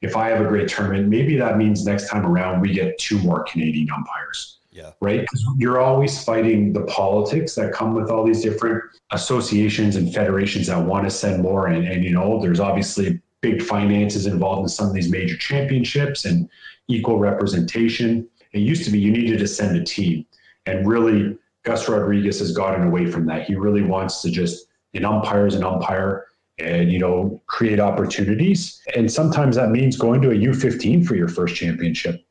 if I have a great tournament, maybe that means next time around we get 2 more Canadian umpires. Yeah. Right. Because you're always fighting the politics that come with all these different associations and federations that want to send more. And there's obviously big finances involved in some of these major championships and equal representation. It used to be you needed to send a team. And really, Gus Rodriguez has gotten away from that. He really wants to just, an umpire is an umpire and, create opportunities. And sometimes that means going to a U15 for your first championship.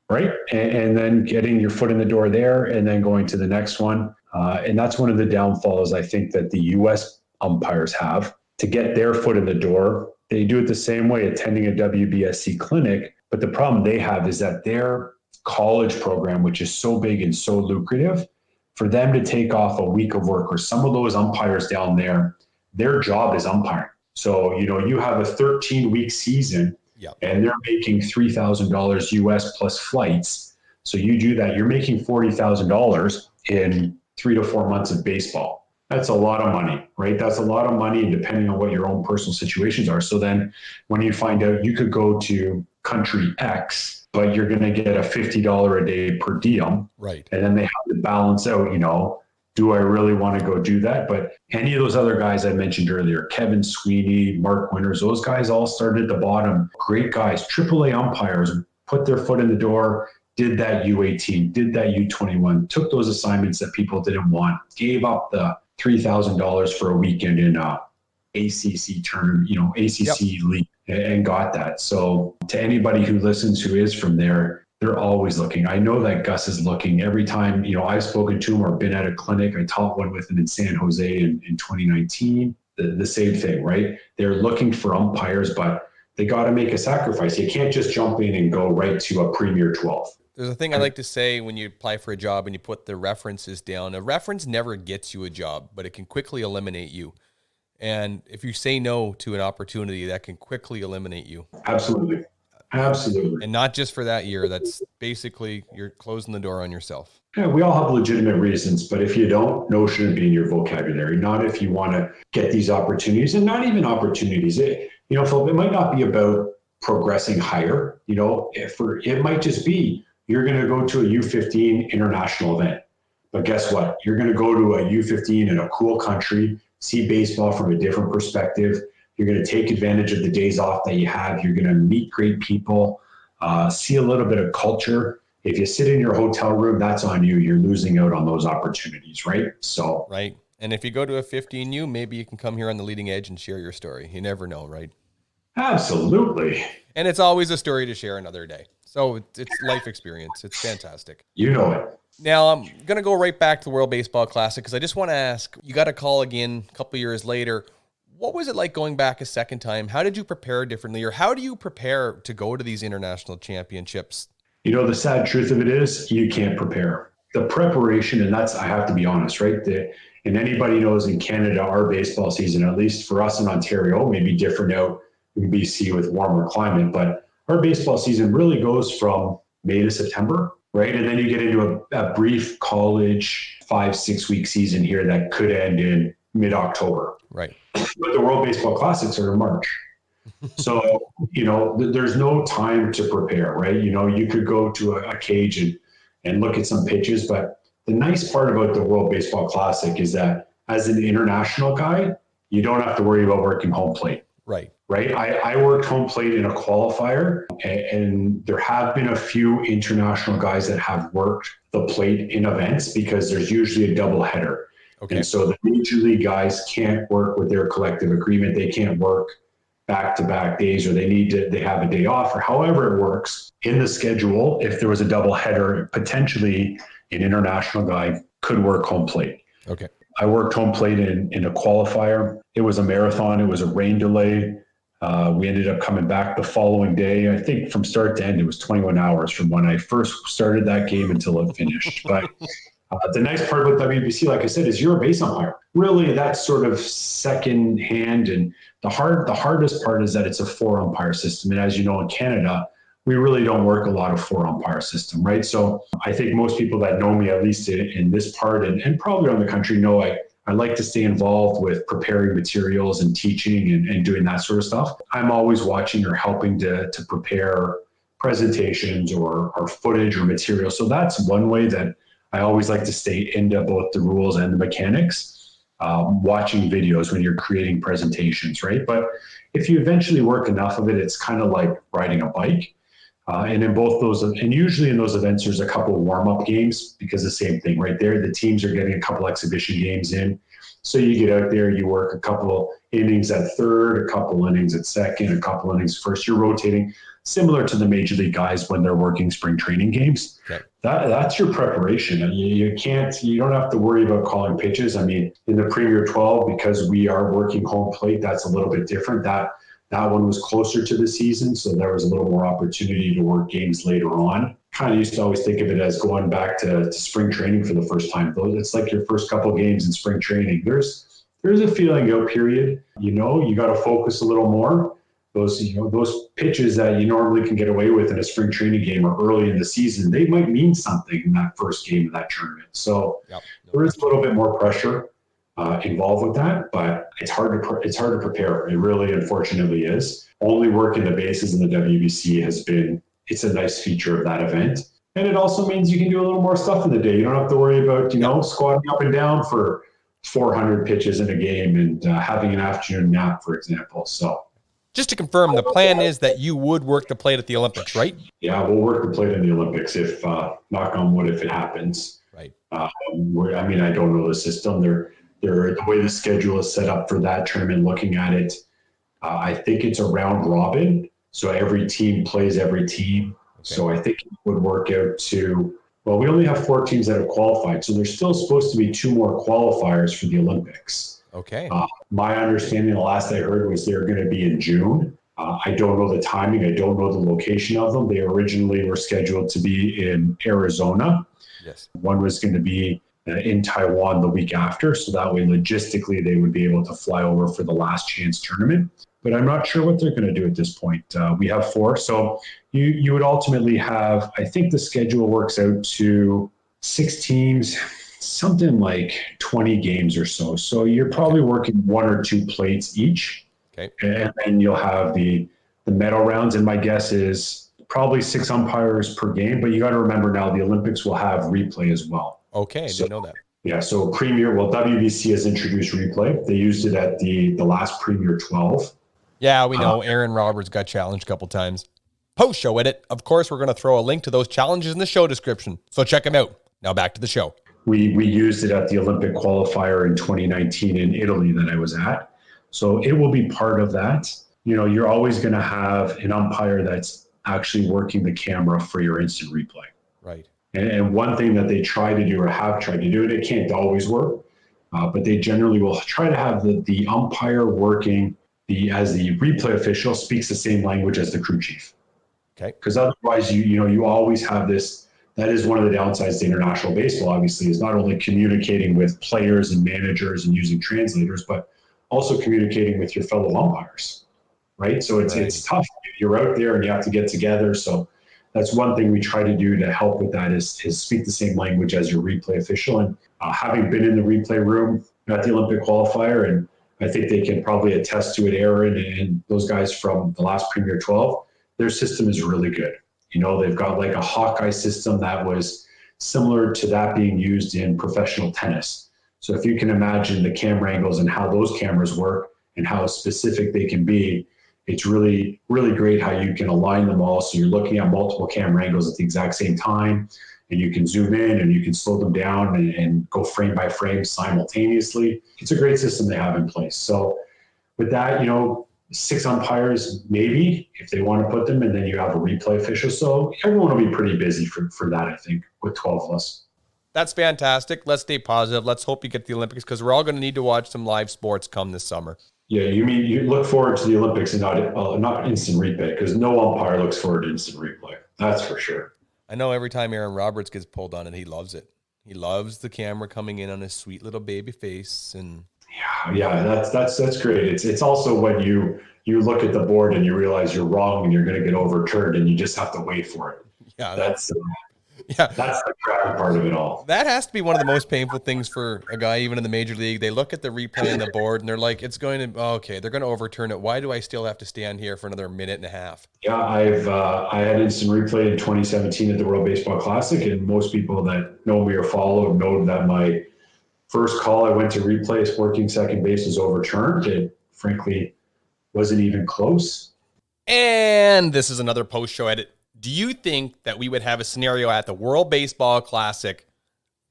Right. And then getting your foot in the door there and then going to the next one. And that's one of the downfalls I think that the U.S. umpires have to get their foot in the door. They do it the same way, attending a WBSC clinic. But the problem they have is that their college program, which is so big and so lucrative, for them to take off a week of work, or some of those umpires down there, their job is umpiring. So, you have a 13-week season. Yep. And they're making $3,000 US plus flights. So you do that, you're making $40,000 in 3 to 4 months of baseball. That's a lot of money, right? That's a lot of money, depending on what your own personal situations are. So then when you find out you could go to country X, but you're going to get a $50 a day per diem. Right. And then they have to balance out, do I really want to go do that? But any of those other guys I mentioned earlier, Kevin Sweeney, Mark Winters, those guys all started at the bottom. Great guys, AAA umpires, put their foot in the door, did that U18, did that U21, took those assignments that people didn't want, gave up the $3,000 for a weekend in a ACC tournament, ACC league, and got that. So to anybody who listens who is from there, they're always looking. I know that Gus is looking every time, I've spoken to him or been at a clinic. I taught one with him in San Jose in 2019. The same thing, right? They're looking for umpires, but they got to make a sacrifice. You can't just jump in and go right to a Premier 12. There's a thing I like to say when you apply for a job and you put the references down. A reference never gets you a job, but it can quickly eliminate you. And if you say no to an opportunity, that can quickly eliminate you. Absolutely. Absolutely. And not just for that year. That's basically you're closing the door on yourself. Yeah, we all have legitimate reasons, but if you don't, no shouldn't be in your vocabulary. Not if you want to get these opportunities, and not even opportunities. It might not be about progressing higher. It might just be you're going to go to a U15 international event. But guess what? You're going to go to a U15 in a cool country, see baseball from a different perspective. You're going to take advantage of the days off that you have. You're going to meet great people, see a little bit of culture. If you sit in your hotel room, that's on you. You're losing out on those opportunities, right? So right. And if you go to a 15U, maybe you can come here on the leading edge and share your story. You never know, right? Absolutely. And it's always a story to share another day. So it's life experience. It's fantastic. You know it. Now, I'm going to go right back to the World Baseball Classic because I just want to ask, you got a call again a couple years later. What was it like going back a second time? How did you prepare differently, or how do you prepare to go to these international championships? The sad truth of it is you can't prepare. the preparation, and that's, I have to be honest, right? And anybody knows in Canada, our baseball season, at least for us in Ontario, may be different out in BC with warmer climate, but our baseball season really goes from May to September, right? And then you get into a brief college 5-6 week season here that could end in mid-October. Right. But the World Baseball Classics are in March. So, there's no time to prepare, right? You could go to a cage and look at some pitches, but the nice part about the World Baseball Classic is that as an international guy, you don't have to worry about working home plate. Right. I worked home plate in a qualifier, and there have been a few international guys that have worked the plate in events because there's usually a double header. Okay. And so the major league guys can't work with their collective agreement. They can't work back-to-back days, or they have a day off, or however it works in the schedule. If there was a double header, potentially an international guy could work home plate. Okay. I worked home plate in a qualifier. It was a marathon. It was a rain delay. We ended up coming back the following day. I think from start to end, it was 21 hours from when I first started that game until it finished. But the nice part about WBC, like I said, is you're a base umpire. Really, that's sort of second hand. And the hardest part is that it's a 4-umpire system. And as you know, in Canada, we really don't work a lot of 4-umpire system, right? So I think most people that know me, at least in this part and probably around the country, know I like to stay involved with preparing materials and teaching and doing that sort of stuff. I'm always watching or helping to prepare presentations or footage or material. So that's one way that I always like to stay into both the rules and the mechanics, watching videos when you're creating presentations, right? But if you eventually work enough of it, it's kind of like riding a bike. And in both those, and usually in those events, there's a couple of warm-up games because the same thing right there. The teams are getting a couple exhibition games in. So you get out there, you work a couple innings at third, a couple innings at second, a couple innings first. You're rotating, similar to the major league guys when they're working spring training games. Okay. That's your preparation. You don't have to worry about calling pitches. I mean, in the Premier 12, because we are working home plate, that's a little bit different. That one was closer to the season, so there was a little more opportunity to work games later on. Kind of used to always think of it as going back to spring training for the first time. It's like your first couple of games in spring training. There's a feeling out period. You got to focus a little more. Those pitches that you normally can get away with in a spring training game or early in the season, they might mean something in that first game of that tournament. So there is a little bit more pressure involved with that, but it's hard to prepare. It really, unfortunately, is. Only working the bases in the WBC it's a nice feature of that event. And it also means you can do a little more stuff in the day. You don't have to worry about, squatting up and down for 400 pitches in a game and having an afternoon nap, for example. So just to confirm, the plan is that you would work the plate at the Olympics, right? Yeah, we'll work the plate in the Olympics if, knock on wood, if it happens. Right. I don't know the system. The way the schedule is set up for that tournament, looking at it, I think it's a round robin. So every team plays every team. Okay. So I think it would work out to, we only have 4 teams that have qualified. So there's still supposed to be 2 more qualifiers for the Olympics. Okay. My understanding, the last I heard, was they're going to be in June. I don't know the timing. I don't know the location of them. They originally were scheduled to be in Arizona. Yes. One was going to be in Taiwan the week after. So that way, logistically, they would be able to fly over for the last chance tournament. But I'm not sure what they're going to do at this point. We have 4. So you would ultimately have, I think the schedule works out to 6 teams, something like 20 games or so. So you're probably working 1 or 2 plates each. Okay. And then you'll have the medal rounds. And my guess is probably 6 umpires per game. But you got to remember now the Olympics will have replay as well. Okay, I didn't know that. Yeah, so WBC has introduced replay. They used it at the last Premier 12. Yeah, we know. Aaron Roberts got challenged a couple times. Post-show edit. Of course, we're going to throw a link to those challenges in the show description. So check them out. Now back to the show. We used it at the Olympic qualifier in 2019 in Italy that I was at. So it will be part of that. You're always going to have an umpire that's actually working the camera for your instant replay. Right. And one thing that they try to do or have tried to do, and it can't always work, but they generally will try to have the umpire working as the replay official speaks the same language as the crew chief. Okay. Because otherwise, you always have this that is one of the downsides to international baseball, obviously, is not only communicating with players and managers and using translators, but also communicating with your fellow umpires, right? So it's tough. You're out there and you have to get together. So that's one thing we try to do to help with that is speak the same language as your replay official. And having been in the replay room at the Olympic qualifier, and I think they can probably attest to it, Aaron and those guys from the last Premier 12, their system is really good. You know, they've got like a Hawkeye system that was similar to that being used in professional tennis. So if you can imagine the camera angles and how those cameras work and how specific they can be, it's really, really great how you can align them all. So you're looking at multiple camera angles at the exact same time, and you can zoom in and you can slow them down and go frame by frame simultaneously. It's a great system they have in place. So with that, you know, 6 umpires, maybe, if they want to put them, and then you have a replay official. So everyone will be pretty busy for that, I think, with 12 of us. That's fantastic. Let's stay positive. Let's hope you get the Olympics, because we're all going to need to watch some live sports come this summer. Yeah, you mean you look forward to the Olympics and not instant replay, because no umpire looks forward to instant replay. That's for sure. I know every time Aaron Roberts gets pulled on it, he loves it. He loves the camera coming in on his sweet little baby face. And yeah, that's great. It's also when you look at the board and you realize you're wrong and you're going to get overturned and you just have to wait for it. Yeah, that's the crappy part of it all. That has to be one of the most painful things for a guy, even in the major league. They look at the replay on the board and they're like, they're going to overturn it. Why do I still have to stand here for another minute and a half? Yeah, I had instant replay in 2017 at the World Baseball Classic, and most people that know me or follow know that my first call I went to replay working second base was overturned. It frankly wasn't even close. And this is another post-show edit. Do you think that we would have a scenario at the World Baseball Classic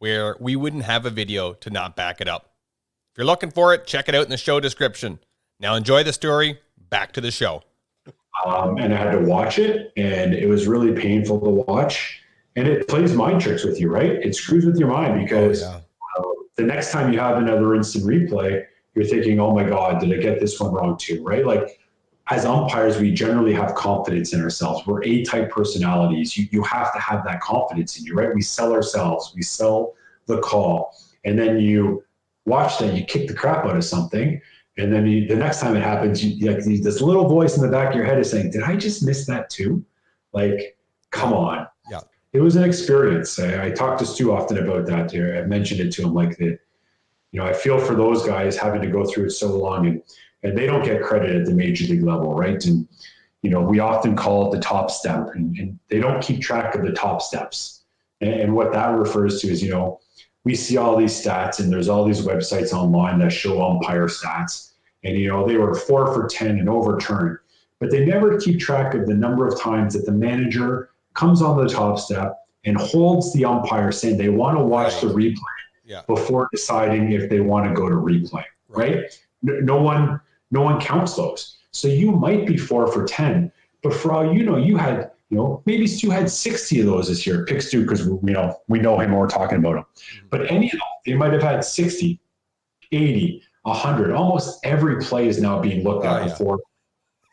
where we wouldn't have a video to not back it up? If you're looking for it, check it out in the show description. Now enjoy the story. Back to the show. And I had to watch it, and it was really painful to watch. And it plays mind tricks with you, right? It screws with your mind because the next time you have another instant replay, you're thinking, oh my God, did I get this one wrong too, right? Like, as umpires, we generally have confidence in ourselves. We're A-type personalities. You have to have that confidence in you, right? We sell ourselves. We sell the call. And then you watch that, you kick the crap out of something. And then the next time it happens, this little voice in the back of your head is saying, did I just miss that too? Like, come on. Yeah. It was an experience. I talked to Stu often about that here. I mentioned it to him, like that, I feel for those guys having to go through it so long, and they don't get credit at the major league level, right? And, we often call it the top step, and they don't keep track of the top steps. And what that refers to is, we see all these stats, and there's all these websites online that show umpire stats. And, they were 4 for 10 and overturned, but they never keep track of the number of times that the manager comes on the top step and holds the umpire saying they want to watch the replay before deciding if they want to go to replay, right? No one counts those. So you might be 4 for 10, but for all you had, maybe Stu had 60 of those this year. Pick Stu because we know him and we're talking about him. But any of them, they might have had 60, 80, 100. Almost every play is now being looked at before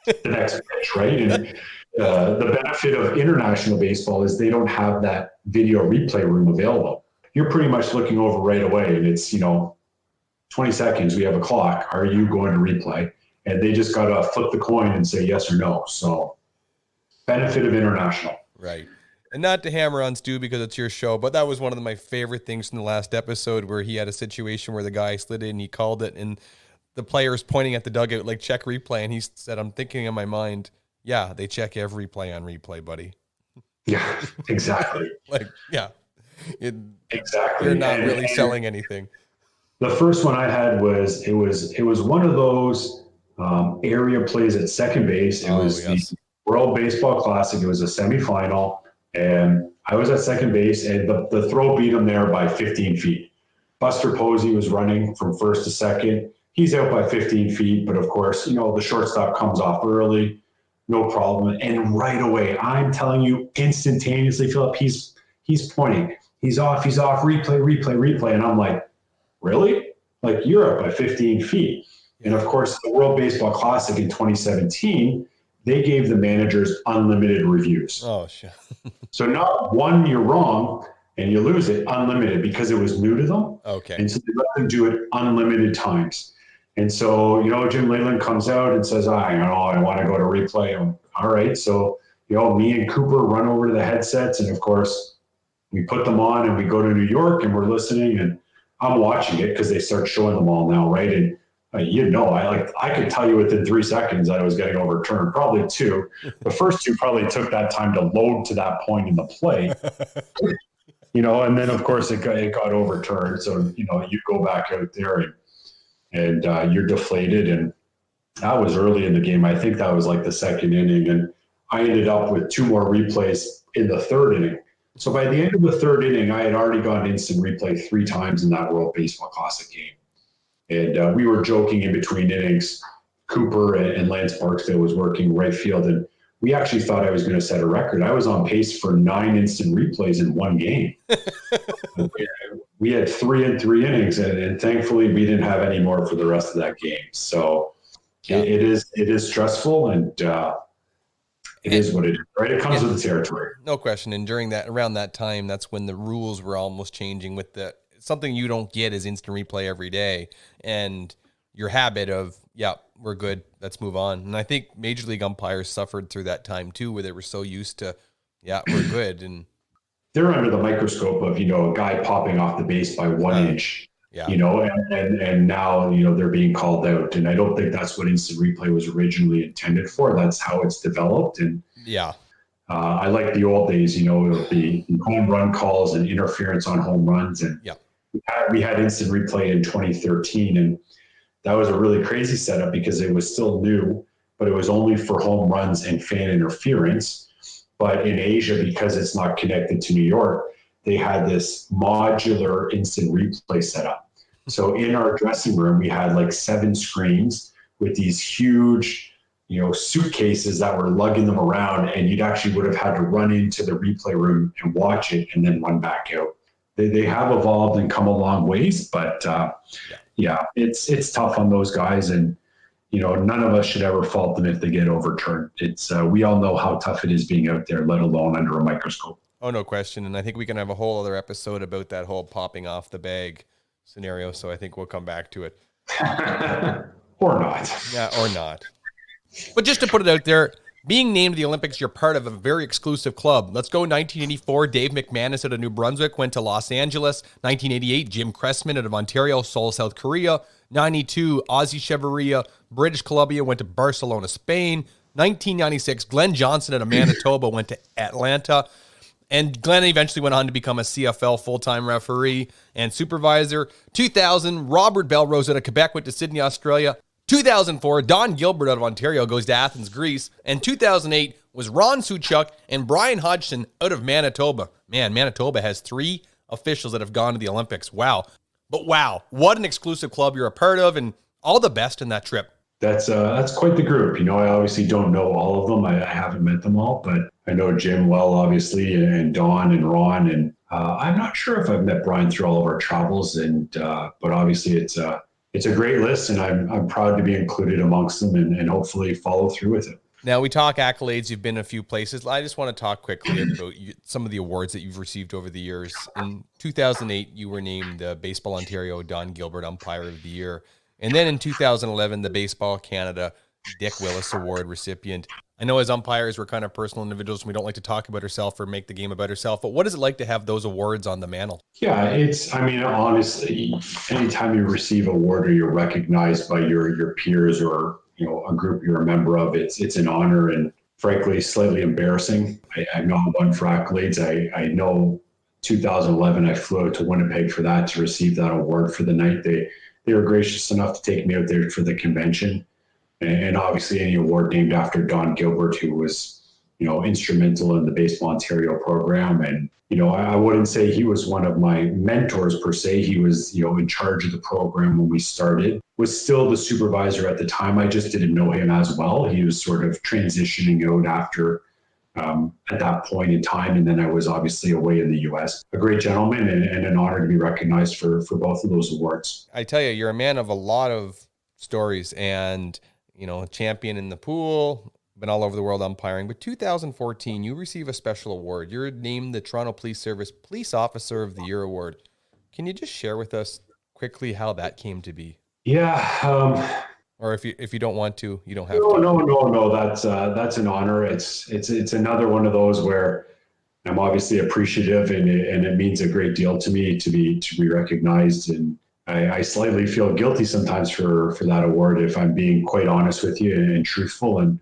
the next pitch, right? And the benefit of international baseball is they don't have that video replay room available. You're pretty much looking over right away, and it's 20 seconds, we have a clock. Are you going to replay? And they just got to flip the coin and say yes or no. So benefit of international. Right. And not to hammer on Stu because it's your show, but that was one of my favorite things from the last episode where he had a situation where the guy slid in, he called it, and the player was pointing at the dugout like, check replay. And he said, I'm thinking in my mind, yeah, they check every play on replay, buddy. Yeah, exactly. Exactly. You're not really selling anything. The first one I had was one of those area plays at second base. It was the World Baseball Classic. It was a semifinal, and I was at second base, and the throw beat him there by 15 feet. Buster Posey was running from first to second. He's out by 15 feet, but of course, the shortstop comes off early, no problem. And right away, I'm telling you, instantaneously, Philip, he's pointing. He's off, replay. And I'm like, really? Like, you're up by 15 feet. And of course, the World Baseball Classic in 2017, they gave the managers unlimited reviews. Oh, shit. So not one, you're wrong and you lose it, unlimited, because it was new to them. Okay. And so they let them do it unlimited times. And so, Jim Leyland comes out and says, I want to go to replay. All right. So, me and Cooper run over to the headsets. And of course, we put them on and we go to New York and we're listening, and I'm watching it because they start showing them all now. Right. And I could tell you within 3 seconds I was getting overturned, probably 2. The first 2 probably took that time to load to that point in the play, and then of course it got overturned. So, you go back out there and you're deflated. And that was early in the game. I think that was like the second inning. And I ended up with 2 more replays in the third inning. So by the end of the third inning, I had already gone instant replay 3 times in that World Baseball Classic game. And we were joking in between innings. Cooper and Lance Barksdale was working right field, and we actually thought I was going to set a record. I was on pace for 9 instant replays in one game. We had 3 in 3 innings, and thankfully we didn't have any more for the rest of that game. So it is stressful, and it is what it is, right? It comes with the territory. No question. And around that time, that's when the rules were almost changing with something you don't get is instant replay every day, and your habit of, we're good, let's move on. And I think Major League umpires suffered through that time too, where they were so used to, we're good. And they're under the microscope of, a guy popping off the base by 1 inch, and now, they're being called out. And I don't think that's what instant replay was originally intended for. That's how it's developed. And I like the old days, the home run calls and interference on home runs. And we had instant replay in 2013, and that was a really crazy setup because it was still new, but it was only for home runs and fan interference. But in Asia, because it's not connected to New York, they had this modular instant replay setup. So in our dressing room, we had like 7 screens with these huge, suitcases that were lugging them around, and you'd actually would have had to run into the replay room and watch it and then run back out. They have evolved and come a long ways, but it's tough on those guys, and none of us should ever fault them if they get overturned. It's we all know how tough it is being out there, let alone under a microscope. Oh, no question. And I think we can have a whole other episode about that whole popping off the bag scenario. So I think we'll come back to it. Or not. Yeah, or not. But just to put it out there, being named to the Olympics, you're part of a very exclusive club. Let's go 1984, Dave McManus out of New Brunswick went to Los Angeles. 1988, Jim Cressman out of Ontario, Seoul, South Korea. 92, Ozzie Cheverria, British Columbia, went to Barcelona, Spain. 1996, Glenn Johnson out of Manitoba went to Atlanta. And Glenn eventually went on to become a CFL full-time referee and supervisor. 2000, Robert Belrose out of Quebec went to Sydney, Australia. 2004, Don Gilbert out of Ontario goes to Athens, Greece. And 2008 was Ron Suchuk and Brian Hodgson out of Manitoba. Man, Manitoba has 3 officials that have gone to the Olympics. Wow. But wow, what an exclusive club you're a part of, and all the best in that trip. That's quite the group. I obviously don't know all of them. I haven't met them all, but I know Jim well, obviously, and Don and Ron. And I'm not sure if I've met Brian through all of our travels. And but obviously, it's a great list, and I'm proud to be included amongst them, and hopefully follow through with it. Now, we talk accolades. You've been in a few places. I just want to talk quickly about some of the awards that you've received over the years. In 2008, you were named the Baseball Ontario Don Gilbert Umpire of the Year. And then in 2011, the Baseball Canada Dick Willis Award recipient. I know as umpires, we're kind of personal individuals, and we don't like to talk about ourselves or make the game about ourselves, but what is it like to have those awards on the mantle? Yeah, honestly, anytime you receive an award or you're recognized by your peers or, a group you're a member of, it's an honor and frankly, slightly embarrassing. I'm not one for accolades. I know 2011, I flew out to Winnipeg for that, to receive that award for the night. They were gracious enough to take me out there for the convention. And obviously any award named after Don Gilbert, who was, instrumental in the Baseball Ontario program. And, I wouldn't say he was one of my mentors per se. He was, in charge of the program when we started, was still the supervisor at the time. I just didn't know him as well. He was sort of transitioning out after at that point in time. And then I was obviously away in the U.S. A great gentleman and an honor to be recognized for both of those awards. I tell you, you're a man of a lot of stories and, a champion in the pool, been all over the world umpiring, but 2014, you receive a special award. You're named the Toronto Police Service Police Officer of the Year Award. Can you just share with us quickly how that came to be? Yeah. Or if you don't want to, you don't have No, to. no. That's an honor. It's another one of those where I'm obviously appreciative, and it means a great deal to me to be recognized. And I slightly feel guilty sometimes for that award, if I'm being quite honest with you and truthful. And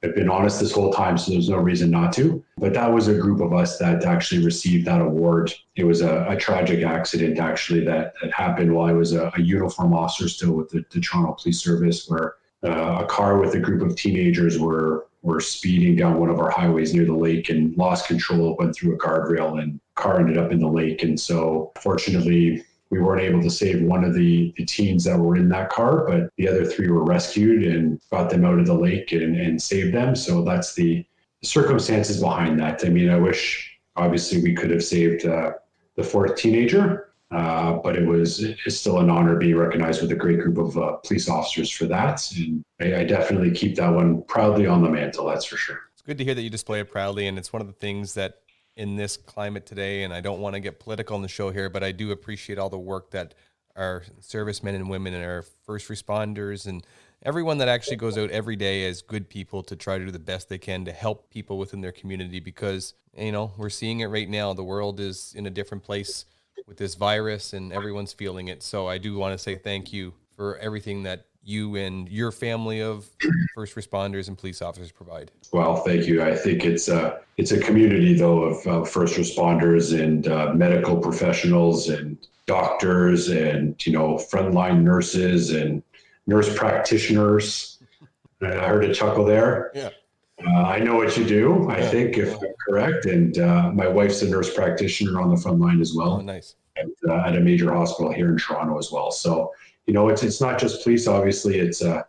I've been honest this whole time, so there's no reason not to. But that was a group of us that actually received that award. It was a tragic accident, actually, that happened while I was a uniform officer still with the Toronto Police Service, where a car with a group of teenagers were speeding down one of our highways near the lake and lost control, went through a guardrail, and car ended up in the lake. And so fortunately, we weren't able to save one of the teens that were in that car, but the other three were rescued and got them out of the lake and saved them. So that's the circumstances behind that. I mean, I wish obviously we could have saved the fourth teenager, but it's still an honor being recognized with a great group of police officers for that. And I definitely keep that one proudly on the mantle, that's for sure. It's good to hear that you display it proudly, and it's one of the things that in this climate today, and I don't want to get political on the show here, but I do appreciate all the work that our servicemen and women and our first responders and everyone that actually goes out every day as good people to try to do the best they can to help people within their community, because, you know, we're seeing it right now. The world is in a different place with this virus and everyone's feeling it. So I do want to say thank you for everything that you and your family of first responders and police officers provide. Well, thank you. I think it's a community, though, of first responders and medical professionals and doctors and, frontline nurses and nurse practitioners. I heard a chuckle there. Yeah. I know what you do, I think, if I'm correct. And my wife's a nurse practitioner on the front line as well. Oh, nice. At a major hospital here in Toronto as well. So, it's not just police. Obviously, it's a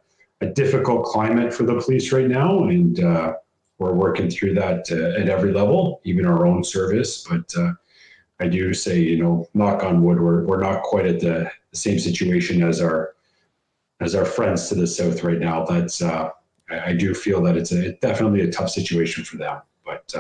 difficult climate for the police right now, and we're working through that at every level, even our own service. But I do say, knock on wood, we're not quite at the same situation as our friends to the south right now. That's I do feel that it's definitely a tough situation for them. But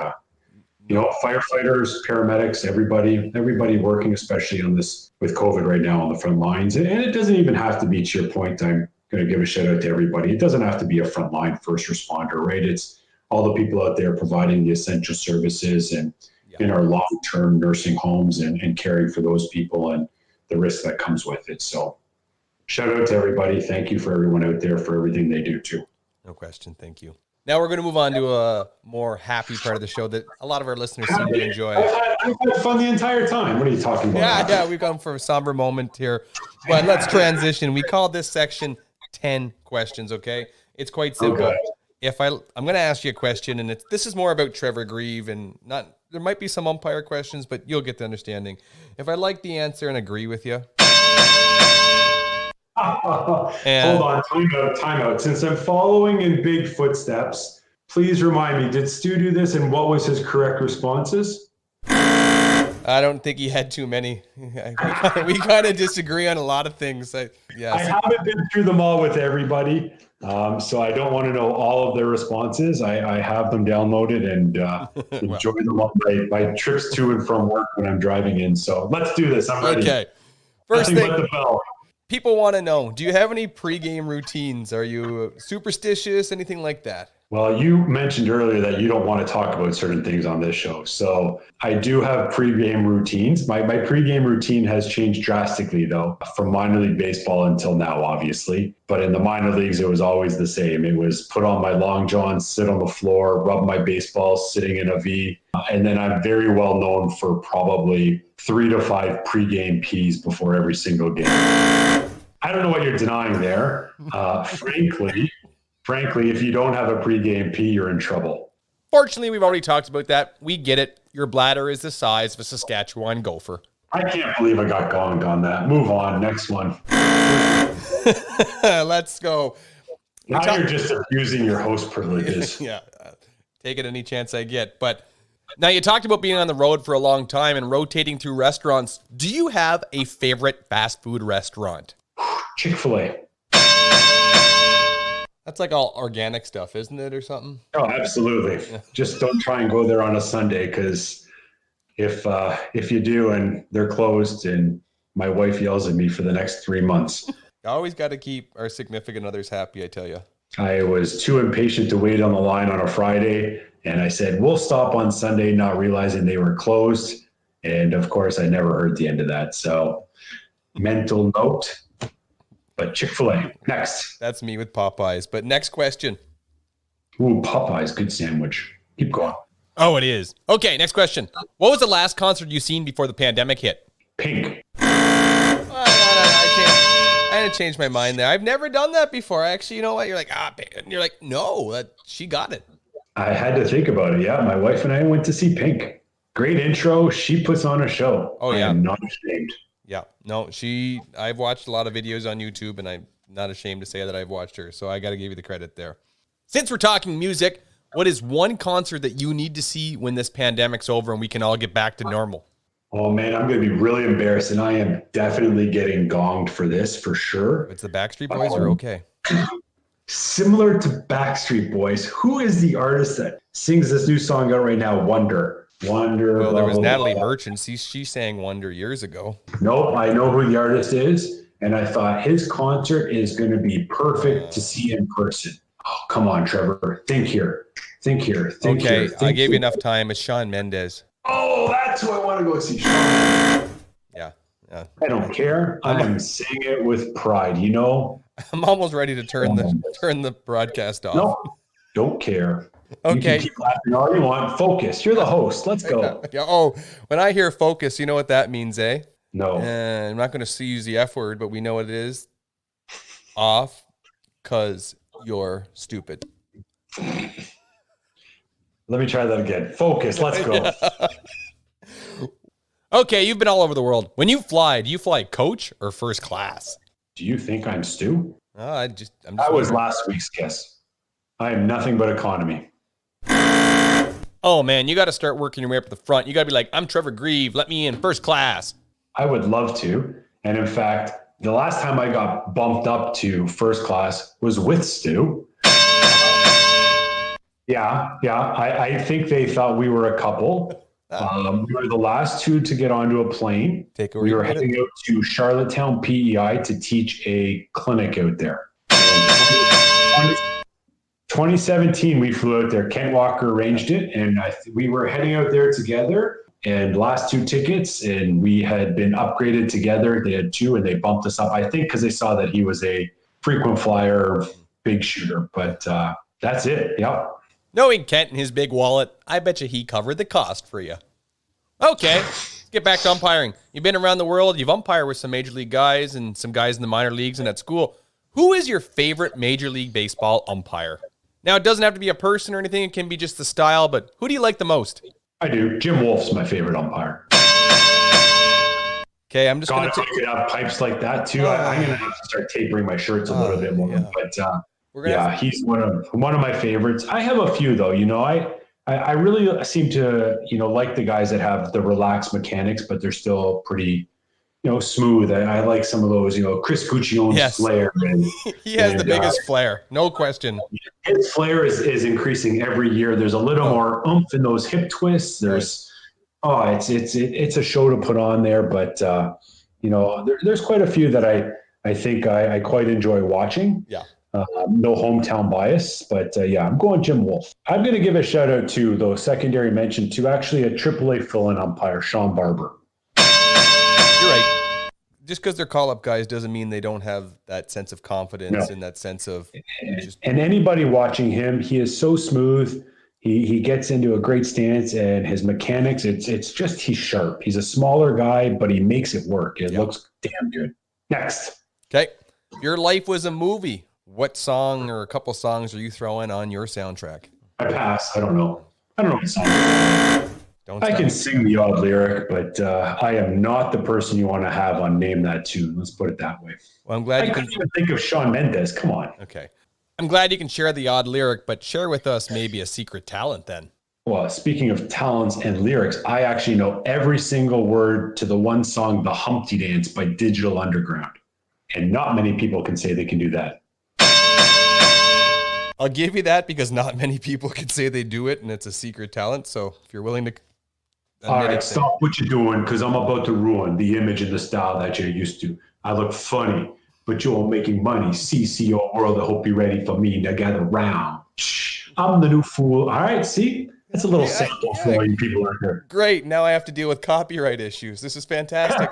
firefighters, paramedics, everybody working, especially on this with COVID right now on the front lines. And it doesn't even have to be, to your point, I'm going to give a shout out to everybody. It doesn't have to be a frontline first responder, right? It's all the people out there providing the essential services and in our long-term nursing homes and caring for those people and the risk that comes with it. So shout out to everybody. Thank you for everyone out there for everything they do too. No question. Thank you. Now we're going to move on to a more happy part of the show that a lot of our listeners seem to enjoy. I've had fun the entire time. What are you talking about? Yeah, we've gone for a somber moment here. But let's transition. We call this section 10 questions, okay? It's quite simple. Okay. I'm going to ask you a question, and this is more about Trevor Grieve, and there might be some umpire questions, but you'll get the understanding. If I like the answer and agree with you. Hold on, time out. Since I'm following in big footsteps, please remind me, did Stu do this, and what was his correct responses? I don't think he had too many. We kind of disagree on a lot of things. I haven't been through them all with everybody, so I don't want to know all of their responses. I have them downloaded and enjoy them on my trips to and from work when I'm driving in. So let's do this. I'm ready. Okay. First thing. But the bell. People want to know, do you have any pregame routines? Are you superstitious, anything like that? Well, you mentioned earlier that you don't want to talk about certain things on this show. So I do have pregame routines. My pregame routine has changed drastically, though, from minor league baseball until now, obviously. But in the minor leagues, it was always the same. It was put on my long johns, sit on the floor, rub my baseball, sitting in a V. And then I'm very well known for probably 3 to 5 pregame pees before every single game. I don't know what you're denying there. Frankly, if you don't have a pregame pee, you're in trouble. Fortunately, we've already talked about that. We get it. Your bladder is the size of a Saskatchewan gopher. I can't believe I got gonged on that. Move on. Next one. Let's go. Now you're just abusing your host privileges. Yeah. Take it any chance I get. But now you talked about being on the road for a long time and rotating through restaurants. Do you have a favorite fast food restaurant? Chick-fil-A. That's like all organic stuff, isn't it, or something? Oh, absolutely. Yeah. Just don't try and go there on a Sunday, because if you do and they're closed, and my wife yells at me for the next 3 months. Always got to keep our significant others happy, I tell you. I was too impatient to wait on the line on a Friday, and I said, we'll stop on Sunday, not realizing they were closed. And of course, I never heard the end of that. So mental note, but Chick-fil-A, next. That's me with Popeyes. But next question. Ooh, Popeye's, good sandwich. Keep going. Oh, it is. Okay, next question. What was the last concert you seen before the pandemic hit? Pink. I didn't change my mind there. I've never done that before. Actually, you know what? You're like, and you're like, no, she got it. I had to think about it. Yeah, my wife and I went to see Pink. Great intro. She puts on a show. Oh, yeah. I am not ashamed. Yeah. No, I've watched a lot of videos on YouTube, and I'm not ashamed to say that I've watched her. So I got to give you the credit there. Since we're talking music, what is one concert that you need to see when this pandemic's over and we can all get back to normal? Oh, man, I'm going to be really embarrassed, and I am definitely getting gonged for this for sure. It's the Backstreet Boys are okay. Similar to Backstreet Boys, who is the artist that sings this new song out right now? Wonder. Well, there was Natalie Merchant. She sang Wonder years ago. Nope, I know who the artist is, and I thought his concert is going to be perfect to see in person. Oh, come on, Trevor. Think here. Okay, I gave you enough time. It's Shawn Mendes. Oh, that's who I want to go see. Yeah. I don't care. I'm saying it with pride. You know. I'm almost ready to turn the broadcast off. No, don't care. Okay. You can keep laughing all you want. Focus. You're the host. Let's go. Oh, when I hear focus, you know what that means, eh? No. I'm not going to use the F word, but we know what it is. Off, because you're stupid. Let me try that again. Focus. Let's go. Okay, you've been all over the world. When you fly, do you fly coach or first class? Do you think I'm Stu? I'm just I was last week's guest. I am nothing but economy. Oh, man, you got to start working your way up to the front. You got to be like, I'm Trevor Grieve. Let me in first class. I would love to. And in fact, the last time I got bumped up to first class was with Stu. Yeah. I think they thought we were a couple. We were the last two to get onto a plane. We were heading out to Charlottetown, PEI to teach a clinic out there. 2017, we flew out there. Kent Walker arranged it, and we were heading out there together. And last two tickets, and we had been upgraded together. They had two, and they bumped us up. I think because they saw that he was a frequent flyer, big shooter. But that's it. Yep. Knowing Kent and his big wallet, I bet you he covered the cost for you. Okay, let's get back to umpiring. You've been around the world. You've umpired with some major league guys and some guys in the minor leagues and at school. Who is your favorite Major League Baseball umpire? Now, it doesn't have to be a person or anything. It can be just the style, but who do you like the most? I do. Jim Wolf's my favorite umpire. Okay, I'm just going to could have pipes like that too. I'm going to have to start tapering my shirts a little bit more. Yeah. But he's one of my favorites. I have a few though. You know, I really seem to like the guys that have the relaxed mechanics, but they're still pretty smooth. I like some of those. Chris Guccione's flair. He has the biggest flair, no question. His flair is increasing every year. There's a little more oomph in those hip twists. There's it's a show to put on there. But there's quite a few that I think I quite enjoy watching. Yeah. No hometown bias, but I'm going Jim Wolf. I'm going to give a shout out to, though, secondary mention to actually a AAA fill-in umpire, Sean Barber. You're right. Just because they're call-up guys doesn't mean they don't have that sense of confidence and that sense of And anybody watching him, he is so smooth. He gets into a great stance, and his mechanics, it's just he's sharp. He's a smaller guy, but he makes it work. It looks damn good. Next. Okay. Your life was a movie. What song or a couple songs are you throwing on your soundtrack? I pass. I don't know what song. I can sing the odd lyric, but I am not the person you want to have on Name That Tune. Let's put it that way. Well, I'm glad I couldn't even think of Shawn Mendes. Come on. Okay. I'm glad you can share the odd lyric, but share with us maybe a secret talent then. Well, speaking of talents and lyrics, I actually know every single word to the one song, The Humpty Dance by Digital Underground. And not many people can say they can do that. I'll give you that because not many people can say they do it, and it's a secret talent. So if you're willing to, all right, stop what you're doing because I'm about to ruin the image and the style that you're used to. I look funny, but you're making money. CCO world, I hope you're ready for me to gather round. I'm the new fool. All right, see? That's a little sample for you people out there. Great. Now I have to deal with copyright issues. This is fantastic.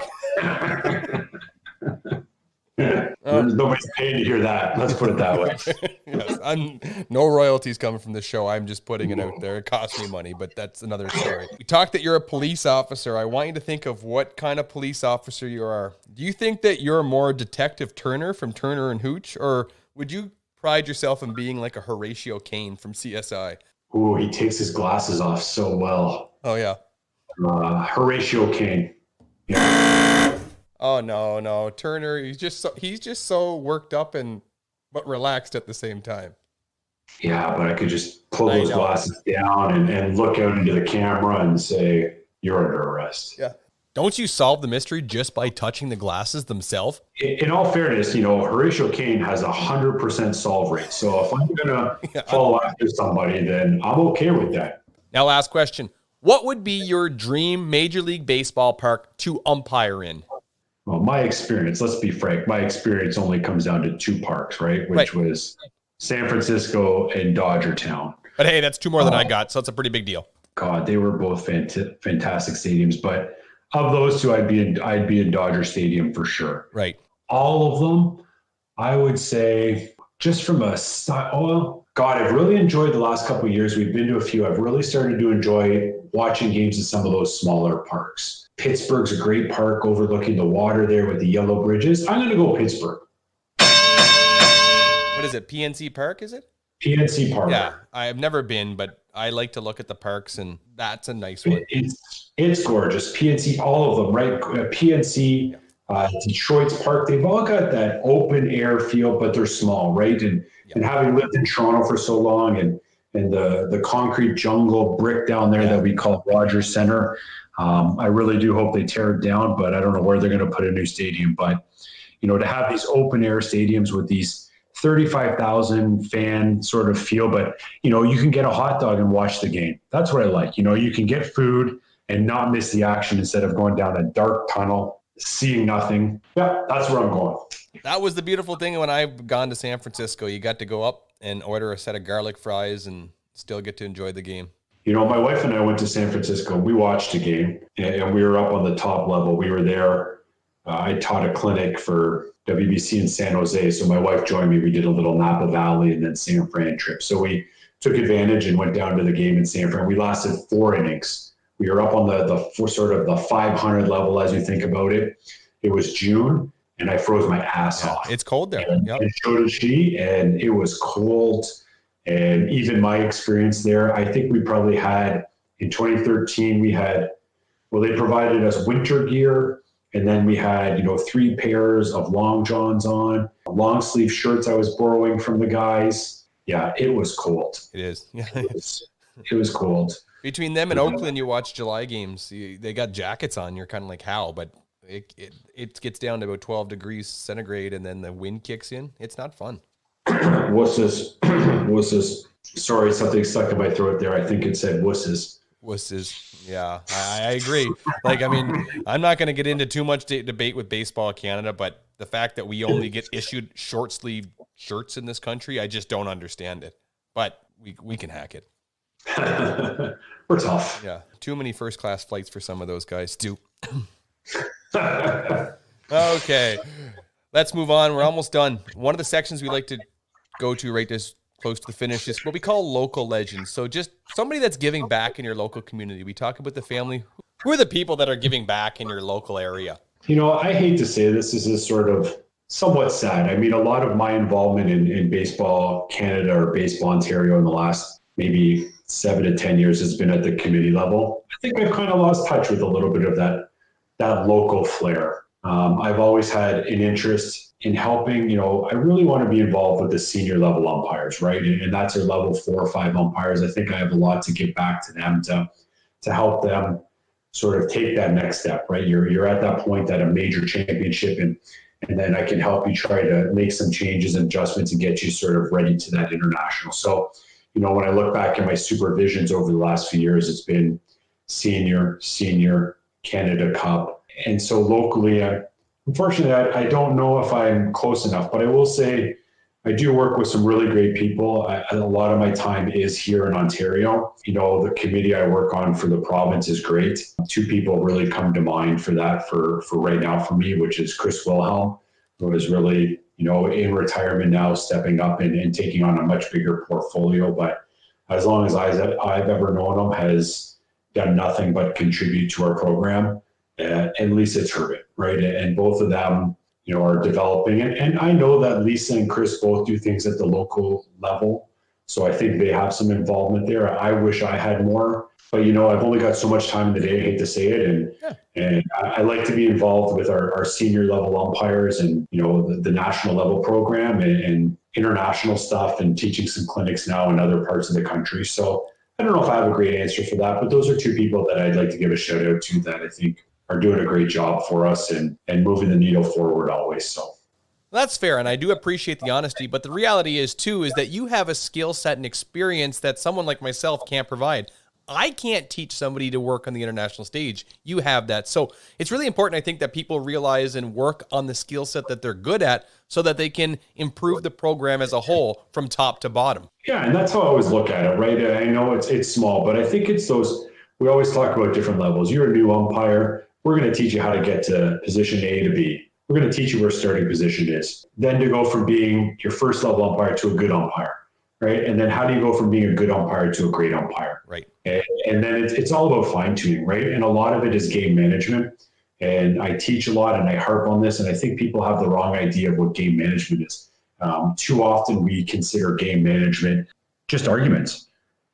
Nobody's paying to hear that. Let's put it that way. Yes, no royalties coming from this show. I'm just putting it out there. It costs me money, but that's another story. We talked that you're a police officer. I want you to think of what kind of police officer you are. Do you think that you're more Detective Turner from Turner and Hooch, or would you pride yourself in being like a Horatio Caine from CSI? Ooh, he takes his glasses off so well. Oh, yeah. Horatio Caine. Yeah. Oh, no. Turner, he's just so worked up but relaxed at the same time. Yeah, but I could just pull those glasses down and look out into the camera and say, you're under arrest. Yeah. Don't you solve the mystery just by touching the glasses themselves? In all fairness, Horatio Caine has 100% solve rate. So if I'm going to follow after somebody, then I'm okay with that. Now, last question. What would be your dream Major League Baseball park to umpire in? Well, my experience, let's be frank, my experience only comes down to 2 parks, right? Which was San Francisco and Dodgertown. But hey, that's 2 more than I got, so it's a pretty big deal. God, they were both fantastic stadiums. But of those 2, I'd be in Dodger Stadium for sure. Right. All of them, I would say, just from a style. God, I've really enjoyed the last couple of years. We've been to a few. I've really started to enjoy watching games in some of those smaller parks. Pittsburgh's a great park overlooking the water there with the yellow bridges. I'm going to go Pittsburgh. What is it? PNC Park, is it? PNC Park. Yeah, I've never been, but I like to look at the parks, and that's a nice one. It's gorgeous. PNC, all of them, right? PNC, Detroit's park, they've all got that open air feel, but they're small, right? And having lived in Toronto for so long and the concrete jungle brick down there that we call Rogers Center, I really do hope they tear it down, but I don't know where they're going to put a new stadium. But, to have these open air stadiums with these 35,000 fan sort of feel, but, you can get a hot dog and watch the game. That's what I like. You can get food and not miss the action instead of going down a dark tunnel, seeing nothing. Yeah, that's where I'm going. That was the beautiful thing when I've gone to San Francisco. You got to go up and order a set of garlic fries and still get to enjoy the game. My wife and I went to San Francisco. We watched a game, and we were up on the top level. We were there. I taught a clinic for WBC in San Jose, so my wife joined me. We did a little Napa Valley and then San Fran trip. So we took advantage and went down to the game in San Fran. We lasted 4 innings. We were up on the sort of the 500 level as you think about it. It was June, and I froze my ass off. It's cold there. And so did she, and it was cold. And even my experience there, I think we probably had, in 2013, they provided us winter gear. And then we had, 3 pairs of long johns on, long sleeve shirts I was borrowing from the guys. Yeah, it was cold. It is. Yeah. It was cold. Between them and Oakland, you watch July games. They got jackets on. You're kind of like, how? But it gets down to about 12 degrees centigrade, and then the wind kicks in. It's not fun. What's this? Sorry, something stuck in my throat there. I think it said wusses. Wusses. Yeah, I agree. I'm not going to get into too much debate with Baseball Canada, but the fact that we only get issued short sleeve shirts in this country, I just don't understand it. But we can hack it. We're tough. Yeah, too many first class flights for some of those guys too. Okay, let's move on. We're almost done. One of the sections we like to go to right this close to the finish is what we call local legends. So just somebody that's giving back in your local community. We talk about the family. Who are the people that are giving back in your local area? I hate to say this is sort of somewhat sad. I mean, a lot of my involvement in Baseball Canada or Baseball Ontario in the last maybe 7 to 10 years has been at the committee level. I think I've kind of lost touch with a little bit of that local flair. I've always had an interest in helping, I really want to be involved with the senior level umpires, right? And that's your level 4 or 5 umpires. I think I have a lot to give back to them to help them sort of take that next step, right? You're at that point at a major championship, and And then I can help you try to make some changes and adjustments and get you sort of ready to that international. So, when I look back at my supervisions over the last few years, it's been senior, Canada Cup. And so locally, unfortunately, I don't know if I'm close enough, but I will say I do work with some really great people. A lot of my time is here in Ontario. The committee I work on for the province is great. Two people really come to mind for that for right now for me, which is Chris Wilhelm, who is really, in retirement now, stepping up and taking on a much bigger portfolio. But as long as I've ever known him, has done nothing but contribute to our program. And Lisa Turbot, right? And both of them, are developing. And I know that Lisa and Chris both do things at the local level. So I think they have some involvement there. I wish I had more, but I've only got so much time in the day, I hate to say it. And I like to be involved with our senior level umpires and, the national level program and international stuff and teaching some clinics now in other parts of the country. So I don't know if I have a great answer for that, but those are two people that I'd like to give a shout out to that I think are doing a great job for us and moving the needle forward always. So that's fair, and I do appreciate the honesty, but the reality is that you have a skill set and experience that someone like myself can't provide. I can't teach somebody to work on the international stage. You have that. So it's really important, I think, that people realize and work on the skill set that they're good at so that they can improve the program as a whole from top to bottom. Yeah, and that's how I always look at it, right? I know it's small, but I think it's those, we always talk about different levels. You're a new umpire. We're going to teach you how to get to position A to B. We're going to teach you where starting position is. Then to go from being your first level umpire to a good umpire, right? And then how do you go from being a good umpire to a great umpire? Right. And then it's all about fine tuning, right? And a lot of it is game management. And I teach a lot and I harp on this. And I think people have the wrong idea of what game management is. Too often we consider game management just arguments.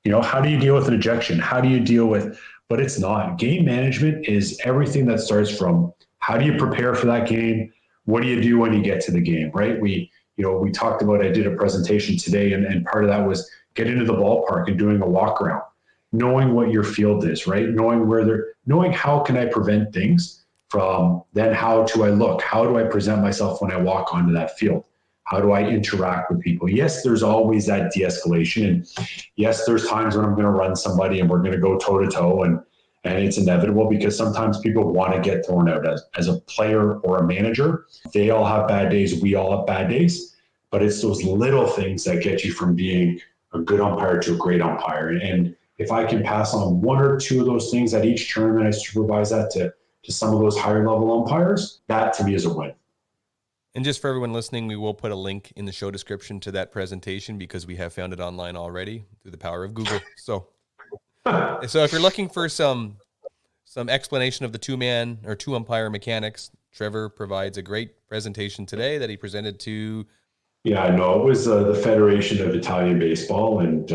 How do you deal with an ejection? How do you deal with, but it's not. Game management is everything that starts from how do you prepare for that game? What do you do when you get to the game, right? We talked about, I did a presentation today and part of that was get into the ballpark and doing a walk around, knowing what your field is, right? Knowing how can I prevent things from then how do I look? How do I present myself when I walk onto that field? How do I interact with people? Yes, there's always that de-escalation. And yes, there's times when I'm going to run somebody and we're going to go toe to toe and it's inevitable because sometimes people want to get thrown out as a player or a manager. They all have bad days. We all have bad days, but it's those little things that get you from being a good umpire to a great umpire. And if I can pass on one or two of those things at each tournament, I supervise that to some of those higher level umpires, that to me is a win. And just for everyone listening, we will put a link in the show description to that presentation because we have found it online already through the power of Google. So if you're looking for some explanation of the two-man or two-umpire mechanics, Trevor provides a great presentation today that he presented to. Yeah, no, it was the Federation of Italian Baseball. And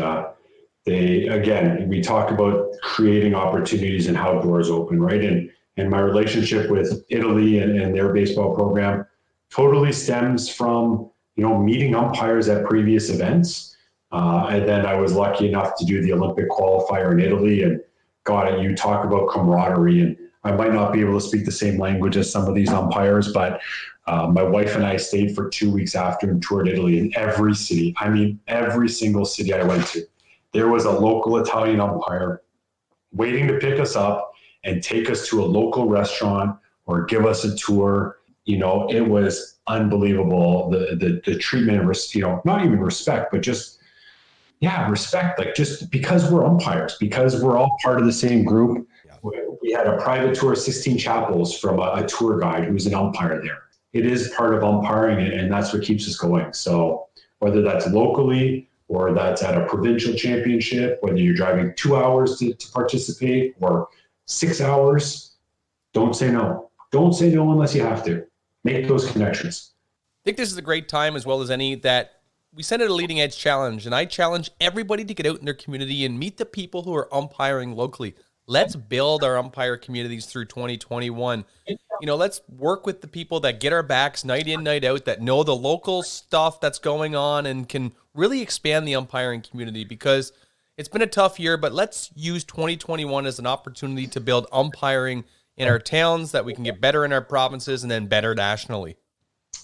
we talk about creating opportunities and how doors open, right? And my relationship with Italy and their baseball program totally stems from, meeting umpires at previous events. And then I was lucky enough to do the Olympic qualifier in Italy and you talk about camaraderie. And I might not be able to speak the same language as some of these umpires, but my wife and I stayed for 2 weeks after and toured Italy in every city. I mean, every single city I went to, there was a local Italian umpire waiting to pick us up and take us to a local restaurant or give us a tour. It was unbelievable. The treatment, not even respect, but just, respect. Like just because we're umpires, because we're all part of the same group. Yeah. We had a private tour of 16 chapels from a tour guide who was an umpire there. It is part of umpiring and that's what keeps us going. So whether that's locally or that's at a provincial championship, whether you're driving 2 hours to participate or 6 hours, don't say no. Don't say no unless you have to. Make those connections. I think this is a great time as well as any that we send out a leading edge challenge, and I challenge everybody to get out in their community and meet the people who are umpiring locally. Let's build our umpire communities through 2021. Let's work with the people that get our backs night in, night out, that know the local stuff that's going on and can really expand the umpiring community because it's been a tough year, but let's use 2021 as an opportunity to build umpiring in our towns that we can get better in our provinces and then better nationally.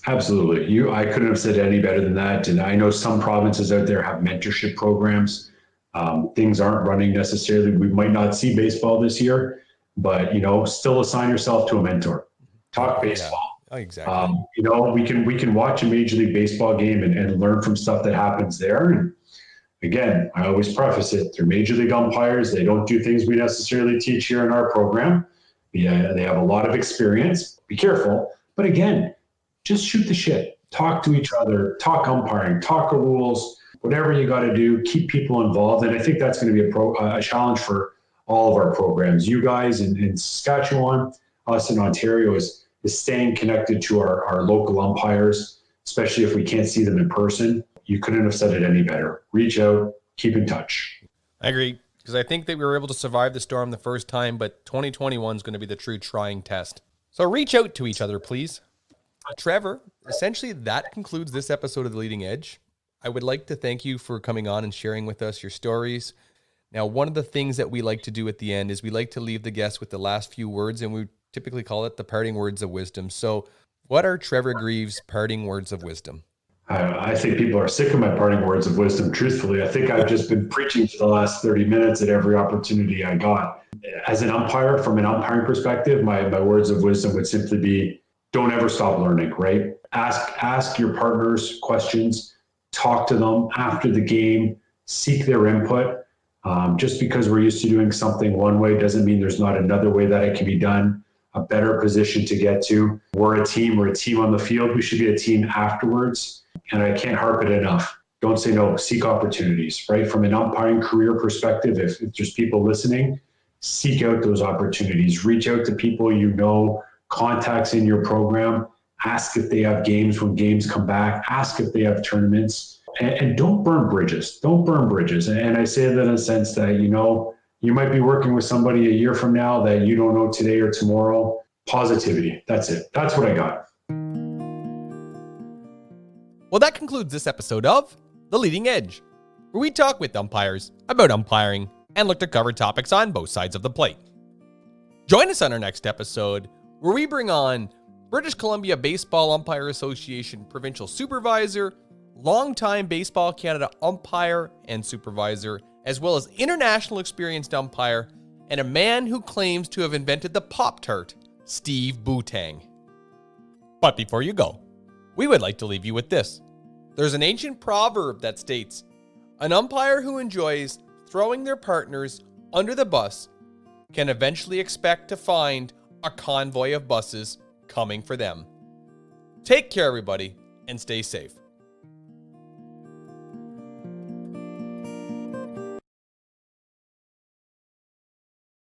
Absolutely. I couldn't have said it any better than that. And I know some provinces out there have mentorship programs. Things aren't running necessarily. We might not see baseball this year, but still assign yourself to a mentor. Talk baseball. Yeah, exactly. We can watch a Major League Baseball game and learn from stuff that happens there. And again, I always preface it, they're Major League umpires. They don't do things we necessarily teach here in our program. Yeah, they have a lot of experience. Be careful. But again, just shoot the shit. Talk to each other. Talk umpiring. Talk rules. Whatever you got to do, keep people involved. And I think that's going to be a challenge for all of our programs. You guys in Saskatchewan, us in Ontario is staying connected to our local umpires, especially if we can't see them in person. You couldn't have said it any better. Reach out, keep in touch. I agree, because I think that we were able to survive the storm the first time, but 2021 is going to be the true trying test. So reach out to each other, please. Trevor, essentially that concludes this episode of The Leading Edge. I would like to thank you for coming on and sharing with us your stories. Now, one of the things that we like to do at the end is we like to leave the guests with the last few words, and we typically call it the parting words of wisdom. So what are Trevor Grieve's parting words of wisdom? I think people are sick of my parting words of wisdom, truthfully. I think I've just been preaching for the last 30 minutes at every opportunity I got. As an umpire, from an umpiring perspective, my words of wisdom would simply be, don't ever stop learning, right? Ask your partners questions, talk to them after the game, seek their input. Just because we're used to doing something one way doesn't mean there's not another way that it can be done, a better position to get to. We're a team on the field. We should be a team afterwards. And I can't harp it enough. Don't say no, seek opportunities, right? From an umpiring career perspective, if there's people listening, seek out those opportunities. Reach out to people contacts in your program. Ask if they have games when games come back. Ask if they have tournaments. And don't burn bridges. Don't burn bridges. And I say that in a sense that, you might be working with somebody a year from now that you don't know today or tomorrow. Positivity. That's it. That's what I got. Well, that concludes this episode of The Leading Edge, where we talk with umpires about umpiring and look to cover topics on both sides of the plate. Join us on our next episode, where we bring on British Columbia Baseball Umpire Association Provincial Supervisor, longtime Baseball Canada umpire and supervisor, as well as international experienced umpire, and a man who claims to have invented the Pop-Tart, Steve Bootang. But before you go, we would like to leave you with this. There's an ancient proverb that states, an umpire who enjoys throwing their partners under the bus can eventually expect to find a convoy of buses coming for them. Take care, everybody, and stay safe.